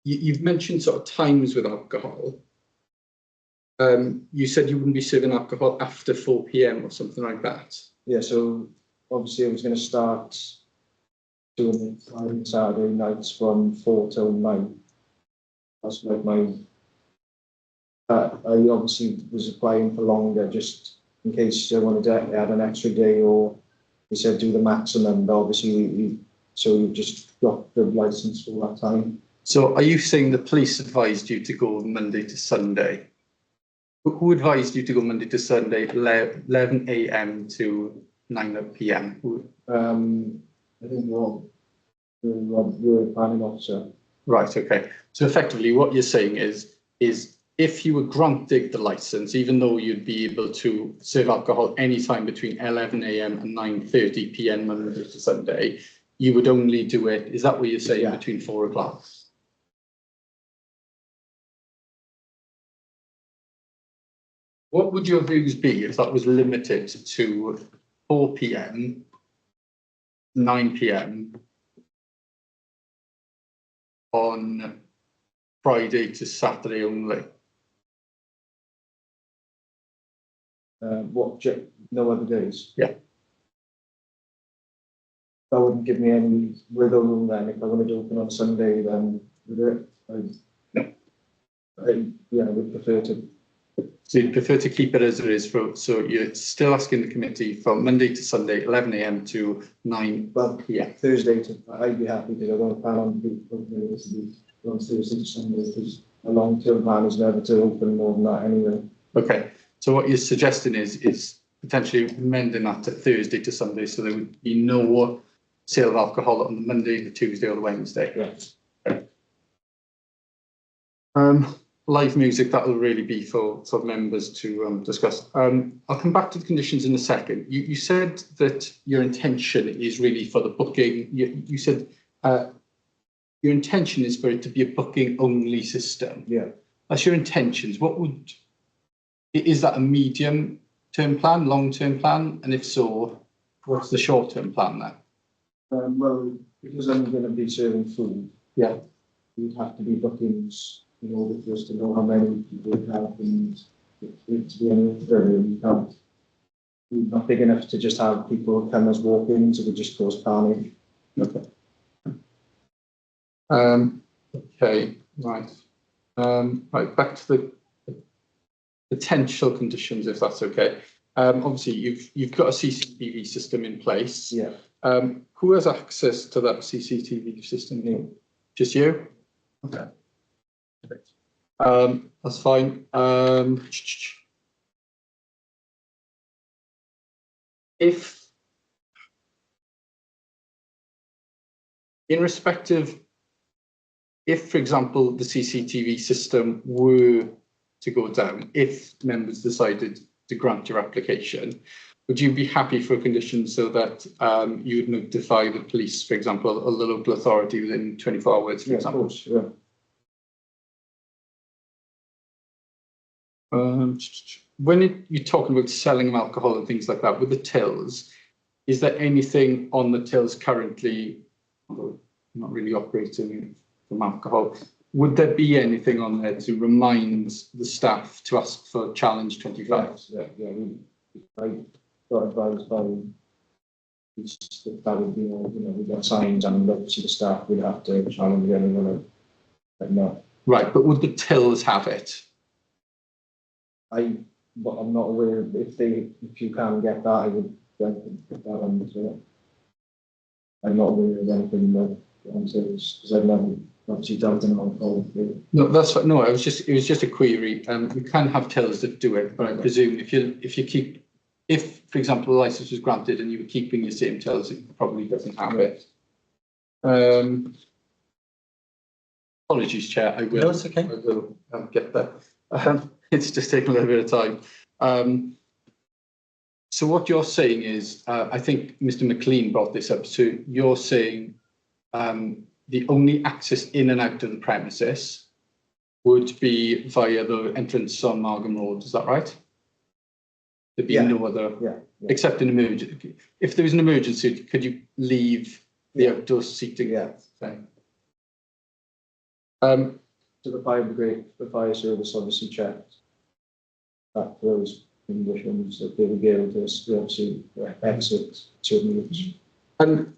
You've mentioned sort of times with alcohol. You said you wouldn't be serving alcohol after 4 PM or something like that. yeah. So obviously I was going to start doing it on Saturday nights from 4 till 9. That's like my. I obviously was applying for longer just in case I wanted to add an extra day, or they said do the maximum. But obviously, so you just got the license for that time. So are you saying the police advised you to go Monday to Sunday? Who advised you to go Monday to Sunday, 11 AM to 9 PM? I think the planning officer. Right, okay. So effectively what you're saying is if you were granted the license, even though you'd be able to serve alcohol anytime between 11 AM and 9:30 PM Monday to Sunday, you would only do it, is that what you're saying, Yeah. between 4 o'clock? What would your views be if that was limited to 4 PM, 9 PM on Friday to Saturday only? No other days? Yeah. That wouldn't give me any wiggle room then. If I wanted to open on Sunday, then would it? I would prefer to. So you prefer to keep it as it is, so you're still asking the committee from Monday to Sunday, 11 AM to 9 PM? Thursday I'd be happy because I don't plan on opening this week on Thursday to Sunday, because a long-term plan is never to open more than that anyway. Okay, so what you're suggesting is potentially amending that to Thursday to Sunday, so there would be no sale of alcohol on the Monday, the Tuesday or the Wednesday? Yes. Live music, that will really be for members to discuss. I'll come back to the conditions in a second. You said that your intention is really for the booking. You said your intention is for it to be a booking only system. Yeah. That's your intentions. Is that a medium term plan, long term plan? And if so, what's the short term plan then? Well, because I'm going to be serving food, Yeah. we'd have to be bookings in order for us to know how many people we have and to be any further. We can't. We're not big enough to just have people come as walk-ins. It would just cause panic. Okay. Okay. Right. Right. Back to the potential conditions, if that's okay. Obviously, you've got a CCTV system in place. Yeah. Who has access to that CCTV system? Me. Just you? Okay. That's fine. If in respect of, if, for example, the CCTV system were to go down, if members decided to grant your application, would you be happy for a condition so that you would notify the police, for example, or the local authority within 24 hours, for example? Of course, yeah. When you're talking about selling of alcohol and things like that, with the tills, is there anything on the tills currently, although not really operating from alcohol, would there be anything on there to remind the staff to ask for challenge 25? Yes, yeah. I got advised by that would be, we've got signs and obviously the staff would have to challenge anyone like that. Right, but would the tills have it? But I'm not aware if you can get that, I would put that on as well. I'm not aware of anything that on tills because I've never obviously dealt in alcohol. No, that's fine. No, it was just a query. You can have tills that do it, but I presume if for example the license was granted and you were keeping your same tills, it probably doesn't have it. Apologies, Chair. I will. No, it's okay. I will get that. It's just taking a little bit of time. So what you're saying is, I think Mr. McLean brought this up. So you're saying the only access in and out of the premises would be via the entrance on Margam Road. Is that right? There'd be no other, except an emergency. If there was an emergency, could you leave the outdoor seating? Yeah. Okay. So the fire brigade, the fire service obviously checked that those conditions that they would be able to obviously exit certain routes. And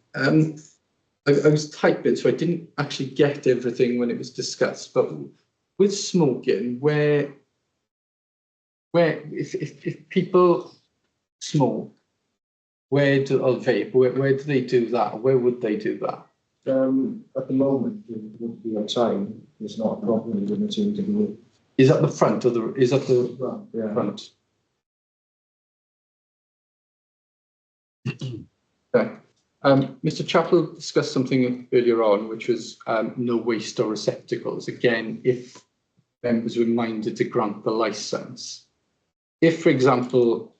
I was typing, so I didn't actually get everything when it was discussed. But with smoking, where if people smoke, or vape, where do they do that? Where would they do that? At the moment, it would be outside. It's not a problem. It wouldn't seem to be. Is that the front or the? Is that the front? Okay. Mr. Chappell discussed something earlier on, which was no waste or receptacles. Again, if members were minded to grant the licence, if, for example,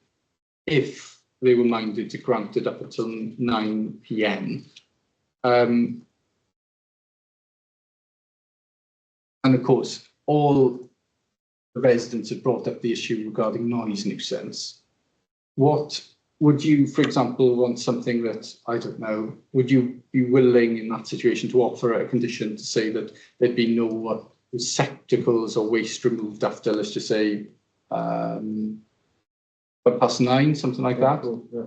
if they were minded to grant it up until 9 PM, and of course, all the residents have brought up the issue regarding noise nuisance. What would you, for example, want something that, I don't know, would you be willing in that situation to offer a condition to say that there'd be no receptacles or waste removed after, let's just say, 9:30, something like that? Cool, yeah.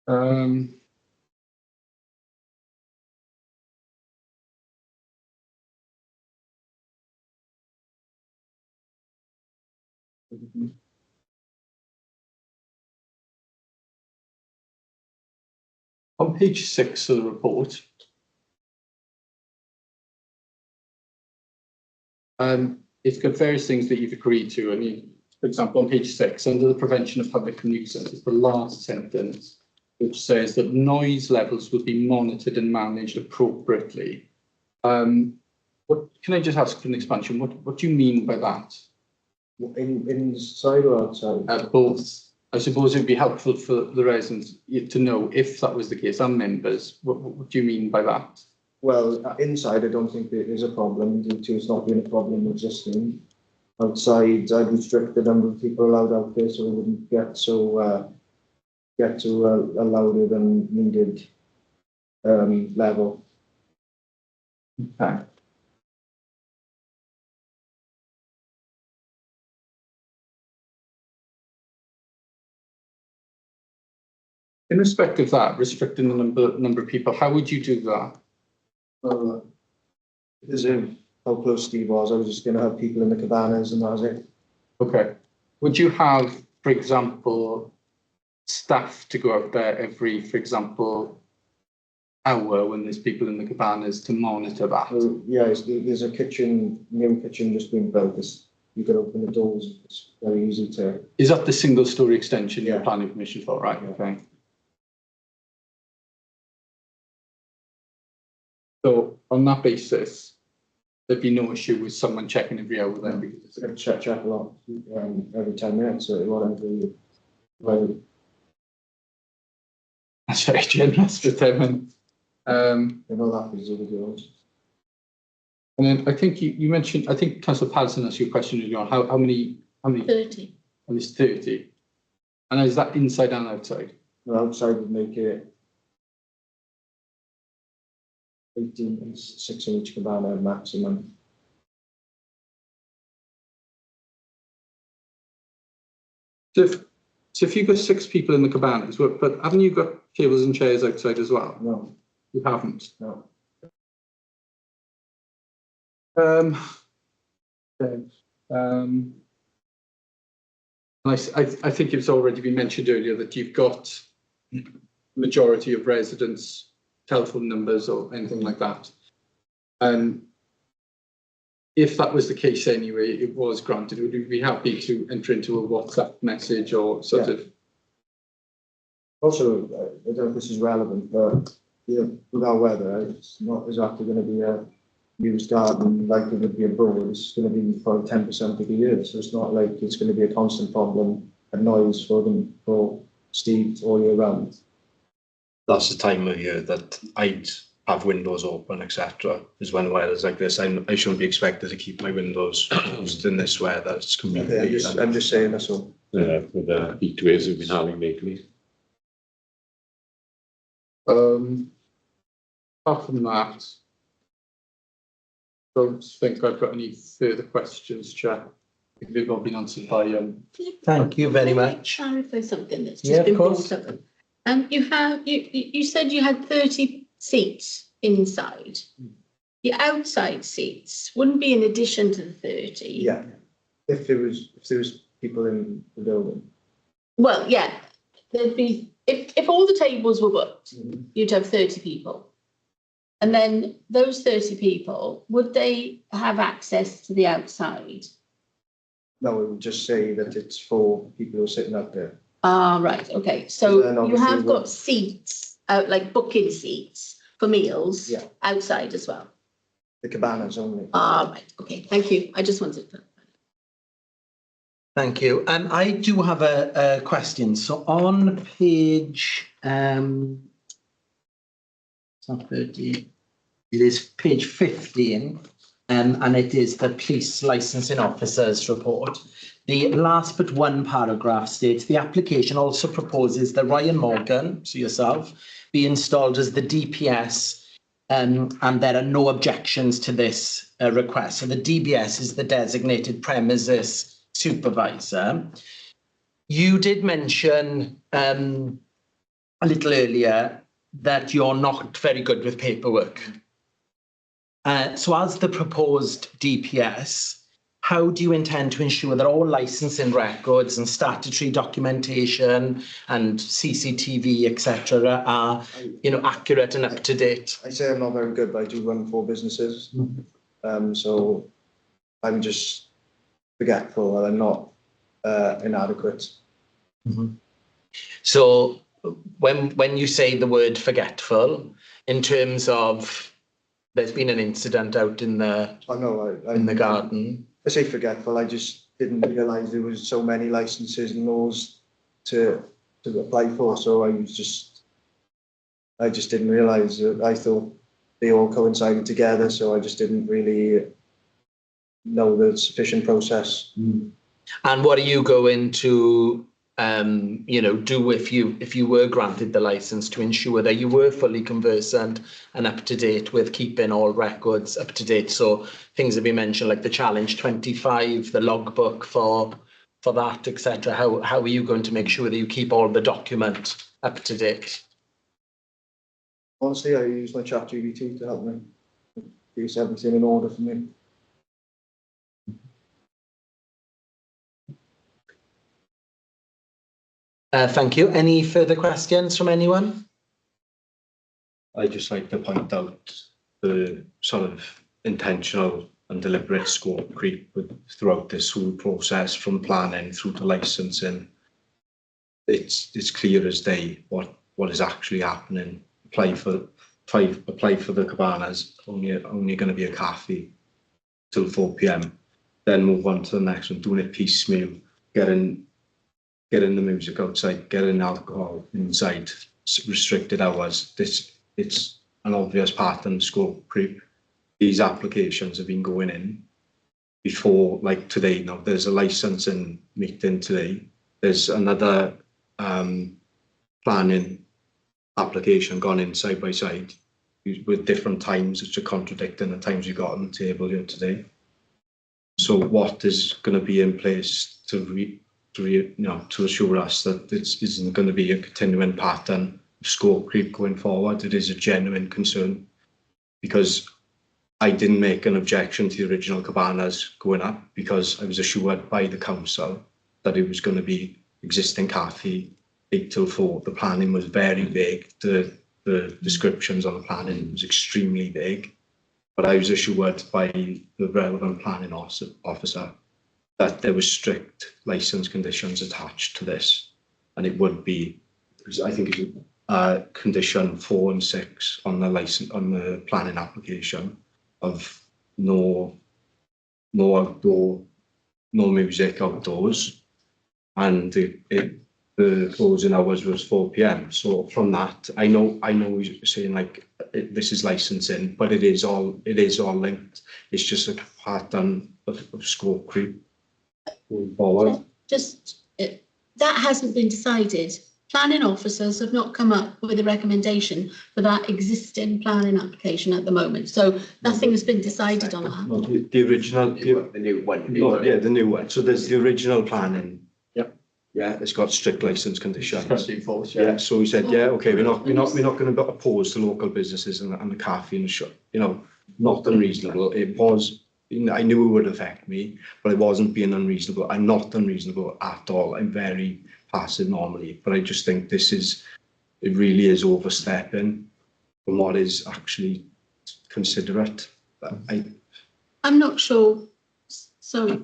On page 6 of the report, it's got various things that you've agreed to. I mean, for example, on page 6, under the prevention of public nuisance, it's the last sentence, which says that noise levels will be monitored and managed appropriately. What can I just ask for an expansion? What do you mean by that? Inside or outside? Both. I suppose it would be helpful for the residents to know if that was the case, and members. What do you mean by that? Well, inside, I don't think there is a problem due to it's not being a problem existing. Outside, I'd restrict the number of people allowed out there so it wouldn't get to a louder than needed level. Okay. In respect of that, restricting the number of people, how would you do that? Because of how close Steve was, I was just going to have people in the cabanas and that was it. Okay. Would you have, for example, staff to go out there every, for example, hour when there's people in the cabanas to monitor that? Yeah, there's a new kitchen just being built. You can open the doors. It's very easy to. Is that the single-story extension you're Yeah. planning permission for? Right. Okay. So on that basis, there'd be no issue with someone checking every hour then? Because It's going to check a lot every 10 minutes. So whatever. Well, that's very generous for 10 minutes. you know that is other girls. And then I think you mentioned, I think Councillor Patterson asked you a question earlier on, how many? 30. And it's 30. And is that inside and outside? Well, outside would make it 18, 6 in each cabana maximum. So if you've got 6 people in the cabanas, but haven't you got tables and chairs outside as well? No. You haven't? No. Okay. I think it's already been mentioned earlier that you've got majority of residents' telephone numbers or anything like that. If that was the case anyway, it was granted, would you be happy to enter into a WhatsApp message or sort of? Also, I don't know if this is relevant, but with our weather, it's not exactly going to be a used garden like it would be abroad. It's going to be probably 10% of the year, so it's not like it's going to be a constant problem and noise for Steve all year round. That's the time of year that I'd have windows open, etc. Is when weather's like this. I shouldn't be expected to keep my windows closed in this weather. It's completely. Okay, I'm just saying that's all. With the heat waves we've been having lately. Apart from that, I don't think I've got any further questions, Chair. I think they've all been answered by Thank you very much. Clarify something that's Yeah, just of been course. brought up. You said you had 30 seats inside. The outside seats wouldn't be in addition to the 30. Yeah, if there was people in the building. Well, yeah, there'd be if all the tables were booked, you'd have 30 people. And then those 30 people, would they have access to the outside? No, we would just say that it's for people who are sitting out there. Ah, right, okay. Then So you obviously have we'll- got seats, like booking seats for meals Yeah. outside as well. The cabanas only. Ah, right, okay, thank you. I just wanted to. Thank you. I do have a question. So on page, it's not 30, it is page 15, and it is the police licensing officers report. The last but one paragraph states the application also proposes that Ryan Morgan, so yourself, be installed as the DPS, and there are no objections to this request. So the DBS is the designated premises supervisor. You did mention a little earlier that you're not very good with paperwork. So as the proposed DPS, how do you intend to ensure that all licensing records and statutory documentation and CCTV, etc., are, accurate and up to date? I say I'm not very good, but I do run 4 businesses. So I'm just forgetful and I'm not inadequate. So when you say the word forgetful, in terms of there's been an incident out in the in the garden. I say forgetful. I just didn't realise there was so many licences and laws to apply for. So I just didn't realise that. I thought they all coincided together. So I just didn't really know the sufficient process. And what are you going to do if you were granted the licence to ensure that you were fully conversant and up to date with keeping all records up to date? So things have been mentioned like the challenge 25, the logbook for that, etc. How are you going to make sure that you keep all the document up to date? Honestly, I use my ChatGPT to help me keep everything in order for me. Thank you. Any further questions from anyone? I'd just like to point out the sort of intentional and deliberate scope creep throughout this whole process, from planning through to licensing. It's clear as day what is actually happening. Apply for the cabanas, only going to be a cafe till 4 p.m. Then move on to the next one, doing it piecemeal, getting the music outside, getting alcohol inside, restricted hours. It's an obvious pattern, scope creep. These applications have been going in before, like today. Now there's a licensing meeting today. There's another planning application gone in side by side with different times, which are contradicting the times you got on the table here today. So what is going to be in place to assure us that this isn't going to be a continuing pattern of scope creep going forward? It is a genuine concern, because I didn't make an objection to the original cabanas going up because I was assured by the council that it was going to be existing cafe 8 till 4. The planning was very vague. The descriptions on the planning was extremely vague, but I was assured by the relevant planning officer that there was strict licence conditions attached to this, and it would be, I think it's condition 4 and 6 on the planning application of no outdoor, no music outdoors, and the closing hours was 4 p.m. So from that, I know you're saying like this is licensing, but it is all linked. It's just a pattern of scope creep going forward. That hasn't been decided. Planning officers have not come up with a recommendation for that existing planning application at the moment. So nothing has been decided on that. No, the original, the new one. Yeah, the new one. So there's the original planning. Yep. Yeah, it's got strict licence conditions. Yeah. So we said, yeah, okay, we're not going to oppose the local businesses and the cafe and the shop. Not unreasonable. It was. I knew it would affect me, but I wasn't being unreasonable. I'm not unreasonable at all. I'm very passive normally, but I just think it really is overstepping from what is actually considerate. I'm not sure. So,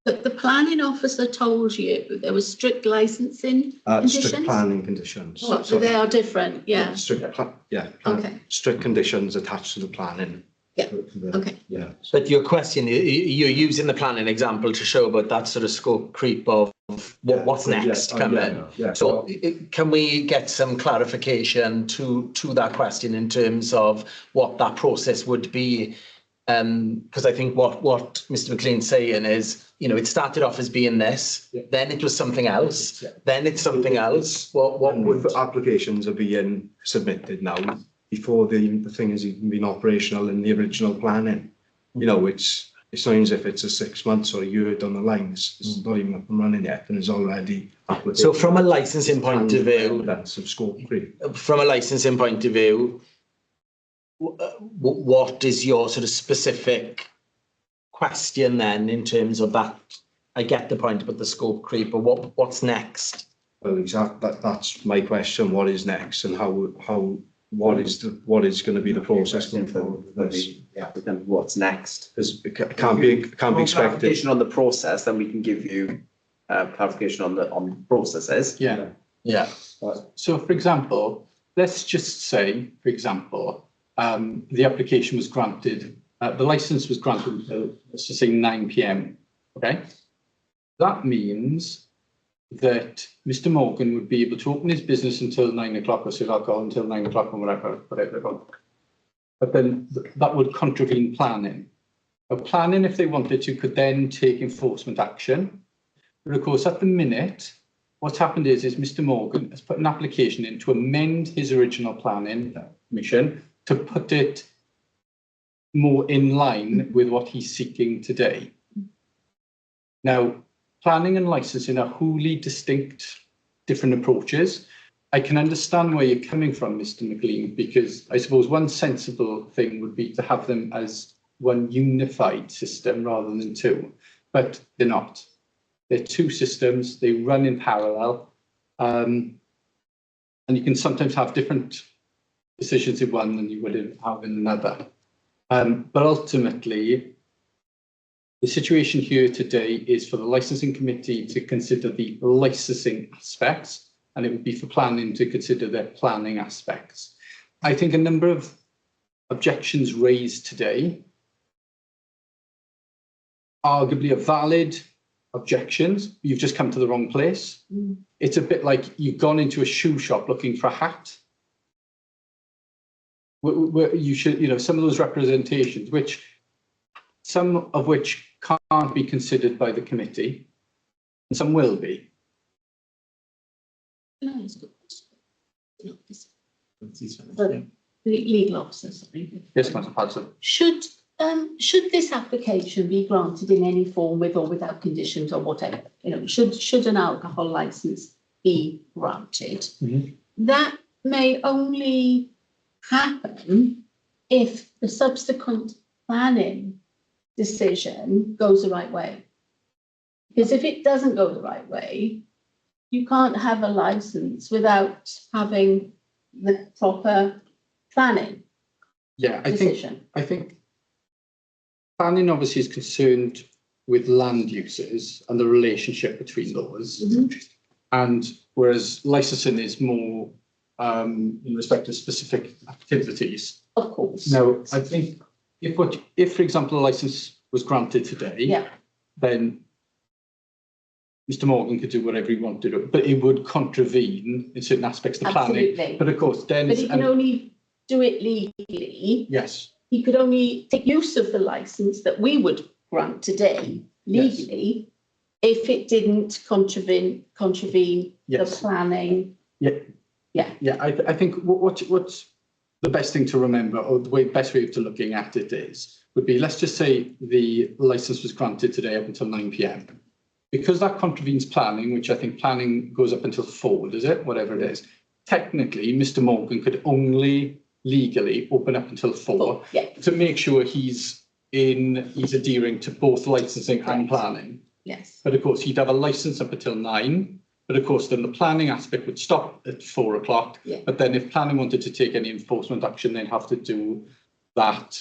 but the planning officer told you there was strict licensing conditions? Strict planning conditions. Oh, so they are different, yeah. Strict conditions attached to the planning. Yeah. Okay. Yeah. But your question, you're using the planning example to show about that sort of scope creep of what's next coming. Yeah. So can we get some clarification to that question in terms of what that process would be? Because I think what Mr. McLean's saying is, it started off as being this, then it was something else, then it's something else. What would applications are being submitted now before the thing has even been operational in the original planning? It's not as if it's a 6 months or a year down the line. It's not even up and running yet, and it's already application. So from a licensing point of view, that's of scope creep. From a licensing point of view, what is your sort of specific question then in terms of that? I get the point about the scope creep, but what's next? Well, exactly. That's my question. What is next, and what is going to be the process going forward with this? Yeah, but then what's next? Because it can't be expected. Clarification on the process, then we can give you clarification on the processes. Yeah. Yeah. So, for example, let's just say, for example, the application was granted, the license was granted until, let's just say 9 p.m. Okay. That means that Mr. Morgan would be able to open his business until 9 o'clock or serve alcohol until 9 o'clock or whatever. But then that would contravene planning. Now, planning, if they wanted to, could then take enforcement action. But of course, at the minute, what's happened is Mr. Morgan has put an application in to amend his original planning permission to put it more in line with what he's seeking today. Now, planning and licensing are wholly distinct, different approaches. I can understand where you're coming from, Mr. McLean, because I suppose one sensible thing would be to have them as one unified system rather than two, but they're not. They're two systems, they run in parallel, and you can sometimes have different decisions in one than you would have in another. But ultimately, the situation here today is for the licensing committee to consider the licensing aspects, and it would be for planning to consider their planning aspects. I think a number of objections raised today arguably are valid objections. You've just come to the wrong place. It's a bit like you've gone into a shoe shop looking for a hat. Where you should, you know, some of those representations, some of which can't be considered by the committee, and some will be. Can I ask a question? The legal officer, sorry. Yes, Councillor Patterson. Should this application be granted in any form with or without conditions or whatever? You know, should an alcohol licence be granted? That may only happen if the subsequent planning decision goes the right way. Because if it doesn't go the right way, you can't have a licence without having the proper planning decision. I think planning obviously is concerned with land uses and the relationship between those, and whereas licensing is more in respect to specific activities. Of course. Now, I think if, for example, a licence was granted today, then Mr. Morgan could do whatever he wanted to, but it would contravene in certain aspects of the planning. But of course, then... But he can only do it legally. Yes. He could only take use of the licence that we would grant today legally if it didn't contravene the planning. I think what's the best thing to remember, or the best way to looking at it would be, let's just say the licence was granted today up until 9 p.m. Because that contravenes planning, which I think planning goes up until 4, does it? Whatever it is. Technically, Mr. Morgan could only legally open up until 4 to make sure he's adhering to both licensing and planning. Yes. But of course, he'd have a licence up until 9. But of course, then the planning aspect would stop at 4 o'clock. But then if planning wanted to take any enforcement action, they'd have to do that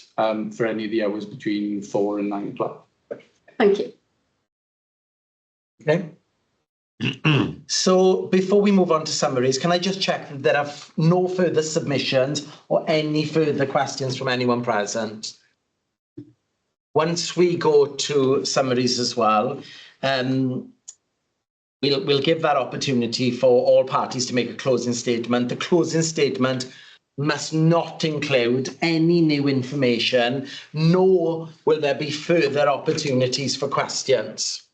for any of the hours between 4 and 9 o'clock. Thank you. Okay. So before we move on to summaries, can I just check that there are no further submissions or any further questions from anyone present? Once we go to summaries as well, we'll give that opportunity for all parties to make a closing statement. The closing statement must not include any new information, nor will there be further opportunities for questions.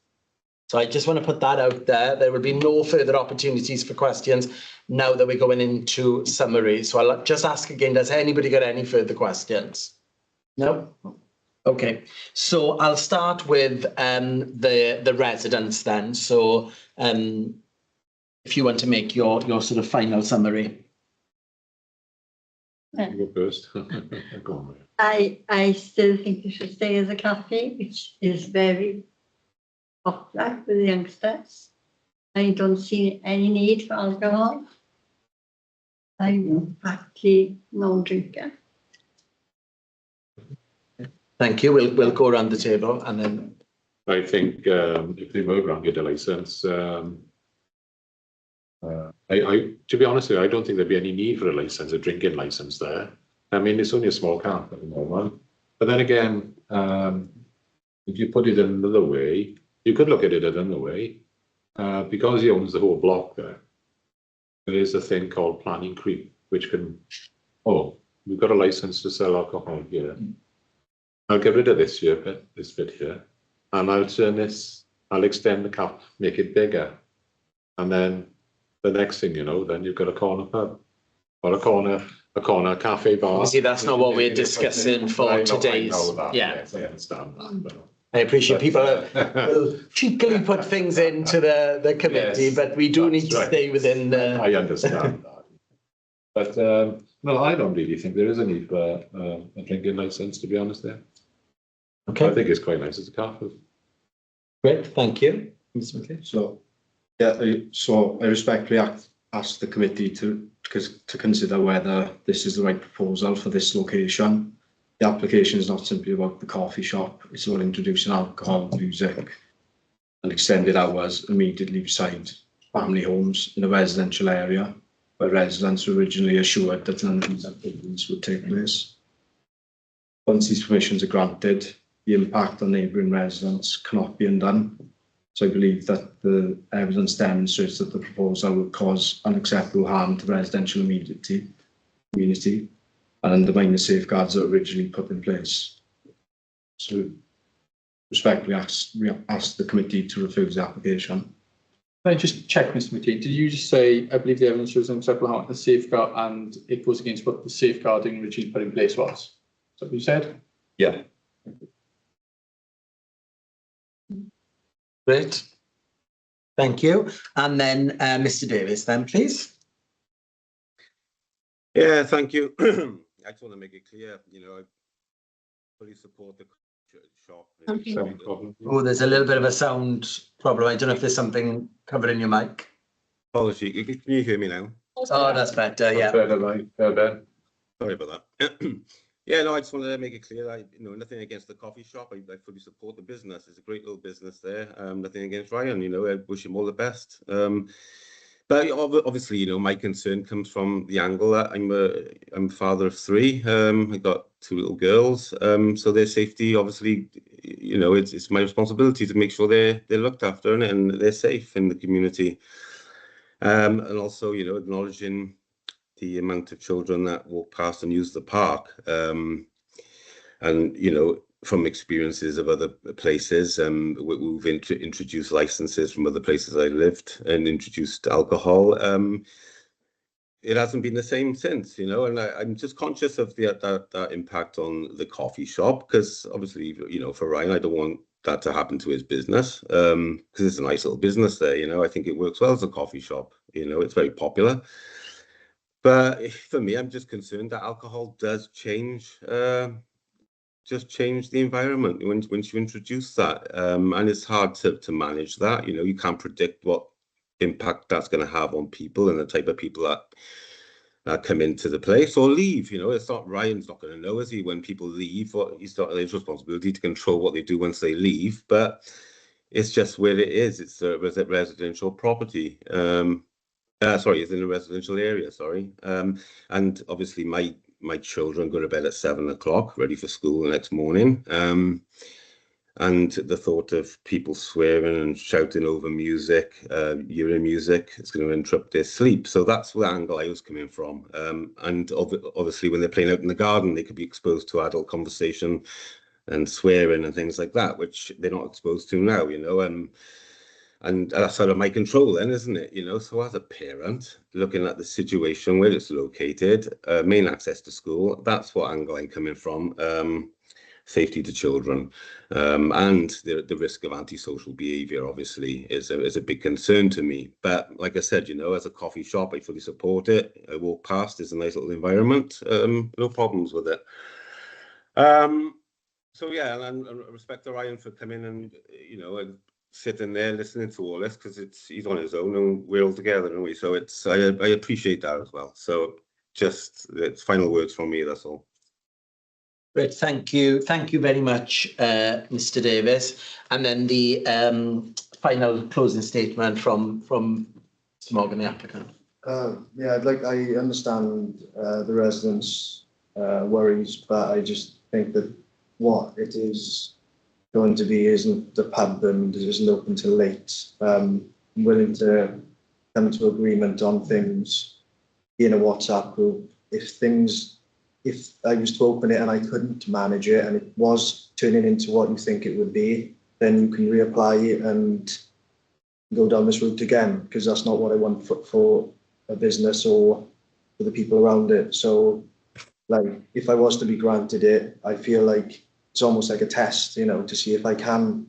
So I just want to put that out there. There will be no further opportunities for questions now that we're going into summary. So I'll just ask again, does anybody got any further questions? No? Okay. So I'll start with the residents then. So if you want to make your sort of final summary. You go first. Go on. I still think you should stay as a cafe, which is very popular with the youngsters. I don't see any need for alcohol. I'm actually no drinker. Thank you. We'll go around the table and then I think if they were granted a license, to be honest with you, I don't think there'd be any need for a license, a drinking license there. I mean, it's only a small car at the moment. But then again, if you put it another way, you could look at it another way. Because he owns the whole block there is a thing called planning creep, which can, oh, we've got a license to sell alcohol here. I'll get rid of this bit here, and I'll turn this, I'll extend the cap, make it bigger. And then the next thing you know, then you've got a corner pub or a corner cafe bar. Obviously, that's not what we're discussing for today's. I know that, Yeah. yes, I understand that. But I appreciate people will cheekily put things into the committee, Yes, but we do need to right. stay within the. I understand that. But no, I don't really think there is a need for a drinking license, to be honest there. Okay. I think it's quite nice as a car. Great, thank you. Mr. McLean. So, yeah, so I respectfully ask the committee to consider whether this is the right proposal for this location. The application is not simply about the coffee shop, it's about introducing alcohol, music and extended hours immediately beside family homes in a residential area where residents were originally assured that none of these activities would take place. Once these permissions are granted, the impact on neighbouring residents cannot be undone. So I believe that the evidence demonstrates that the proposal will cause unacceptable harm to residential community and undermine the safeguards that were originally put in place. So respectfully ask the committee to refuse the application. Can I just check, Mr. McLean, did you just say, I believe the evidence shows unacceptable harm to the safeguard and it was against what the safeguarding regime put in place was? Is that what you said? Yeah. Great. Thank you. And then Mr. Davis, then please. Yeah, thank you. I just want to make it clear, I fully support the shop. Oh, there's a little bit of a sound problem. I don't know if there's something covering your mic. Apology, can you hear me now? Oh, that's better, yeah. Ben. Sorry about that. Yeah, no, I just wanted to make it clear, nothing against the coffee shop. I fully support the business. It's a great little business there. Nothing against Ryan, I wish him all the best. But obviously, my concern comes from the angle that I'm a father of three. I got two little girls. So their safety, obviously, it's my responsibility to make sure they're looked after and they're safe in the community. And also, acknowledging the amount of children that walk past and use the park. And, from experiences of other places, we've introduced licenses from other places I lived and introduced alcohol. It hasn't been the same since, and I'm just conscious of that impact on the coffee shop, because obviously, for Ryan, I don't want that to happen to his business, because it's a nice little business there, I think it works well as a coffee shop, it's very popular. But for me, I'm just concerned that alcohol does change the environment once you introduce that, and it's hard to manage that. You can't predict what impact that's going to have on people and the type of people that come into the place or leave. It's not Ryan's not going to know, is he, when people leave? Or he's not his responsibility to control what they do once they leave. But it's just where it is. It's a residential property. Sorry, it's in a residential area, sorry. And obviously my children go to bed at 7 o'clock, ready for school the next morning. And the thought of people swearing and shouting over music, urine music, it's going to interrupt their sleep. So that's the angle I was coming from. And obviously when they're playing out in the garden, they could be exposed to adult conversation and swearing and things like that, which they're not exposed to now, and that's out of my control then, isn't it? So as a parent, looking at the situation where it's located, main access to school, that's what angle I'm coming from. Safety to children, and the risk of antisocial behaviour obviously is a big concern to me. But like I said, as a coffee shop, I fully support it. I walk past, it's a nice little environment, no problems with it. So yeah, and I respect Ryan for coming and and sitting there listening to all this, because he's on his own and we're all together, aren't we? So I appreciate that as well. So just it's final words from me, that's all. Great, thank you very much, Mr Davis. And then the final closing statement from Mr Morgan, the applicant. Yeah, I understand the residents' worries, but I just think that what it is going to be isn't the pub and it isn't open till late. I'm willing to come to agreement on things in a WhatsApp group. If I was to open it and I couldn't manage it and it was turning into what you think it would be, then you can reapply and go down this route again, because that's not what I want for a business or for the people around it. So, like, if I was to be granted it, I feel like it's almost like a test, you know, to see if I can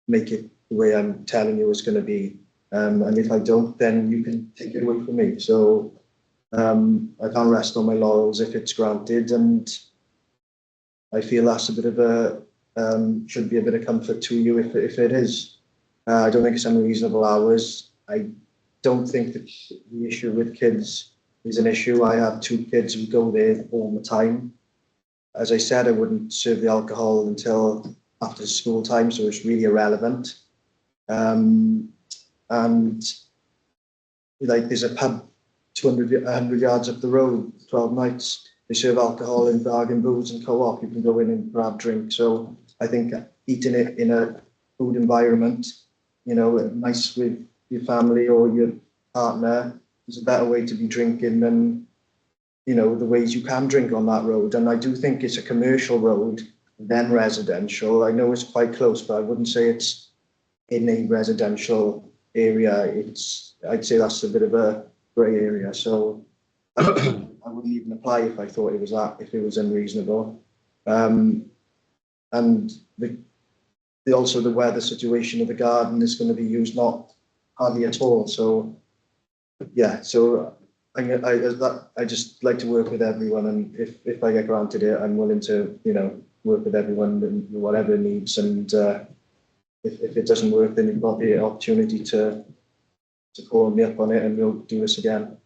make it the way I'm telling you it's going to be. And if I don't, then you can take it away from me. So I can't rest on my laurels if it's granted, and I feel that's a bit of a should be a bit of comfort to you if it is. I don't think it's unreasonable hours. I don't think that the issue with kids is an issue. I have 2 kids who go there all the time. As I said, I wouldn't serve the alcohol until after school time, so it's really irrelevant. And like, there's a pub 100 yards up the road, 12 nights. They serve alcohol and bargain booze and co-op. You can go in and grab drinks. So I think eating it in a food environment, you know, nice with your family or your partner, is a better way to be drinking than, you know, the ways you can drink on that road. And I do think it's a commercial road, then residential. I know it's quite close, but I wouldn't say it's in a residential area. I'd say that's a bit of a grey area. So I wouldn't even apply if I thought if it was unreasonable. And also the weather situation of the garden is going to be used not hardly at all. So yeah, so I just like to work with everyone, and if I get granted it, I'm willing to, you know, work with everyone and whatever needs. And if it doesn't work, then you've got the opportunity to call me up on it, and we'll do this again.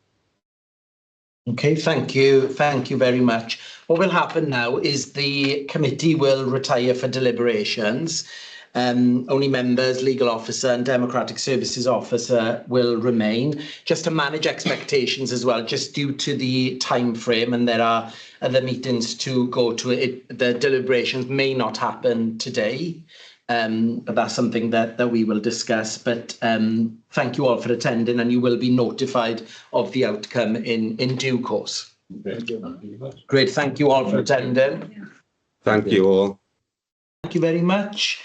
Okay, thank you very much. What will happen now is the committee will retire for deliberations. Only members, legal officer and democratic services officer will remain, just to manage expectations as well, just due to the time frame, and there are other meetings to go to. The deliberations may not happen today, but that's something that we will discuss. But thank you all for attending, and you will be notified of the outcome in due course. Great, thank you all for attending. Thank you all. Thank you very much.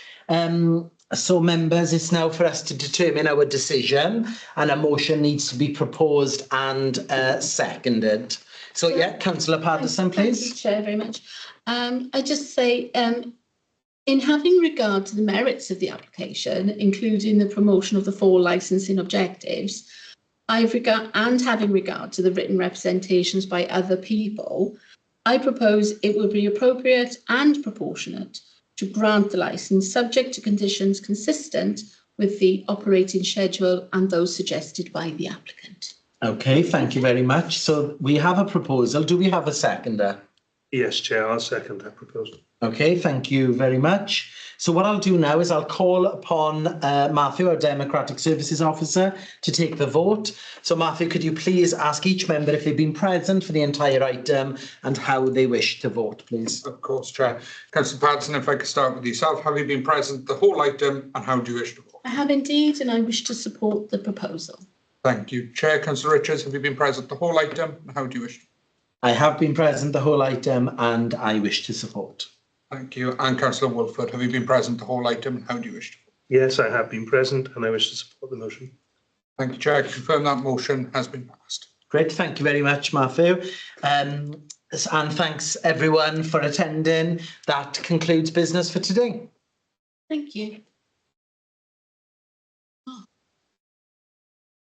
So members, it's now for us to determine our decision, and a motion needs to be proposed and seconded. So yeah, Councillor Paterson, please. Thank you, Chair, very much. I just say, in having regard to the merits of the application, including the promotion of the 4 licensing objectives, and having regard to the written representations by other people, I propose it would be appropriate and proportionate to grant the licence subject to conditions consistent with the operating schedule and those suggested by the applicant. Okay, thank you very much. So we have a proposal. Do we have a seconder? Yes, Chair, I'll second that proposal. Okay, thank you very much. So what I'll do now is I'll call upon Matthew, our Democratic Services Officer, to take the vote. So Matthew, could you please ask each member if they've been present for the entire item and how they wish to vote, please? Of course, Chair. Councillor Patterson, if I could start with yourself. Have you been present the whole item, and how do you wish to vote? I have indeed, and I wish to support the proposal. Thank you. Chair, Councillor Richards, have you been present the whole item, and how do you wish to vote? I have been present the whole item and I wish to support. Thank you. And Councillor Wolford, have you been present the whole item, and how do you wish to vote? Yes, I have been present and I wish to support the motion. Thank you, Chair. I confirm that motion has been passed. Great, thank you very much, Matthew. And thanks everyone for attending. That concludes business for today. Thank you.